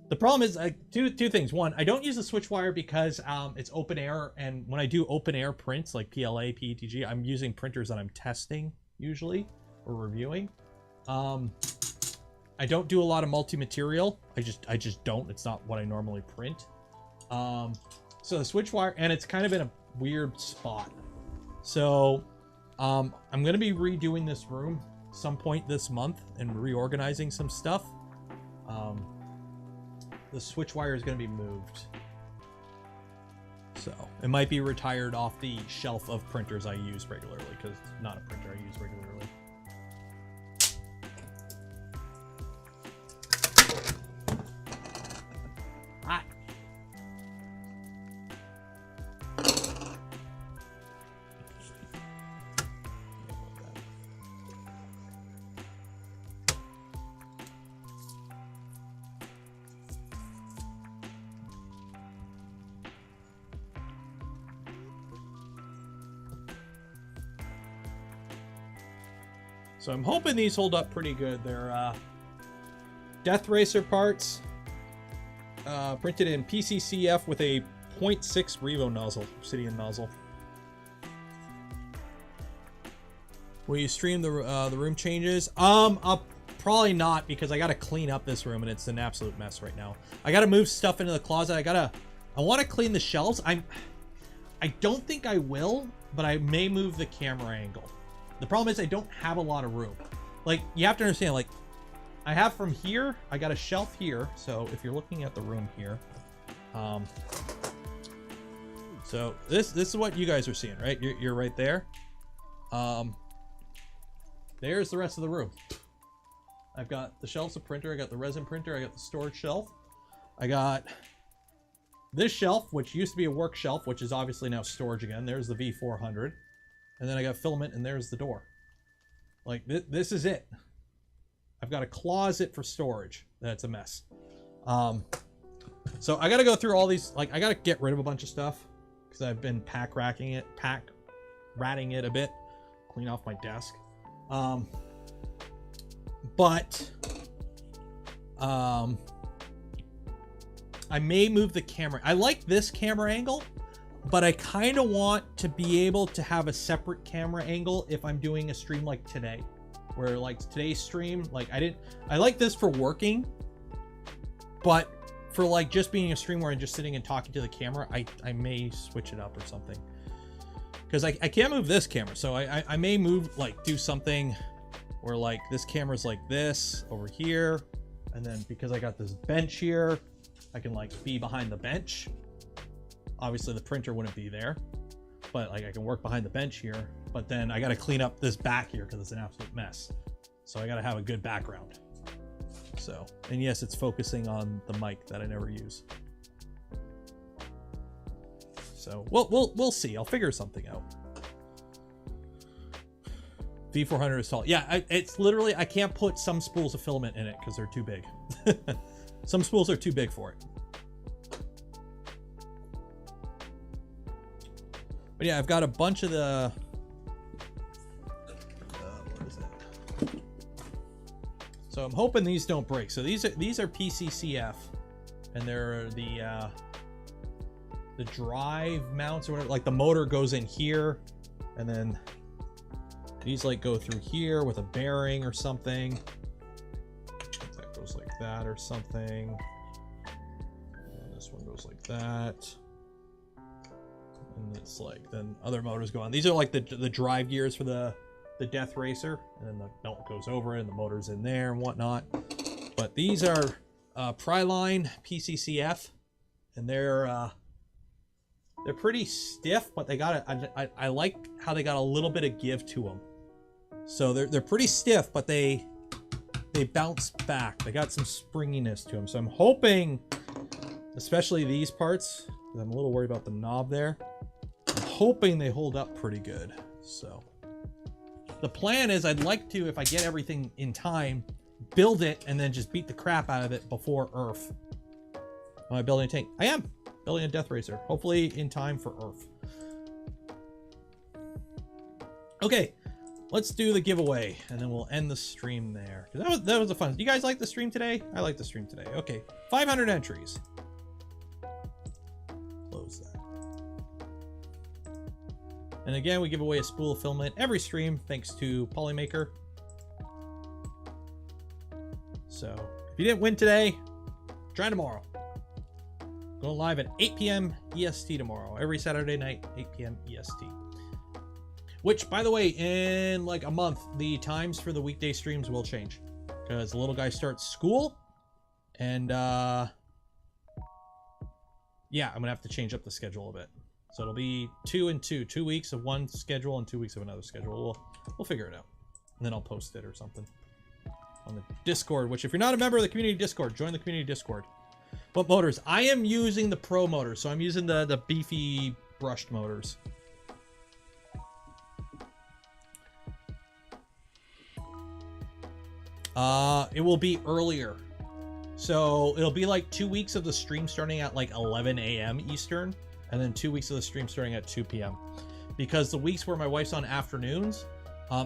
The problem is two things. One, I don't use the switch wire because it's open air, and when I do open air prints like PLA, PETG, I'm using printers that I'm testing usually or reviewing. I don't do a lot of multi-material. I just don't. It's not what I normally print. So the switch wire, and it's kind of in a weird spot. So I'm gonna be redoing this room some point this month and reorganizing some stuff. the switch wire is going to be moved. So it might be retired off the shelf of printers I use regularly, because it's not a printer I use regularly. Ah. So I'm hoping these hold up pretty good. They're Death Racer parts, printed in PCCF with a 0.6 Revo nozzle, obsidian nozzle. Will you stream the room changes? I'll probably not, because I gotta clean up this room and it's an absolute mess right now. I gotta move stuff into the closet. I want to clean the shelves. I don't think I will, but I may move the camera angle. The problem is I don't have a lot of room. Like, you have to understand, like, I have from here, I got a shelf here. So if you're looking at the room here, so this is what you guys are seeing, right? You're right there. There's the rest of the room. I've got the shelves of printer. I got the resin printer. I got the storage shelf. I got this shelf, which used to be a work shelf, which is obviously now storage again. There's the V400. And then I got filament, and there's the door. Like, this is it. I've got a closet for storage. That's a mess. So I got to go through all these. Like, I got to get rid of a bunch of stuff, because I've been ratting it a bit. Clean off my desk. I may move the camera. I like this camera angle, but I kind of want to be able to have a separate camera angle if I'm doing a stream like today, where like today's stream, like I like this for working, but for like just being a stream where I'm just sitting and talking to the camera, I may switch it up or something, because I can't move this camera. So I may move, like, do something where like this camera's like this over here, and then because I got this bench here, I can like be behind the bench. Obviously the printer wouldn't be there, but like I can work behind the bench here, but then I got to clean up this back here because it's an absolute mess. So I got to have a good background. So, and yes, it's focusing on the mic that I never use. So we'll see. I'll figure something out. V400 is tall. Yeah, it's literally, I can't put some spools of filament in it because they're too big. Some spools are too big for it. But yeah, I've got a bunch of the what is it? So I'm hoping these don't break. So these are PCCF, and they're the drive mounts or whatever. Like the motor goes in here, and then these like go through here with a bearing or something. That goes like that or something. And this one goes like that. And it's like, then other motors go on. These are like the drive gears for the Death Racer, and then the belt goes over it and the motor's in there and whatnot. But these are Pryline PCCF, and they're pretty stiff, but they got I like how they got a little bit of give to them. So they're pretty stiff, but they bounce back. They got some springiness to them. So I'm hoping, especially these parts, I'm a little worried about the knob there. I'm hoping they hold up pretty good. So the plan is, I'd like to, if I get everything in time, build it and then just beat the crap out of it before Earth. Am I building a tank? I am building a Death Racer, hopefully in time for Earth. Okay, let's do the giveaway and then we'll end the stream there. That was a fun. You guys like the stream today? I like the stream today. Okay, 500 entries. Close that. And again, we give away a spool of filament every stream thanks to Polymaker. So if you didn't win today, try tomorrow. Going live at 8 p.m. EST tomorrow. Every Saturday night, 8 p.m. EST. Which, by the way, in like a month, the times for the weekday streams will change. Because the little guy starts school. And yeah, I'm gonna have to change up the schedule a bit. So it'll be 2 and 2, 2 weeks of one schedule and 2 weeks of another schedule. We'll figure it out, and then I'll post it or something on the Discord. Which, if you're not a member of the community Discord, join the community Discord. What motors? I am using the Pro motor, so I'm using the beefy brushed motors. It will be earlier. So it'll be like 2 weeks of the stream starting at like 11 a.m. Eastern, and then 2 weeks of the stream starting at 2 p.m. Because the weeks where my wife's on afternoons,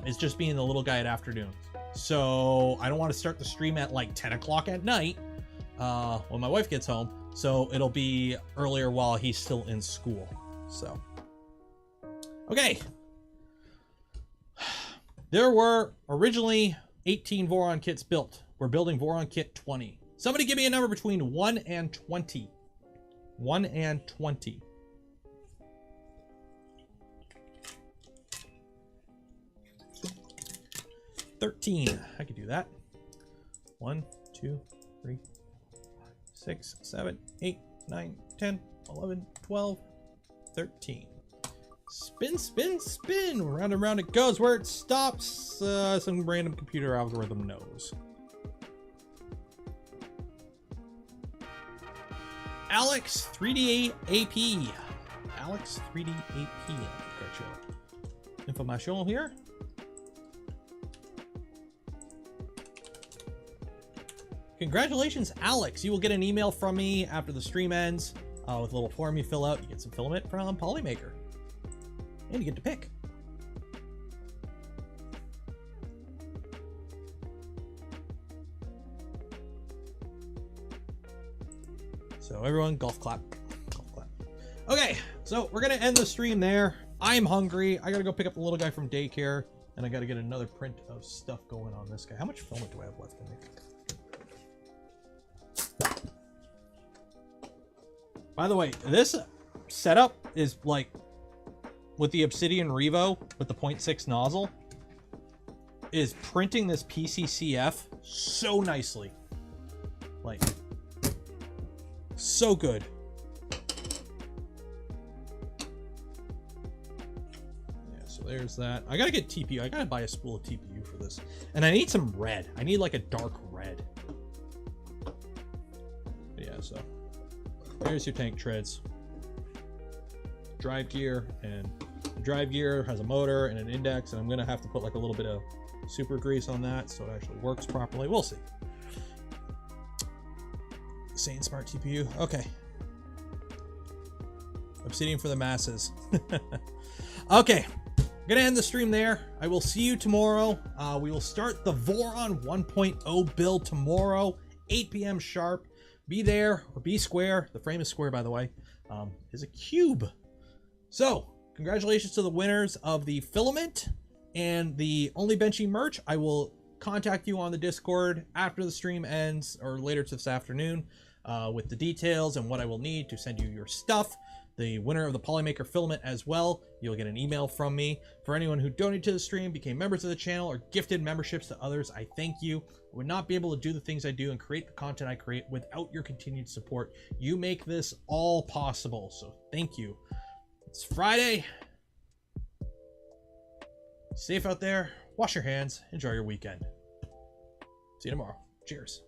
is just being the little guy at afternoons. So I don't want to start the stream at like 10 o'clock at night when my wife gets home. So it'll be earlier while he's still in school. So, okay. There were originally 18 Voron kits built. We're building Voron kit 20. Somebody give me a number between 1 and 20. 1 and 20. $13. I could do that. 1, 2, 3, 6, 7, 8, 9, 10, 11, 12, 13. Spin, spin, spin. Round and round it goes. Where it stops, some random computer algorithm knows. Alex 3D AP. Alex 3D AP. Information here. Congratulations, Alex. You will get an email from me after the stream ends with a little form you fill out. You get some filament from Polymaker. And you get to pick. So everyone, golf clap. Golf clap. Okay, so we're going to end the stream there. I'm hungry. I got to go pick up the little guy from daycare. And I got to get another print of stuff going on this guy. How much filament do I have left in me? By the way, this setup is like with the Obsidian Revo with the 0.6 nozzle is printing this PCCF so nicely. Like, so good. Yeah, so there's that. I gotta get TPU. I gotta buy a spool of TPU for this. And I need some red. I need like a dark red. But yeah, so here's your tank treads. Drive gear, and the drive gear has a motor and an index, and I'm gonna have to put like a little bit of super grease on that so it actually works properly. We'll see. Sane Smart TPU. Okay. Obsidian for the masses. Okay. I'm gonna end the stream there. I will see you tomorrow. We will start the Voron 1.0 build tomorrow, 8 p.m. sharp. Be there or be square. The frame is square, by the way. Is a cube. So, congratulations to the winners of the filament and the Only Benchy merch. I will contact you on the Discord after the stream ends or later this afternoon with the details and what I will need to send you your stuff. The winner of the Polymaker filament as well. You'll get an email from me. For anyone who donated to the stream, became members of the channel, or gifted memberships to others, I thank you. I would not be able to do the things I do and create the content I create without your continued support. You make this all possible, so thank you. It's Friday. Safe out there. Wash your hands. Enjoy your weekend. See you tomorrow. Cheers.